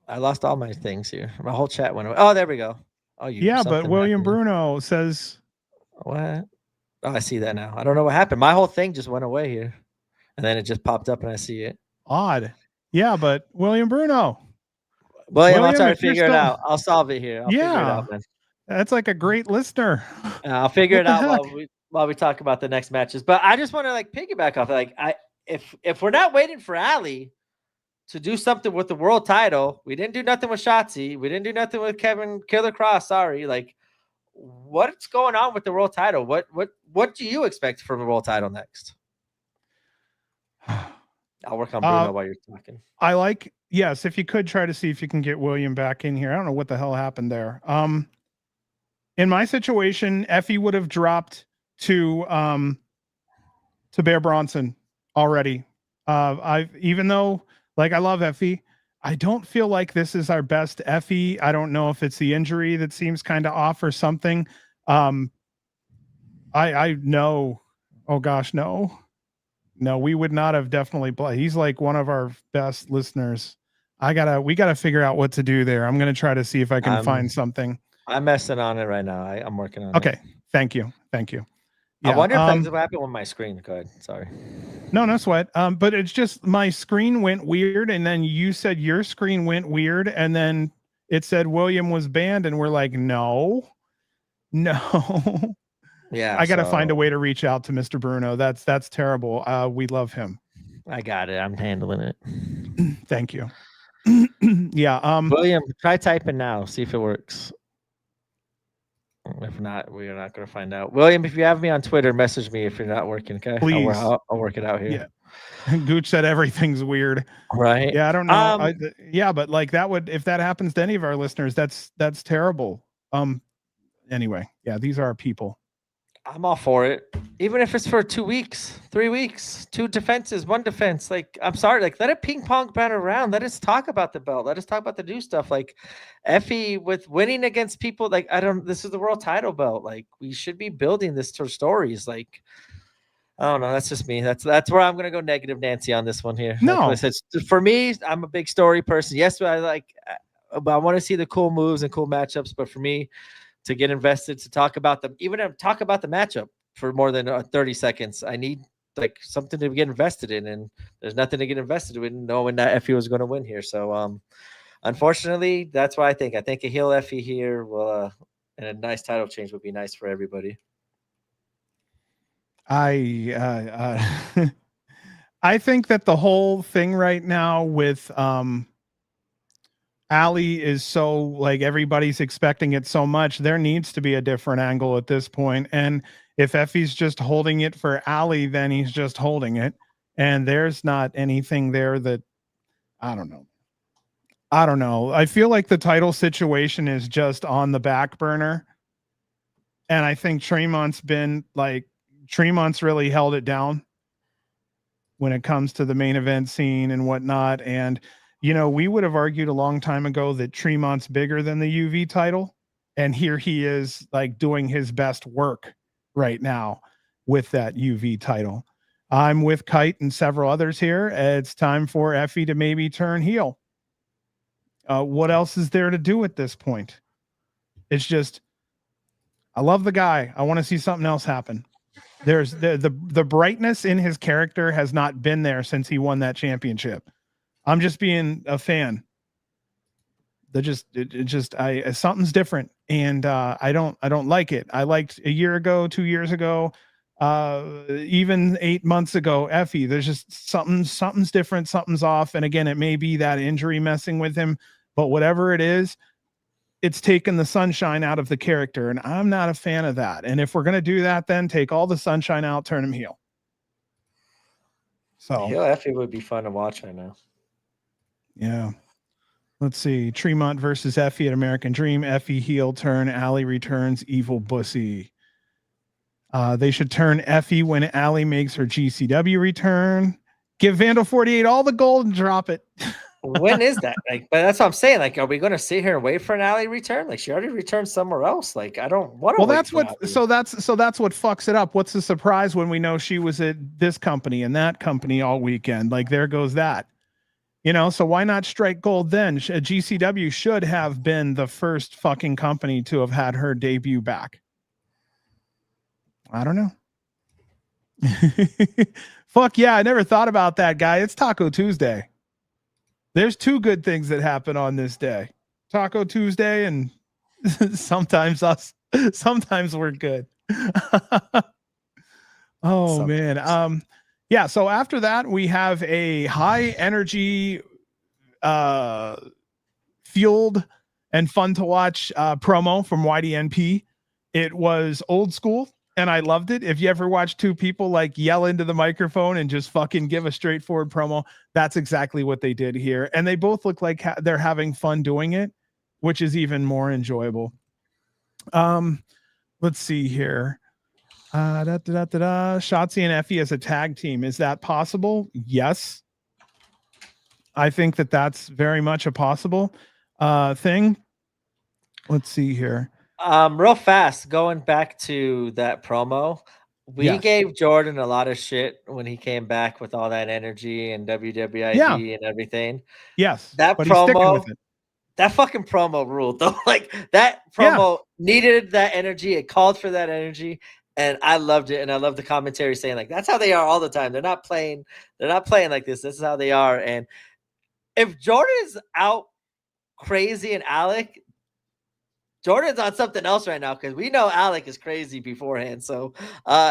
A: I lost all my things here. My whole chat went away. Oh, there we go. Oh,
B: but William Bruno says
A: what? Oh, I see that now. I don't know what happened. My whole thing just went away here. And then it just popped up and I see it.
B: Odd. Yeah, but William Bruno.
A: William, I'll try to figure it out. I'll solve it here. I'll figure it out, man.
B: That's like a great listener.
A: I'll figure it out while we talk about the next matches. But I just want to like piggyback off. Like if we're not waiting for Alley to do something with the world title, we didn't do nothing with Shotzi. We didn't do nothing with Kevin Killer Cross. Sorry. Like what's going on with the world title? What do you expect from the world title next? I'll work on Bruno while you're talking.
B: Yes, if you could try to see if you can get William back in here. I don't know what the hell happened there. In my situation, Effy would have dropped to Bear Bronson already. Even though like I love Effy, I don't feel like this is our best Effy. I don't know if it's the injury that seems kind of off or something. I know. Oh gosh, no. No, we would not have definitely played. He's like one of our best listeners. We gotta figure out what to do there. I'm gonna try to see if I can find something.
A: I'm messing on it right now. I'm working on it.
B: Okay. Thank you.
A: Yeah, I wonder if that's what happened with my screen. Go ahead. Sorry.
B: No sweat. But it's just my screen went weird, and then you said your screen went weird, and then it said William was banned, and we're like, no.
A: Yeah,
B: I gotta find a way to reach out to Mr. Bruno. That's terrible. We love him.
A: I got it. I'm handling it.
B: Thank you. Yeah.
A: William, try typing now. See if it works. If not, we are not going to find out. William, if you have me on Twitter, message me if you're not working. Okay,
B: please.
A: I'll work it out here.
B: Yeah. Gooch said everything's weird.
A: Right.
B: Yeah, I don't know. Yeah, but like that would, if that happens to any of our listeners, that's terrible. Anyway, yeah, these are our people.
A: I'm all for it. Even if it's for 2 weeks, 3 weeks, 2 defenses, 1 defense. Like, I'm sorry, like let it ping pong bat around. Let us talk about the belt. Let us talk about the new stuff. Like Effy with winning against people. Like, this is the world title belt. Like, we should be building this to stories. Like, I don't know. That's just me. That's where I'm gonna go negative Nancy on this one here.
B: No,
A: like I said, for me, I'm a big story person. Yes, but I want to see the cool moves and cool matchups. But for me, to get invested, to talk about them, even to talk about the matchup for more than 30 seconds, I need like something to get invested in, and there's nothing to get invested in knowing that Effy was going to win here. So, unfortunately, that's what I think. I think a heel Effy here will, and a nice title change would be nice for everybody.
B: I think that the whole thing right now with Allie is so like everybody's expecting it so much. There needs to be a different angle at this point. And if Effy's just holding it for Allie, then he's just holding it. And there's not anything there that I don't know. I feel like the title situation is just on the back burner. And I think Tremont's really held it down when it comes to the main event scene and whatnot. And you know, we would have argued a long time ago that Tremont's bigger than the UV title. And here he is like doing his best work right now with that UV title. I'm with Kite and several others here. It's time for Effy to maybe turn heel. What else is there to do at this point? It's just, I love the guy. I want to see something else happen. There's the brightness in his character has not been there since he won that championship. I'm just being a fan. Something's different, and I don't like it. I liked a year ago, 2 years ago, even 8 months ago. Effy, there's just something's different, something's off. And again, it may be that injury messing with him, but whatever it is, it's taken the sunshine out of the character, and I'm not a fan of that. And if we're gonna do that, then take all the sunshine out, turn him heel. So
A: heel Effy would be fun to watch right now.
B: Yeah. Let's see. Tremont versus Effy at American Dream. Effy heel turn. Allie returns evil bussy. They should turn Effy when Allie makes her GCW return. Give Vandal 48 all the gold and drop it.
A: When is that? Like, but that's what I'm saying. Like, are we going to sit here and wait for an Allie return? Like, she already returned somewhere else. Like, I don't want to.
B: Well, that's what. So that's what fucks it up. What's the surprise when we know she was at this company and that company all weekend? Like, there goes that. You know, so why not strike gold then? GCW should have been the first fucking company to have had her debut back. I don't know. Fuck yeah, I never thought about that, guy. It's Taco Tuesday. There's 2 good things that happen on this day. Taco Tuesday and sometimes we're good. Oh, man. Yeah, so after that, we have a high energy, fueled and fun to watch promo from YDNP. It was old school, and I loved it. If you ever watch 2 people like yell into the microphone and just fucking give a straightforward promo, that's exactly what they did here. And they both look like they're having fun doing it, which is even more enjoyable. Let's see here. Shotzi and Effy as a tag team. Is that possible? Yes. I think that that's very much a possible thing. Let's see here.
A: Real fast, going back to that promo, we gave Jordan a lot of shit when he came back with all that energy and WWID and everything.
B: Yes,
A: that
B: but
A: promo,
B: he's sticking with it.
A: That fucking promo ruled though. Like that promo needed that energy. It called for that energy, and I loved it. And I love the commentary saying like that's how they are all the time. They're not playing like this. This is how they are. And if Jordan is out crazy and Alec, Jordan's on something else right now because we know Alec is crazy beforehand. So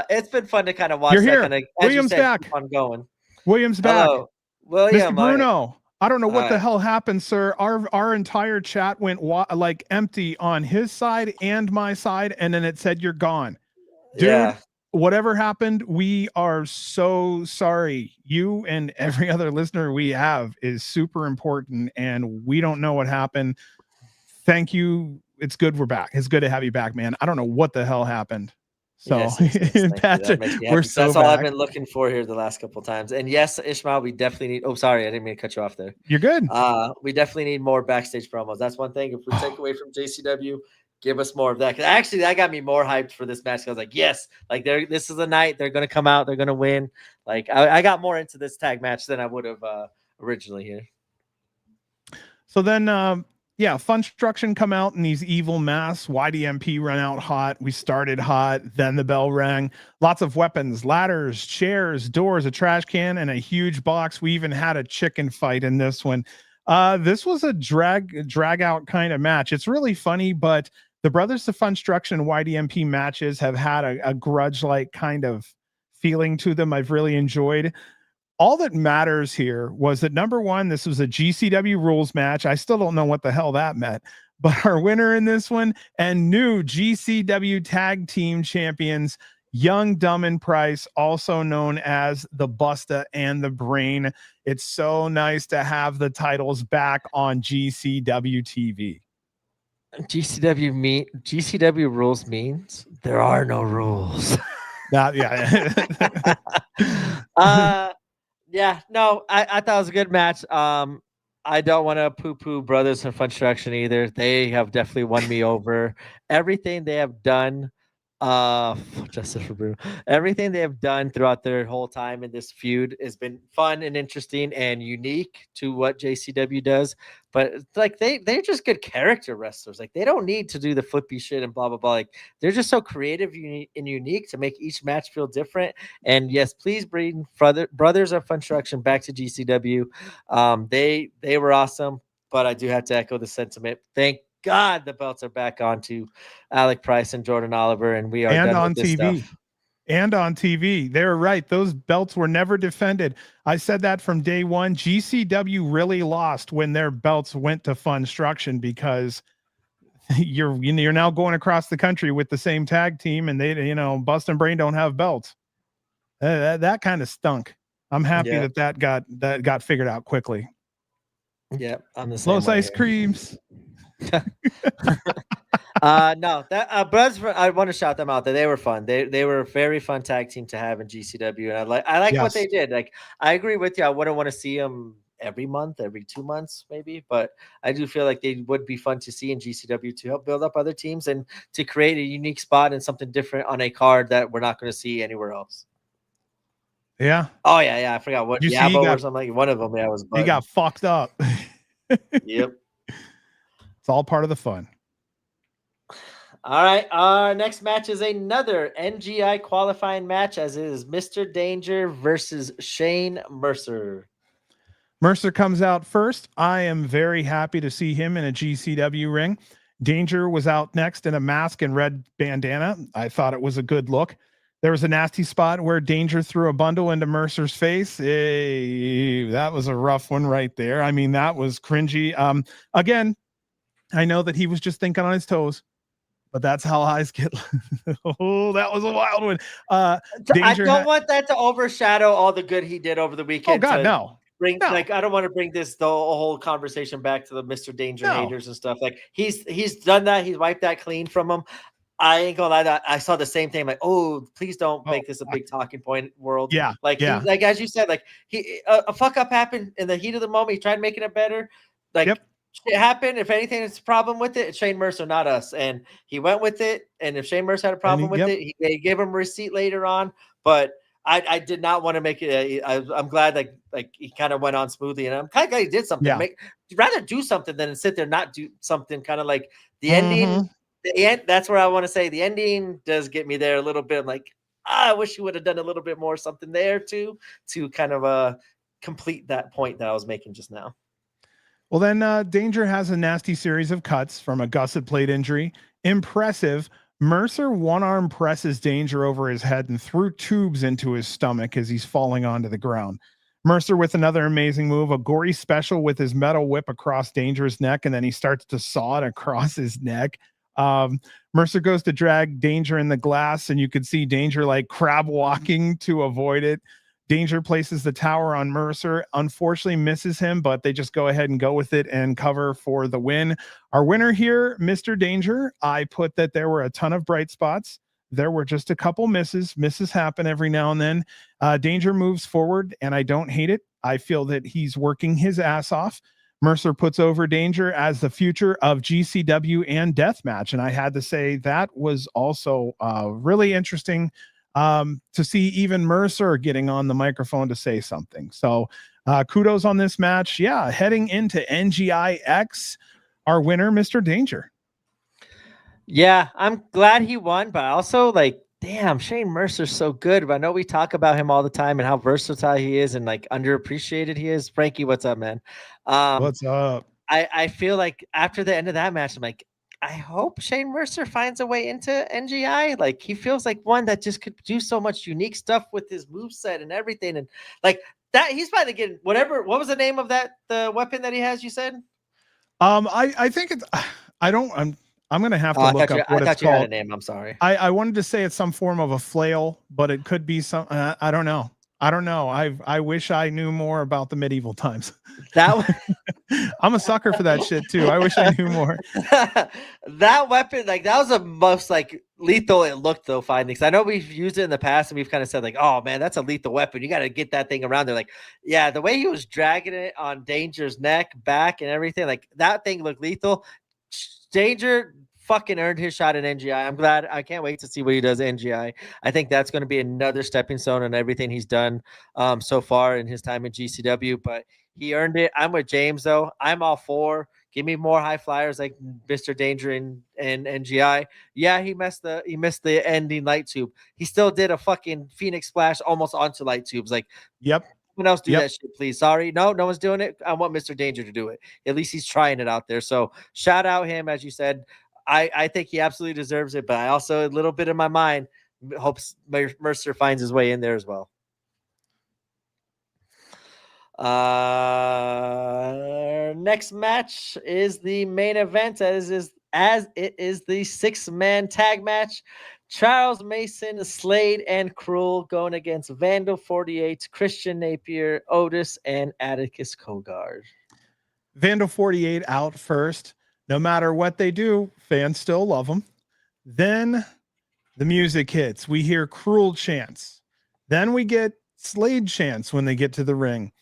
A: it's been fun to kind of watch that kind of, as
B: William's
A: you said,
B: back.
A: Keep on going.
B: William's back.
A: Hello. William,
B: Mr. Bruno. I don't know what the hell happened, sir. Our entire chat went like empty on his side and my side, and then it said you're gone. Dude, whatever happened, we are so sorry. You and every other listener we have is super important, and we don't know what happened. Thank you. It's good we're back. It's good to have you back, man. I don't know what the hell happened. So Patrick, we're so
A: that's all I've been looking for here the last couple of times. And yes, Ishmael, we definitely need. Oh, sorry, I didn't mean to cut you off there.
B: You're good.
A: We definitely need more backstage promos. That's one thing. If we take away from JCW, give us more of that. Actually, that got me more hyped for this match. I was like, yes, like this is the night they're gonna come out. They're gonna win. Like I got more into this tag match than I would have originally here.
B: So then. Funstruction come out in these evil masks. YDNP run out hot. We started hot. Then the bell rang. Lots of weapons, ladders, chairs, doors, a trash can, and a huge box. We even had a chicken fight in this one. This was a drag out kind of match. It's really funny, but the Brothers of Funstruction YDNP matches have had a grudge-like kind of feeling to them. I've really enjoyed. All that matters here was that number one, this was a GCW rules match. I still don't know what the hell that meant, but our winner in this one and new GCW tag team champions, Young, Dumb, and Price, also known as the Busta and the Brain. It's so nice to have the titles back on GCW TV.
A: GCW rules means there are no rules. Yeah, no, I thought it was a good match. I don't want to poo-poo Brothers in Funstruction either. They have definitely won me over. Everything they have done, justice for Bruno. Everything they have done throughout their whole time in this feud has been fun and interesting and unique to what JCW does. But like they're just good character wrestlers. Like they don't need to do the flippy shit and blah blah blah. Like they're just so creative and unique to make each match feel different. And yes, please bring Brothers of Funstruction back to GCW. They were awesome, but I do have to echo the sentiment. Thank God the belts are back onto Alec Price and Jordan Oliver, and we are done
B: on
A: with this
B: TV.
A: stuff.
B: And on TV. They were right. Those belts were never defended. I said that from day one. GCW really lost when their belts went to Funstruction because you're now going across the country with the same tag team, and they, Bust and Brain don't have belts. That kind of stunk. I'm happy that got figured out quickly.
A: Yeah, I'm the same.
B: Los ice creams.
A: No, that Brothers, I want to shout them out. That they were fun. They were a very fun tag team to have in GCW, and I like what they did. Like I agree with you. I wouldn't want to see them every month, every 2 months, maybe, but I do feel like they would be fun to see in GCW to help build up other teams and to create a unique spot and something different on a card that we're not going to see anywhere else.
B: Yeah.
A: Oh yeah. I forgot what Yabo or something. Like one of them. Yeah, was.
B: He got fucked up.
A: Yep.
B: It's all part of the fun.
A: All right. Our next match is another NGI qualifying match, as it is Mr. Danger versus Shane Mercer.
B: Mercer comes out first. I am very happy to see him in a GCW ring. Danger was out next in a mask and red bandana. I thought it was a good look. There was a nasty spot where Danger threw a bundle into Mercer's face. Hey, that was a rough one right there. I mean, that was cringy. Again, I know that he was just thinking on his toes, but that's how eyes get. Oh, that was a wild one.
A: I don't want that to overshadow all the good he did over the weekend.
B: Oh God, no.
A: Like I don't want to bring the whole conversation back to the Mr. Danger haters and stuff. Like he's done that. He's wiped that clean from him. I ain't gonna lie, I saw the same thing. Like, oh, please don't make this a big talking point world.
B: Yeah,
A: like,
B: yeah.
A: like as you said, like a fuck up happened in the heat of the moment. He tried making it better. Like, shit happened. If anything, it's a problem with it. It's Shane Mercer, not us. And he went with it. And if Shane Mercer had a problem with it, he gave him a receipt later on. But I did not want to make it. I'm glad like he kind of went on smoothly, and I'm kind of glad he did something.
B: Yeah.
A: Rather do something than sit there not do something. Kind of like the ending. The end, that's where I want to say the ending does get me there a little bit. I'm like, I wish you would have done a little bit more something there too, to kind of complete that point that I was making just now.
B: Well, then Danger has a nasty series of cuts from a gusset plate injury. Impressive. Mercer one-arm presses Danger over his head and threw tubes into his stomach as he's falling onto the ground. Mercer with another amazing move, a gory special with his metal whip across Danger's neck, and then he starts to saw it across his neck. Mercer goes to drag Danger in the glass, and you could see Danger like crab walking to avoid it. Danger places the tower on Mercer, unfortunately misses him, but they just go ahead and go with it and cover for the win. Our winner here, Mr. Danger. I put that there were a ton of bright spots. There were just a couple misses. Misses happen every now and then. Danger moves forward, and I don't hate it. I feel that he's working his ass off. Mercer puts over Danger as the future of GCW and Deathmatch. And I had to say that was also really interesting to see even Mercer getting on the microphone to say something. So kudos on this match. Yeah, heading into NGIX, our winner, Mr. Danger.
A: Yeah, I'm glad he won, but also like, damn, Shane Mercer's so good. But I know we talk about him all the time and how versatile he is and like underappreciated he is. Frankie, what's up, man?
B: What's up?
A: I feel like after the end of that match, I'm like, I hope Shane Mercer finds a way into NGI. Like, he feels like one that just could do so much unique stuff with his moveset and everything. And like that, he's probably getting whatever. What was the name of the weapon that he has? You said?
B: I think it's, I'm going to have to look up what it's called.
A: You had a name. I'm sorry.
B: I wanted to say it's some form of a flail, but it could be some, I don't know. I wish I knew more about the medieval times. I'm a sucker for that shit too. I wish I knew more.
A: That weapon, like that was the most like lethal it looked though, findings. I know we've used it in the past and we've kind of said like, oh man, that's a lethal weapon. You got to get that thing around there. Like, yeah, the way he was dragging it on Danger's neck, back, and everything, like that thing looked lethal. Danger fucking earned his shot at NGI. I'm glad. I can't wait to see what he does at NGI. I think that's going to be another stepping stone in everything he's done so far in his time in GCW, but he earned it. I'm with James though. I'm all for give me more high flyers like Mr. Danger and NGI. Yeah, he missed the ending light tube. He still did a fucking Phoenix splash almost onto light tubes. Like,
B: yep.
A: Someone else do that shit, please. Sorry. No one's doing it. I want Mr. Danger to do it. At least he's trying it out there. So shout out him, as you said. I think he absolutely deserves it, but I also, a little bit in my mind, hopes Mercer finds his way in there as well. Next match is the main event, as it is the 6-man tag match. Charles Mason, Slade, and Krule going against Vandal 48, Christian Napier, Otis, and Atticus Cogar.
B: Vandal 48 out first. No matter what they do, fans still love them. Then the music hits. We hear Krule chants. Then we get Slade chants when they get to the ring.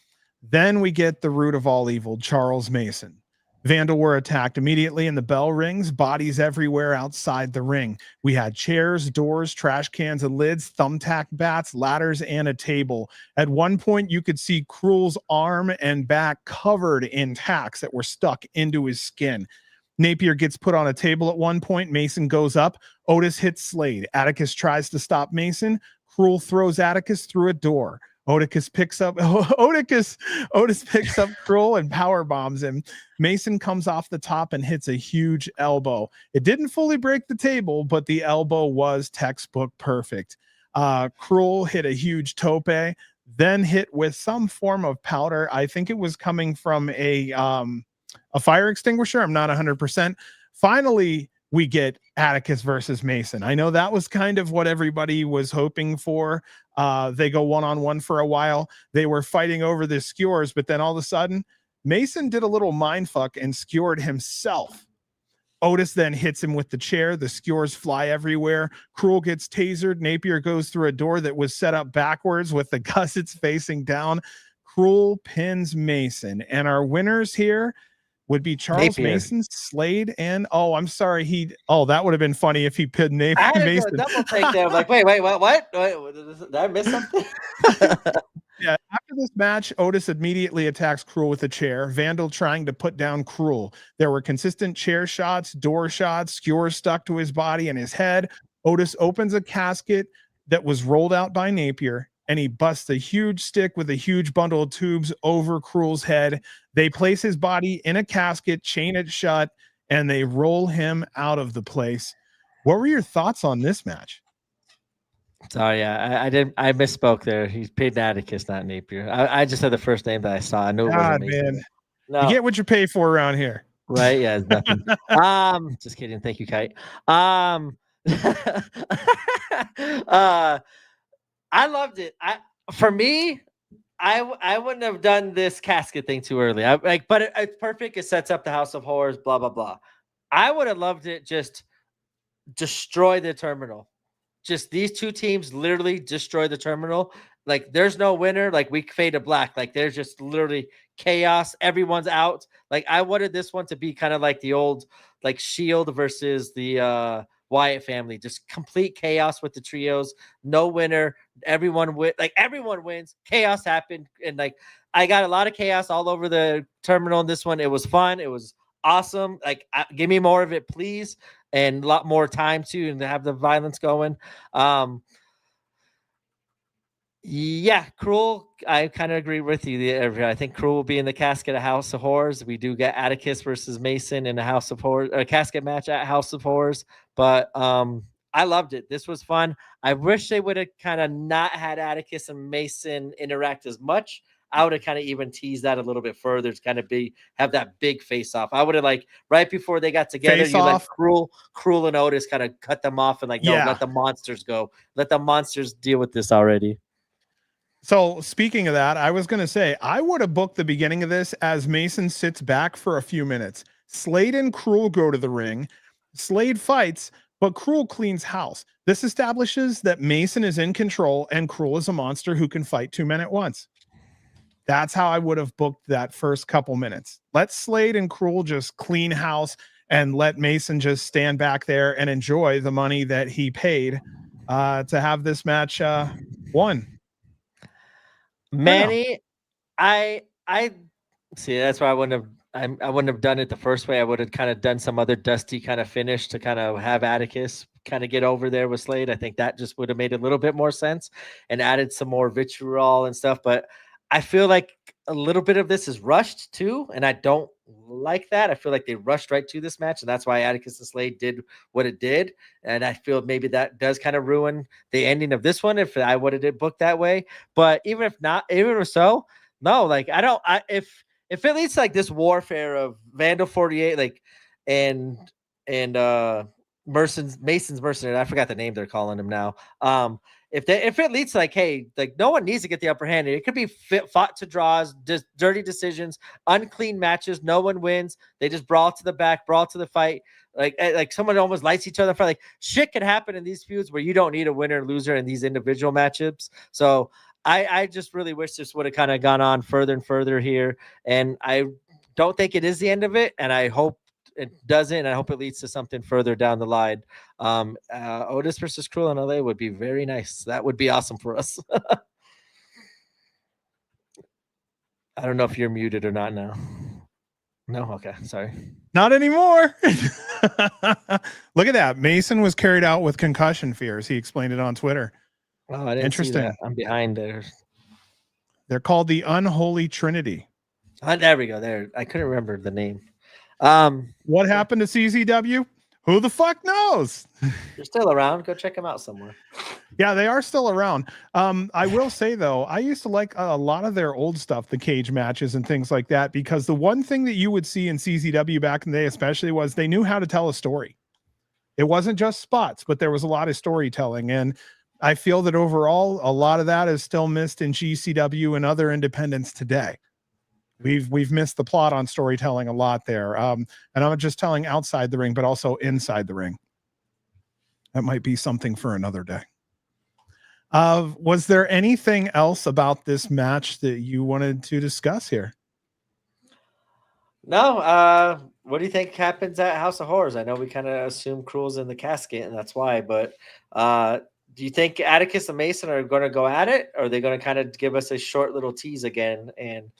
B: Then we get the root of all evil, Charles Mason. Vandal were attacked immediately, and the bell rings, bodies everywhere outside the ring. We had chairs, doors, trash cans, and lids, thumbtack bats, ladders, and a table. At one point, you could see Krule's arm and back covered in tacks that were stuck into his skin. Napier gets put on a table at one point. Mason goes up. Otis hits Slade. Atticus tries to stop Mason. Krule throws Atticus through a door. Otis picks up Krule and power bombs him. Mason comes off the top and hits a huge elbow. It didn't fully break the table, but the elbow was textbook perfect. Krule hit a huge tope, then hit with some form of powder. I think it was coming from a fire extinguisher. I'm not 100%. Finally, we get Atticus versus Mason. I know that was kind of what everybody was hoping for. They go one-on-one for a while. They were fighting over the skewers, but then all of a sudden, Mason did a little mind fuck and skewered himself. Otis then hits him with the chair. The skewers fly everywhere. Krule gets tasered. Napier goes through a door that was set up backwards with the gussets facing down. Krule pins Mason. And our winners here would be Charles Mason, Slade, and I'm sorry. That would have been funny if he pinned Napier.
A: I had to
B: Mason.
A: go double take there. I'm like, wait, what? Did I miss something?
B: Yeah, after this match, Otis immediately attacks Krule with a chair, Vandal trying to put down Krule. There were consistent chair shots, door shots, skewers stuck to his body and his head. Otis opens a casket that was rolled out by Napier, and he busts a huge stick with a huge bundle of tubes over Krule's head. They place his body in a casket, chain it shut, and they roll him out of the place. What were your thoughts on this match?
A: Sorry, I misspoke there. He's paid Atticus, not Napier. I just said the first name that I saw. I knew it wasn't Mason.
B: Man. No. You get what you pay for around here.
A: Right? Yeah, it's nothing. Just kidding. Thank you, Kite. I loved it. For me, I wouldn't have done this casket thing too early. But it's perfect. It sets up the House of Horrors, blah, blah, blah. I would have loved it just destroy the terminal. Just these two teams literally destroy the terminal. Like there's no winner. Like we fade to black. Like there's just literally chaos. Everyone's out. Like I wanted this one to be kind of like the old like Shield versus the Wyatt family. Just complete chaos with the trios. No winner. Everyone wins. Chaos happened, and like I got a lot of chaos all over the terminal in this one. It was fun. It was awesome. Like give me more of it, please. And a lot more time too, and to have the violence going. Yeah, Krule. I kind of agree with you. I think Krule will be in the casket at House of Horrors. We do get Atticus versus Mason in a House of Horrors, a casket match at House of Horrors. But I loved it. This was fun. I wish they would have kind of not had Atticus and Mason interact as much. I would have kind of even teased that a little bit further to kind of have that big face off. I would have like right before they got together, you let Krule and Otis kind of cut them off and like, no, let the monsters go. Let the monsters deal with this already.
B: So speaking of that, I was going to say, I would have booked the beginning of this as Mason sits back for a few minutes. Slade and Krule go to the ring. Slade fights, but Krule cleans house. This establishes that Mason is in control and Krule is a monster who can fight two men at once. That's how I would have booked that first couple minutes. Let Slade and Krule just clean house and let Mason just stand back there and enjoy the money that he paid to have this match won.
A: Manny, I see. That's why I wouldn't have done it the first way. I would have kind of done some other dusty kind of finish to kind of have Atticus kind of get over there with Slade. I think that just would have made a little bit more sense and added some more vitriol and stuff. But I feel like a little bit of this is rushed too, and I don't like that. I feel like they rushed right to this match, and that's why Atticus and Slade did what it did. And I feel maybe that does kind of ruin the ending of this one if I would have did book that way. But even if so, no, like if it leads to like this warfare of Vandal 48, like and Mason's mercenary, I forgot the name they're calling him now. If it leads to like, hey, like no one needs to get the upper hand. It could be fought to draws, just dirty decisions, unclean matches. No one wins. They just brawl to the back, brawl to the fight. Like someone almost lights each other for like shit could happen in these feuds where you don't need a winner or loser in these individual matchups. So I just really wish this would have kind of gone on further and further here. And I don't think it is the end of it. And I hope it doesn't. I hope it leads to something further down the line. Otis versus Krule in LA would be very nice. That would be awesome for us. I don't know if you're muted or not now. No, okay, sorry.
B: Not anymore. Look at that. Mason was carried out with concussion fears. He explained it on Twitter.
A: Oh, I didn't see that. I'm behind there.
B: They're called the Unholy Trinity.
A: There we go. There, I couldn't remember the name.
B: What happened to CZW? Who the fuck knows?
A: They're still around. Go check them out somewhere.
B: Yeah, they are still around. I will say though, I used to like a lot of their old stuff, the cage matches and things like that, because the one thing that you would see in CZW back in the day, especially, was they knew how to tell a story. It wasn't just spots, but there was a lot of storytelling. And I feel that overall, a lot of that is still missed in GCW and other independents today. We've missed the plot on storytelling a lot there. And I'm just telling outside the ring, but also inside the ring. That might be something for another day. Was there anything else about this match that you wanted to discuss here?
A: No. What do you think happens at House of Horrors? I know we kind of assume Krule's in the casket, and that's why. But do you think Atticus and Mason are going to go at it, or are they going to kind of give us a short little tease again and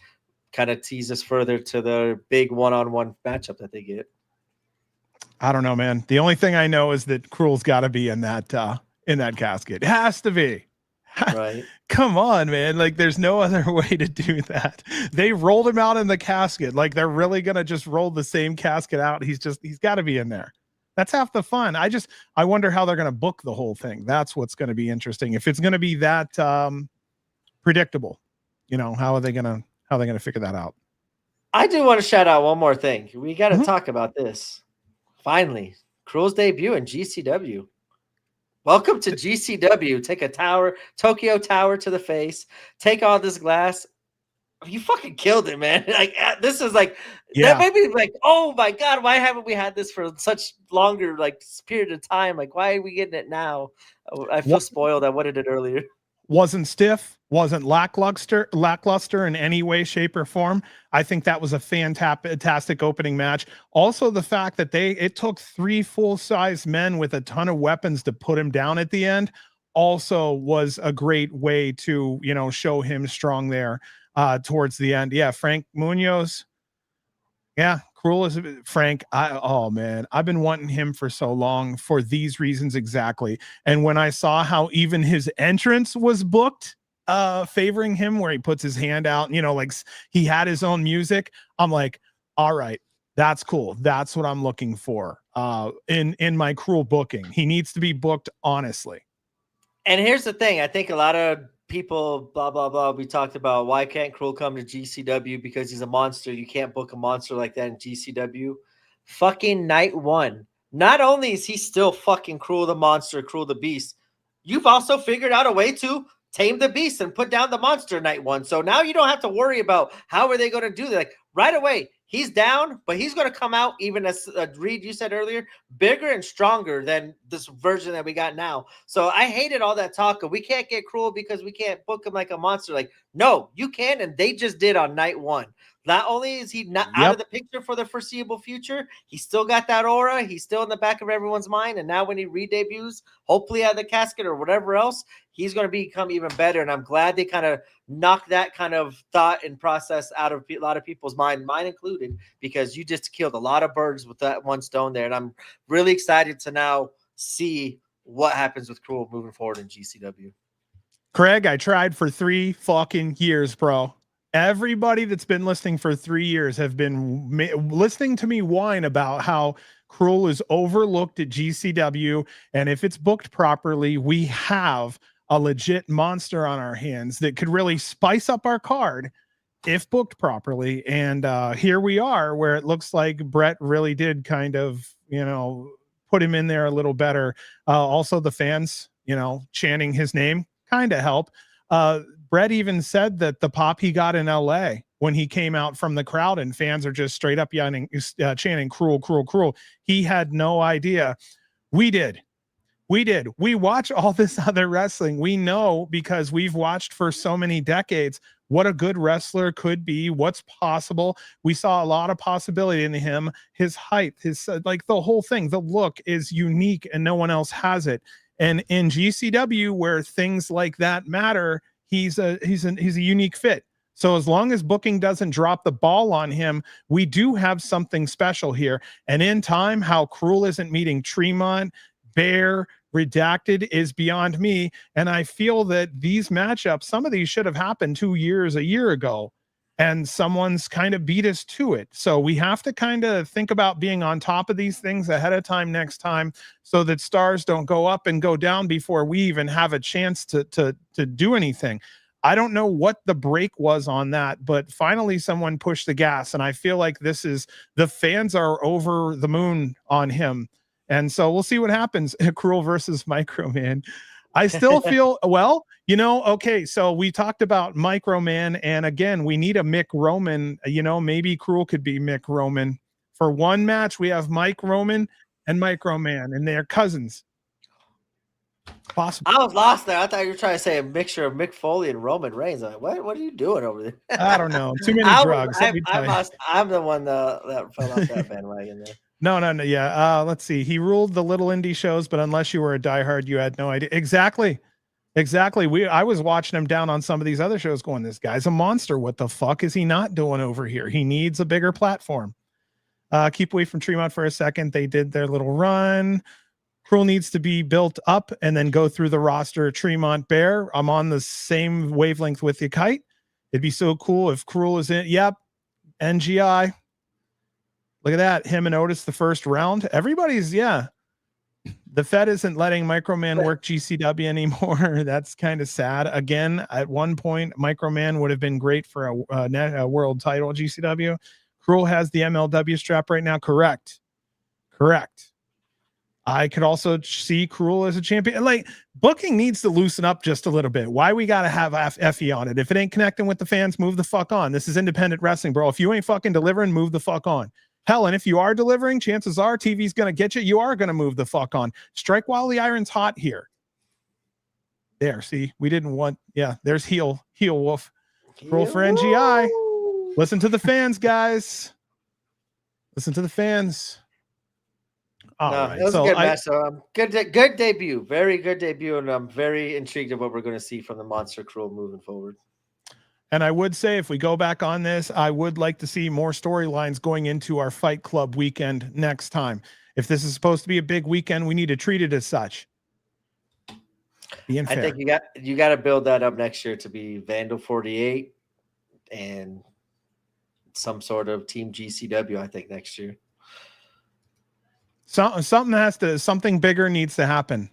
A: kind of tease us further to the big one-on-one matchup that they get?
B: I don't know, man. The only thing I know is that Krule's got to be in that casket. It has to be.
A: Right.
B: Come on, man. Like, there's no other way to do that. They rolled him out in the casket. Like, they're really going to just roll the same casket out. He's got to be in there. That's half the fun. I wonder how they're going to book the whole thing. That's what's going to be interesting. If it's going to be that predictable, how are they going to figure that out? I
A: do want to shout out one more thing. We got to talk about this. Finally, Krule's debut in GCW. Welcome to GCW. Take a Tokyo Tower to the face. Take all this glass. You fucking killed it, man. Like, this is like, that made me like, oh my God, why haven't we had this for such longer, like, period of time? Like, why are we getting it now? I feel spoiled. I wanted it earlier.
B: Wasn't stiff, wasn't lackluster in any way, shape, or form. I think that was a fantastic opening match. Also, the fact that it took 3 full-size men with a ton of weapons to put him down at the end also was a great way to, show him strong there towards the end. Yeah, Frank Munoz. Yeah, Krule is Frank. I've been wanting him for so long for these reasons exactly. And when I saw how even his entrance was booked, favoring him, where he puts his hand out, like he had his own music, I'm like, all right, that's cool. That's what I'm looking for in my Krule booking. He needs to be booked honestly.
A: And here's the thing. I think a lot of people, blah, blah, blah, we talked about why can't Krule come to GCW because he's a monster. You can't book a monster like that in GCW. Fucking night one. Not only is he still fucking Krule the monster, Krule the beast, you've also figured out a way to tame the beast and put down the monster night one. So now you don't have to worry about how are they going to do that. Like, right away, he's down, but he's going to come out, even as Reed, you said earlier, bigger and stronger than this version that we got now. So I hated all that talk of we can't get Krule because we can't book him like a monster. Like, no, you can, and they just did on night one. Not only is he not out of the picture for the foreseeable future, he still got that aura. He's still in the back of everyone's mind. And now when he re-debuts, hopefully at the casket or whatever else, he's going to become even better. And I'm glad they kind of knocked that kind of thought and process out of a lot of people's mind, mine included, because you just killed a lot of birds with that one stone there. And I'm really excited to now see what happens with Krule moving forward in GCW.
B: Craig, I tried for 3 fucking years, bro. Everybody that's been listening for 3 years have been listening to me whine about how Krule is overlooked at GCW. And if it's booked properly, we have a legit monster on our hands that could really spice up our card if booked properly. And here we are, where it looks like Brett really did kind of, put him in there a little better. Also the fans, chanting his name kind of help. Brett even said that the pop he got in LA when he came out from the crowd and fans are just straight up chanting Krule, Krule, Krule. He had no idea. We did. We watch all this other wrestling. We know, because we've watched for so many decades, what a good wrestler could be, what's possible. We saw a lot of possibility in him. His height, his like the whole thing, the look is unique and no one else has it. And in GCW, where things like that matter, he's a unique fit. So as long as booking doesn't drop the ball on him, we do have something special here. And in time, how Krule isn't meeting Tremont, Bear, Redacted is beyond me. And I feel that these matchups, some of these should have happened a year ago, and someone's kind of beat us to it. So we have to kind of think about being on top of these things ahead of time next time, so that stars don't go up and go down before we even have a chance to do anything. I don't know what the break was on that, but finally someone pushed the gas, and I feel like the fans are over the moon on him. And so we'll see what happens. Krule versus Microman. I still feel, well, okay, so we talked about Microman, and again, we need a Mick Roman. Maybe Krule could be Mick Roman. For one match, we have Mike Roman and Microman, and they're cousins. Possible.
A: I was lost there. I thought you were trying to say a mixture of Mick Foley and Roman Reigns. I'm like, what are you doing over there?
B: I don't know. Too many drugs.
A: I'm the one that fell off that bandwagon there.
B: No. Yeah. Let's see. He ruled the little indie shows, but unless you were a diehard, you had no idea. Exactly. I was watching him down on some of these other shows going, this guy's a monster. What the fuck is he not doing over here? He needs a bigger platform. Keep away from Tremont for a second. They did their little run. Krule needs to be built up and then go through the roster. Tremont Bear. I'm on the same wavelength with you, Kite. It'd be so cool if Krule is in. Yep. NGI. Look at that. Him and Otis the first round. Everybody's, yeah. The Fed isn't letting Microman work GCW anymore. That's kind of sad. Again, at one point, Microman would have been great for a world title at GCW. Krule has the MLW strap right now. Correct. I could also see Krule as a champion. Like, booking needs to loosen up just a little bit. Why we got to have Effy on it? If it ain't connecting with the fans, move the fuck on. This is independent wrestling, bro. If you ain't fucking delivering, move the fuck on. Hell, and if you are delivering, chances are TV's going to get you. You are going to move the fuck on. Strike while the iron's hot here. There, see, we didn't want, yeah, there's heel wolf. Krule for NGI. Listen to the fans, guys. Listen to the fans. All right.
A: It was a good match. So good debut. Very good debut. And I'm very intrigued of what we're going to see from the Monster Krule moving forward.
B: And I would say, if we go back on this, I would like to see more storylines going into our Fight Club weekend next time. If this is supposed to be a big weekend, we need to treat it as such. I
A: think you got to build that up next year to be Vandal 48 and some sort of Team GCW. I think next year.
B: Something bigger needs to happen.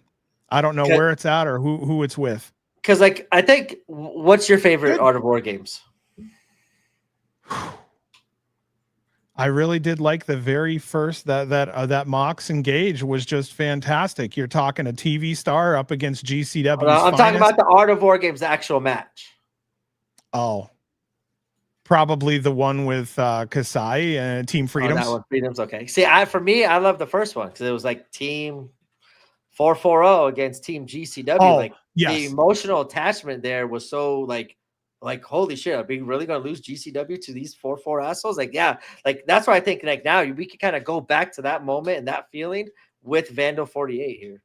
B: I don't know where it's at or who it's with.
A: Because, like, I think, what's your favorite Art of War games?
B: I really did like the very first that Mox Engage was just fantastic. You're talking a TV star up against GCW.
A: I'm talking about the Art of War games, the actual match.
B: Oh, probably the one with Kasai and Team Freedoms.
A: That one, Freedoms, okay. See, for me, I love the first one because it was like Team 440 against Team GCW.
B: Oh, yes.
A: The emotional attachment there was so like holy shit, are we really gonna lose GCW to these 4-4 assholes? Like, yeah, like that's why I think like now we can kind of go back to that moment and that feeling with Vandal 48 here.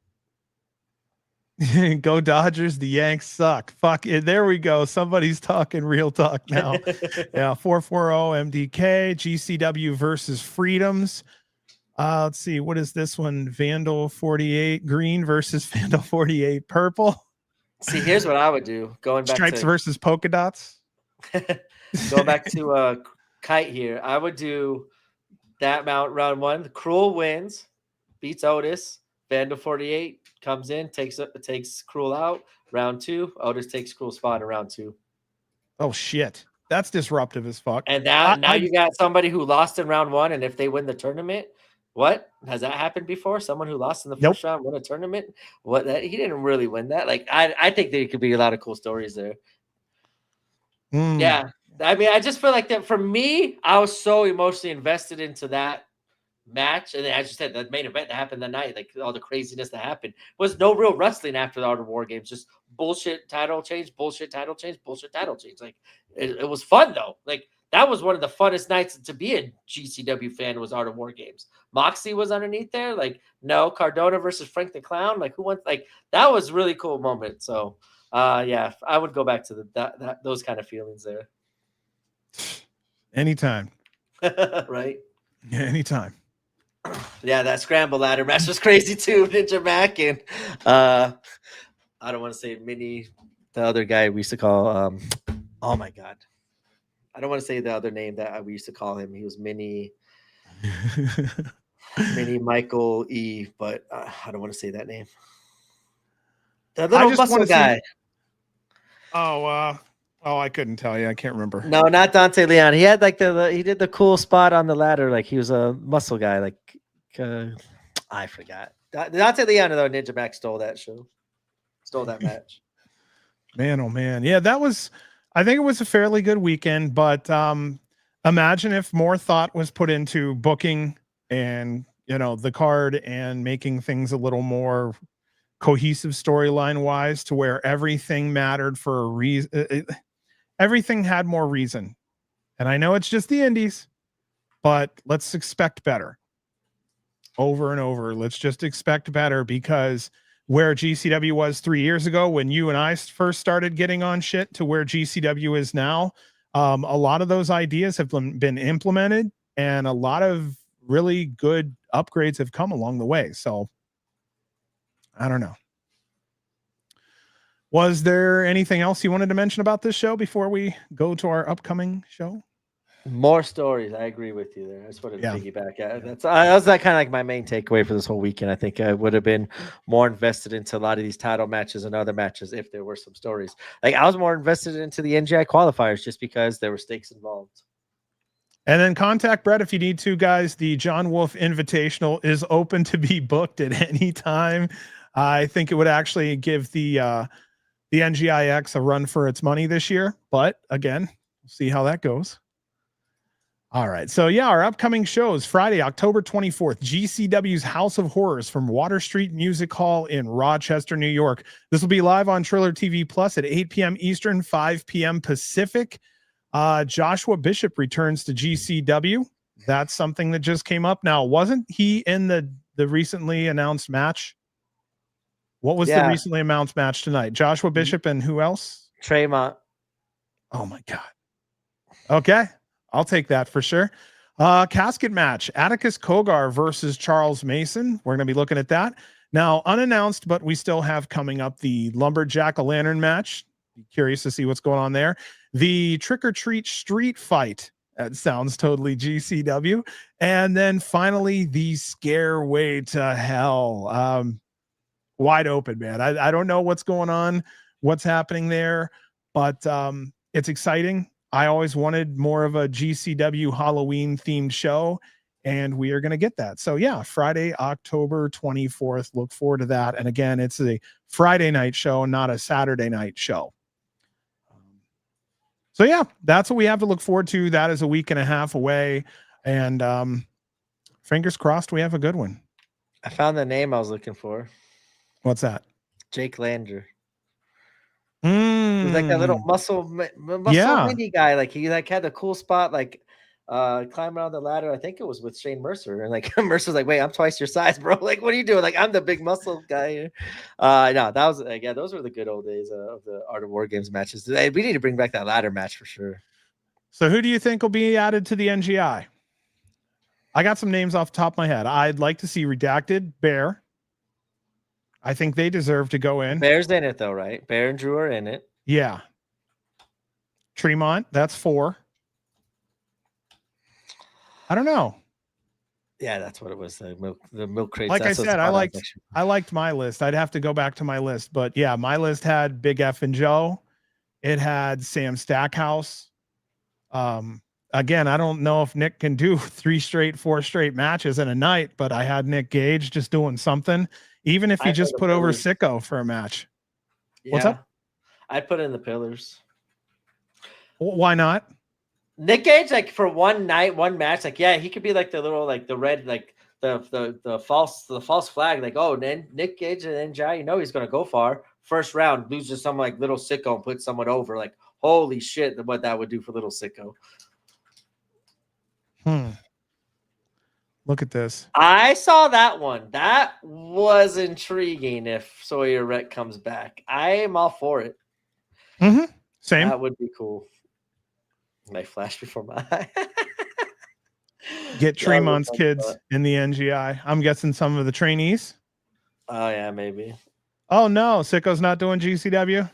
B: Go Dodgers, the Yanks suck. Fuck it. There we go. Somebody's talking real talk now. Yeah, 440 MDK, GCW versus Freedoms. Let's see, what is this one? Vandal 48 green versus Vandal 48 purple.
A: See, here's what I would do. Going back
B: Stripes versus polka dots.
A: Go back to Kite here. I would do that mount round one. Krule wins, beats Otis. Vandal 48 comes in, takes Krule out. Round two, Otis takes Krule's spot in round two.
B: Oh shit. That's disruptive as fuck.
A: And now you got somebody who lost in round one, and if they win the tournament, what? Has that happened before? Someone who lost in the first round won a tournament? He didn't really win that. Like, I think there could be a lot of cool stories there. Yeah. I mean, I just feel like that for me, I was so emotionally invested into that match. And as you said, the main event that happened that night, like all the craziness that happened, was no real wrestling after the Art of War games. Just bullshit title change, bullshit title change, bullshit title change. Like, it was fun though. Like, that was one of the funnest nights to be a GCW fan, was Art of War games. Moxie was underneath there. Like, no, Cardona versus Frank the Clown. Like, who went? Like, that was a really cool moment. So, yeah, I would go back to those kind of feelings there.
B: Anytime.
A: Right?
B: Yeah, anytime.
A: Yeah, that scramble ladder match was crazy too. Ninja Mac and I don't want to say Mini, the other guy we used to call oh my god. I don't want to say the other name that we used to call him. He was Mini Michael E, but I don't want to say that name. The little muscle guy.
B: I couldn't tell you. I can't remember.
A: No, not Dante Leon. He had like he did the cool spot on the ladder. Like, he was a muscle guy. Like, I forgot. Dante Leon, though, Ninja Mac stole that show. stole that match.
B: Man, oh man. Yeah, I think it was a fairly good weekend, but imagine if more thought was put into booking and, the card and making things a little more cohesive storyline wise to where everything mattered for a reason. Everything had more reason. And I know it's just the indies, but let's expect better. Over and over. Let's just expect better, because where GCW was 3 years ago when you and I first started getting on shit to where GCW is now, a lot of those ideas have been implemented and a lot of really good upgrades have come along the way. So I don't know. Was there anything else you wanted to mention about this show before we go to our upcoming show?
A: More stories. I agree with you there. I just wanted to piggyback. That was kind of like my main takeaway for this whole weekend. I think I would have been more invested into a lot of these title matches and other matches if there were some stories. Like I was more invested into the NGI qualifiers just because there were stakes involved.
B: And then contact Brett if you need to, guys. The John Wolf Invitational is open to be booked at any time. I think it would actually give the NGIX a run for its money this year. But again, we'll see how that goes. All right. So yeah, our upcoming shows: Friday, October 24th, GCW's House of Horrors from Water Street Music Hall in Rochester, New York. This will be live on Triller TV Plus at 8 p.m. Eastern, 5 p.m. Pacific. Joshua Bishop returns to GCW. That's something that just came up. Now, wasn't he in the recently announced match? What was the recently announced match tonight? Joshua Bishop and who else?
A: Tremont.
B: Oh my God. Okay. I'll take that for sure. Casket match, Atticus Cogar versus Charles Mason. We're going to be looking at that. Now, unannounced, but we still have coming up the Lumberjack-O-Lantern match. Be curious to see what's going on there. The Trick or Treat Street Fight. That sounds totally GCW. And then finally, the Scareway to Hell. Wide open, man. I don't know what's going on, what's happening there, but it's exciting. I always wanted more of a GCW Halloween themed show, and we are going to get that. So yeah, Friday, October 24th. Look forward to that. And again, it's a Friday night show, not a Saturday night show. So yeah, that's what we have to look forward to. That is a week and a half away, and fingers crossed we have a good one.
A: I found the name I was looking for.
B: What's that?
A: Jake Lander. He's like that little muscle mini guy. Like he had a cool spot, like climbing on the ladder. I think it was with Shane Mercer, and like Mercer's like, "Wait, I'm twice your size, bro. Like, what are you doing? Like, I'm the big muscle guy here." No, that was those were the good old days of the Art of War Games matches. We need to bring back that ladder match for sure.
B: So, who do you think will be added to the NGI? I got some names off the top of my head. I'd like to see Redacted, Bear. I think they deserve to go in.
A: Bear's in it though, right? Bear and Drew are in it.
B: Yeah. Tremont, that's 4. I don't know.
A: Yeah, that's what it was. The milk crates.
B: Like I said, I liked my list. I'd have to go back to my list, but yeah, my list had Big F and Joe. It had Sam Stackhouse. Again, I don't know if Nick can do 4 straight matches in a night, but I had Nick Gage just doing something. Even if he just put over Sicko for a match. Yeah. What's up?
A: I'd put in the Pillars.
B: Why not?
A: Nick Gage, like for one night, one match, like yeah, he could be like the little, like the red, like the false flag, like oh, then Nick Gage and NJ, he's gonna go far. First round, loses some like little Sicko and put someone over. Like holy shit, what that would do for little Sicko.
B: Look at this.
A: I saw that one. That was intriguing. If Sawyer Rhett comes back, I am all for it.
B: Same.
A: That would be cool. My flash before my eye.
B: Get Tremont's kids in the NGI. I'm guessing some of the trainees.
A: Oh yeah, maybe.
B: Oh no, Sicko's not doing GCW.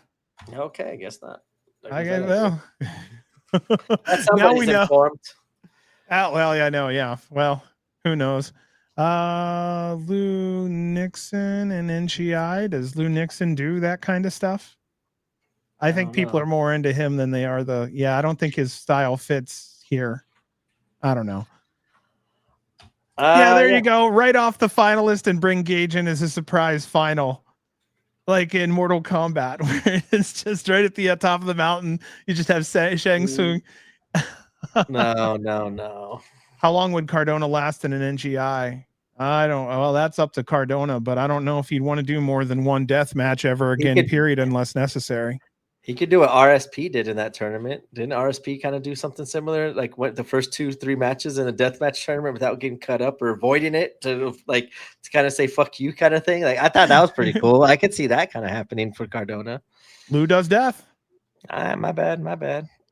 A: Okay, I guess not.
B: Well.
A: Now we know. Informed.
B: Well, yeah, no, yeah. Well, who knows? Lou Nixon and NGI. Does Lou Nixon do that kind of stuff? I think people are more into him than they are I don't think his style fits here. I don't know. There you go. Right off the finalist and bring Gage in as a surprise final. like in Mortal Kombat, where it's just right at the top of the mountain. You just have Shang Tsung.
A: No.
B: How long would Cardona last in an NGI? I don't. Well, that's up to Cardona, but I don't know if he'd want to do more than one death match ever again. Period, unless necessary.
A: He could do what RSP did in that tournament. Didn't RSP kind of do something similar? Like what the first 2-3 matches in a deathmatch tournament without getting cut up or avoiding it to kind of say fuck you kind of thing. Like I thought that was pretty cool. I could see that kind of happening for Cardona.
B: Lou does death.
A: My bad.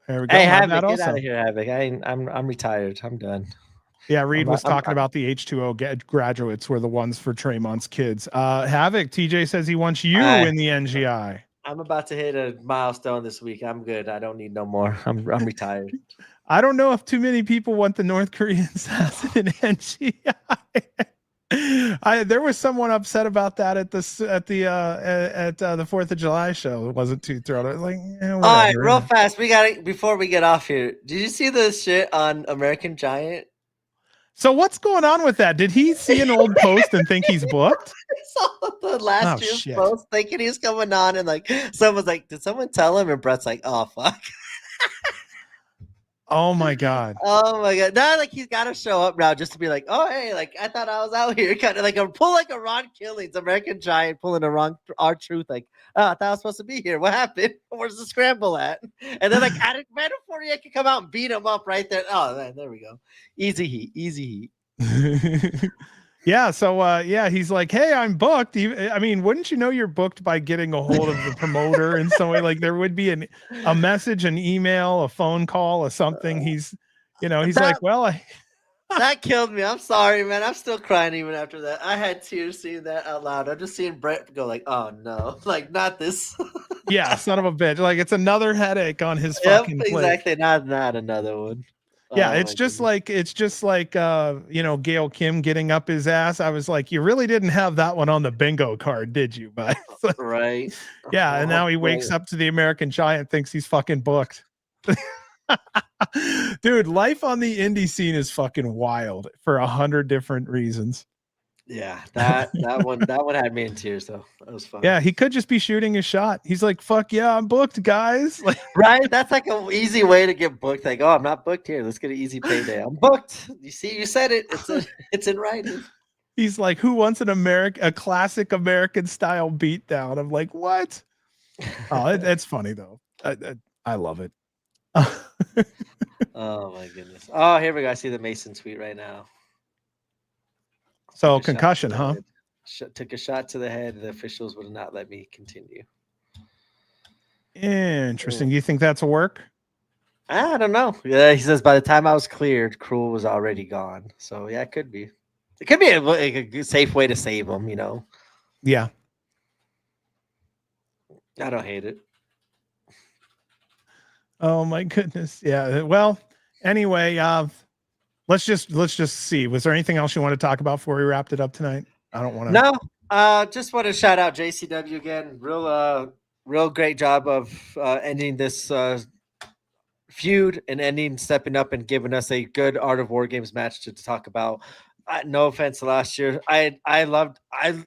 B: There we go.
A: Hey, Havoc, get out of here, Havoc. I'm retired. I'm done.
B: Yeah, Reed was talking about the H2O graduates were the ones for Traymon's kids. Havoc, TJ says he wants you in the NGI.
A: I'm about to hit a milestone this week. I'm good. I don't need no more. I'm retired.
B: I don't know if too many people want the North Korean assassin in NGI. There was someone upset about that at the 4th of July show. It wasn't too thrilled. Like, all
A: right, real fast. Before we get off here. Did you see the shit on American Giant?
B: So what's going on with that? Did he see an old post and think he's booked?
A: I saw the last year's post thinking he's coming on, and like someone's like, did someone tell him? And Brett's like, oh fuck.
B: Oh my god.
A: Now like he's got to show up now just to be like, oh hey, like I thought I was out here, kind of like a Ron Killings, American Giant pulling R-Truth, like, oh, I thought I was supposed to be here. What happened? Where's the Scramble at? And then like Adam Fournier can come out and beat him up right there. Oh man, there we go. Easy heat.
B: Yeah, so he's like, hey, I'm booked. I mean, wouldn't you know you're booked by getting a hold of the promoter in some way? Like there would be a message, an email, a phone call, or something. He's like, well,
A: that killed me. I'm sorry, man. I'm still crying even after that. I had tears seeing that out loud. I'm just seeing Brett go like, oh no, like not this.
B: Yeah, son of a bitch. Like it's another headache on his fucking plate.
A: Exactly. Not another one.
B: Yeah, it's just like Gail Kim getting up his ass. I was like, you really didn't have that one on the bingo card, did you? But
A: right.
B: Yeah, and now he wakes up to the American Giant, thinks he's fucking booked. Dude, life on the indie scene is fucking wild for 100 different reasons.
A: Yeah, that one had me in tears though. That was fun.
B: Yeah, he could just be shooting his shot. He's like, "Fuck yeah, I'm booked, guys." Like,
A: right? That's like an easy way to get booked. Like, oh, I'm not booked here. Let's get an easy payday. I'm booked. You see, you said it. It's in writing.
B: He's like, "Who wants a classic American style beatdown?" I'm like, "What?" Oh, it's funny though. I love it.
A: Oh my goodness. Oh, here we go. I see the Mason tweet right now.
B: So concussion, huh?
A: Took a shot to the head. The officials would not let me continue.
B: Interesting. Do you think that's a work?
A: I don't know. Yeah, he says by the time I was cleared, Krule was already gone. So yeah, it could be. It could be a safe way to save him.
B: Yeah.
A: I don't hate it.
B: Oh my goodness. Yeah. Well, anyway, let's just see. Was there anything else you want to talk about before we wrapped it up tonight? I don't want to.
A: No. Just want to shout out JCW again. Real great job of ending this feud and stepping up and giving us a good Art of War Games match to talk about. No offense to last year. I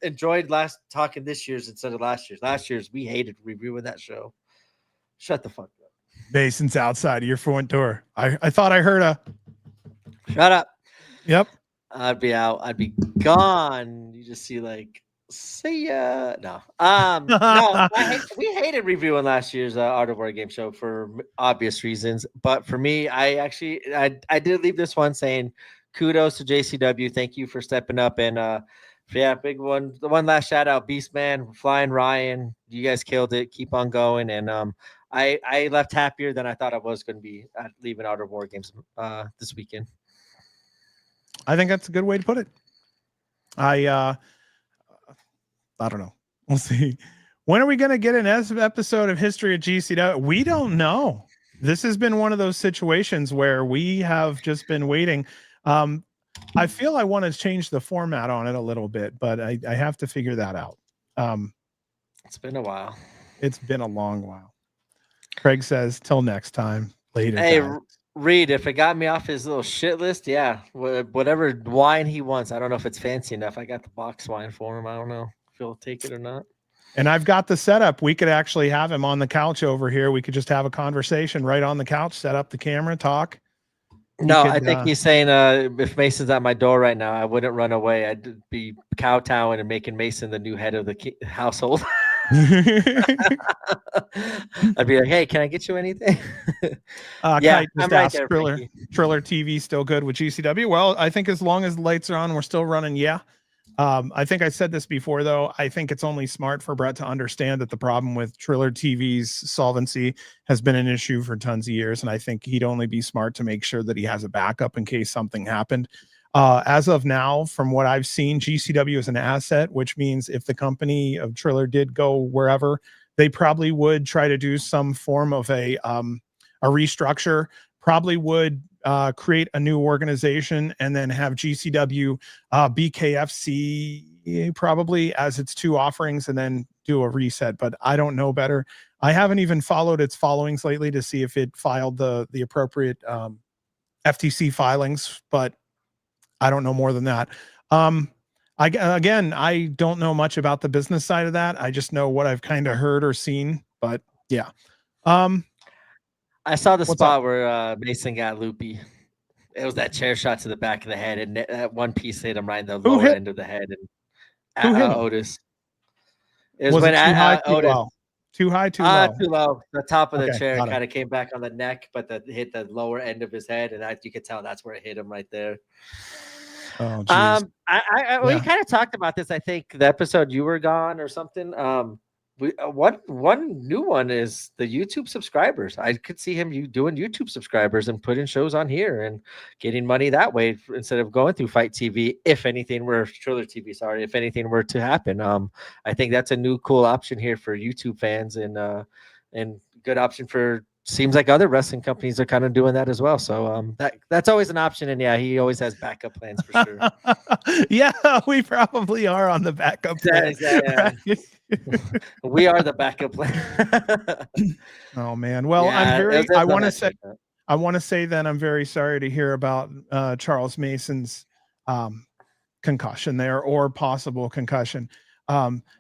A: enjoyed talking this year's instead of last year's. Last year's we hated reviewing that show. Shut the fuck up.
B: Mason's outside of your front door. I thought I heard a
A: shut up.
B: Yep.
A: I'd be out. I'd be gone. You just see like, see ya. No. No. We hated reviewing last year's Art of War Game show for obvious reasons. But for me, I did leave this one saying kudos to JCW. Thank you for stepping up and big one. The one last shout out, Beastman, Flying Ryan. You guys killed it. Keep on going. And I left happier than I thought I was going to be leaving Art of War Games this weekend.
B: I think that's a good way to put it. I don't know. We'll see. When are we going to get an episode of History of GCW? We don't know. This has been one of those situations where we have just been waiting. I feel I want to change the format on it a little bit, but I have to figure that out.
A: It's been a while.
B: It's been a long while. Craig says, till next time. Later.
A: Hey, Reed, if it got me off his little shit list, yeah, whatever wine he wants. I don't know if it's fancy enough. I got the box wine for him. I don't know if he'll take it or not.
B: And I've got the setup. We could actually have him on the couch over here. We could just have a conversation right on the couch, set up the camera, talk.
A: No, I think he's saying if Mason's at my door right now, I wouldn't run away. I'd be kowtowing and making Mason the new head of the household. I'd be like, hey, can I get you anything?
B: Yeah, I'm right there. Triller TV still good with GCW? Well, I think as long as the lights are on, we're still running. Yeah. I think I said this before, though. I think it's only smart for Brett to understand that the problem with Triller TV's solvency has been an issue for tons of years. And I think he'd only be smart to make sure that he has a backup in case something happened. As of now, from what I've seen, GCW is an asset, which means if the company of Triller did go wherever, they probably would try to do some form of a restructure, probably would create a new organization and then have GCW BKFC probably as its two offerings and then do a reset. But I don't know better. I haven't even followed its followings lately to see if it filed the appropriate FTC filings, but I don't know more than that. I don't know much about the business side of that. I just know what I've kind of heard or seen, but yeah.
A: I saw the spot where Mason got loopy. It was that chair shot to the back of the head, and that one piece hit him right in the lower end of the head. And Otis.
B: It was when it too high, too
A: Otis.
B: low? Too high, too low?
A: Too low. The top of the chair kind of came back on the neck, but hit the lower end of his head, and you could tell that's where it hit him right there.
B: Oh, geez.
A: We kind of talked about this. I think the episode you were gone or something. One new one is the YouTube subscribers. I could see him doing YouTube subscribers and putting shows on here and getting money that way instead of going through Fight TV. If anything were Triller TV, if anything were to happen, I think that's a new cool option here for YouTube fans and good option for. Seems like other wrestling companies are kind of doing that as well. So that's always an option. And yeah, he always has backup plans for sure.
B: Yeah, we probably are on the backup plan.
A: We are the backup plan.
B: Oh man. Well, I want to say that I'm very sorry to hear about Charles Mason's concussion there or possible concussion.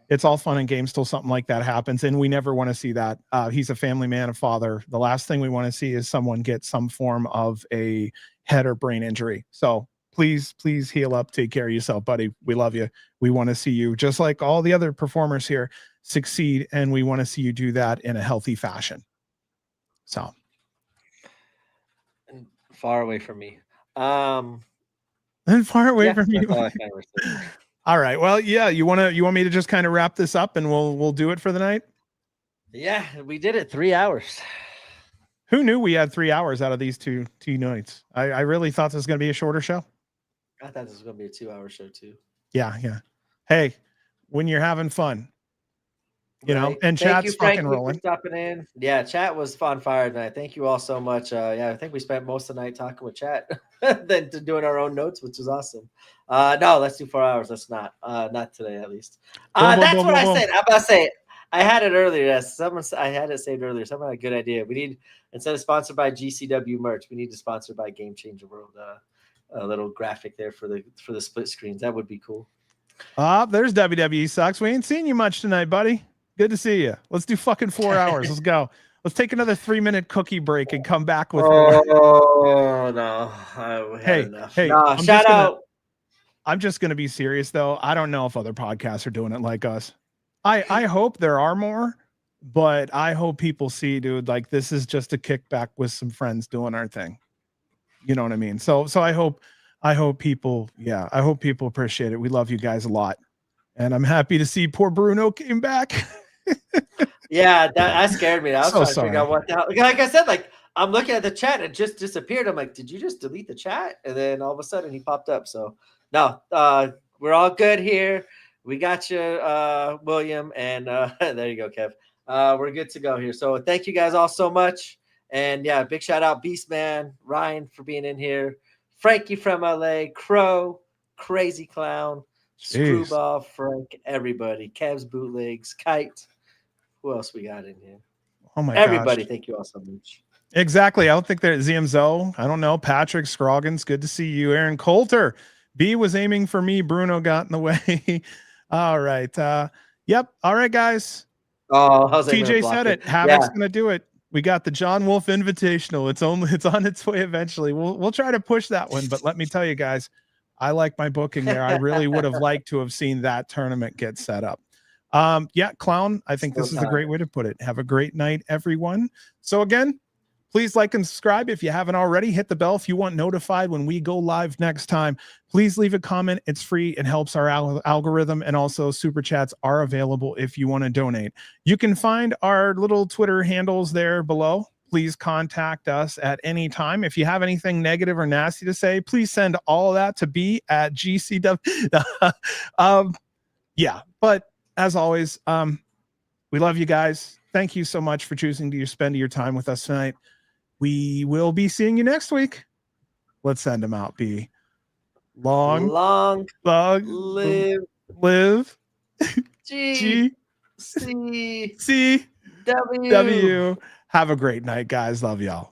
B: It's all fun and games till something like that happens, and we never want to see that. He's a family man, a father. The last thing we want to see is someone get some form of a head or brain injury. So please heal up, take care of yourself, buddy. We love you. We want to see you, just like all the other performers here, succeed, and we want to see you do that in a healthy fashion. So
A: far away from me.
B: And far away from you. All right. Well, yeah. You want me to just kind of wrap this up and we'll do it for the night?
A: Yeah, we did it 3 hours.
B: Who knew we had 3 hours out of these two nights? I really thought this was going to be a shorter show.
A: I thought this was going to be a 2-hour show too.
B: Yeah. Hey, when you're having fun, and chat's fucking rolling.
A: Stopping in. Yeah, chat was on fire tonight. Thank you all so much. I think we spent most of the night talking with chat than doing our own notes, which was awesome. No, let's do 4 hours. Let's not today at least. That's what I said. I'm about to say it. I had it earlier. Yes, I had it saved earlier. Someone had a good idea. We need, instead of sponsored by GCW merch, we need to sponsor by Game Changer World. A little graphic there for the split screens. That would be cool.
B: There's WWE Sucks. We ain't seen you much tonight, buddy. Good to see you. Let's do fucking 4 hours. Let's go. Let's take another 3-minute cookie break and come back with more.
A: Oh no!
B: Hey,
A: no, shout out.
B: I'm just gonna be serious though. I don't know if other podcasts are doing it like us. I hope there are more, but I hope people see, dude, like this is just a kickback with some friends doing our thing. You know what I mean? So I hope people, I hope people appreciate it. We love you guys a lot. And I'm happy to see poor Bruno came back.
A: Yeah, that scared me. I was trying to figure out what the hell. Like I said, like I'm looking at the chat, it just disappeared. I'm like, did you just delete the chat? And then all of a sudden he popped up. So no, we're all good here. We got you, William, and there you go, Kev. We're good to go here. So thank you guys all so much. And yeah, big shout out Beastman, Ryan for being in here, Frankie from LA, Crow, Crazy Clown, Screwball, Frank, everybody, Kev's Bootlegs, Kite. Who else we got in here?
B: Oh my
A: everybody,
B: gosh.
A: Thank you all so much.
B: Exactly. I don't think there's ZMZO. I don't know. Patrick Scroggins, good to see you. Aaron Coulter. B was aiming for me. Bruno got in the way. All right. Yep. All right, guys.
A: Oh,
B: TJ said it. Havoc's gonna do it. We got the John Wolf Invitational. It's on its way eventually. We'll try to push that one, but let me tell you guys, I like my booking there. I really would have liked to have seen that tournament get set up. Yeah, Clown, I think this is a great way to put it. Have a great night, everyone. So again, please like and subscribe if you haven't already. Hit the bell if you want notified when we go live next time. Please leave a comment. It's free. It helps our algorithm, and also super chats are available if you want to donate. You can find our little Twitter handles there below. Please contact us at any time. If you have anything negative or nasty to say, please send all of that to b@gcw. Yeah, but as always, we love you guys. Thank you so much for choosing to spend your time with us tonight. We will be seeing you next week. Let's send them out. Be long live G C W. Have a great night, guys. Love y'all.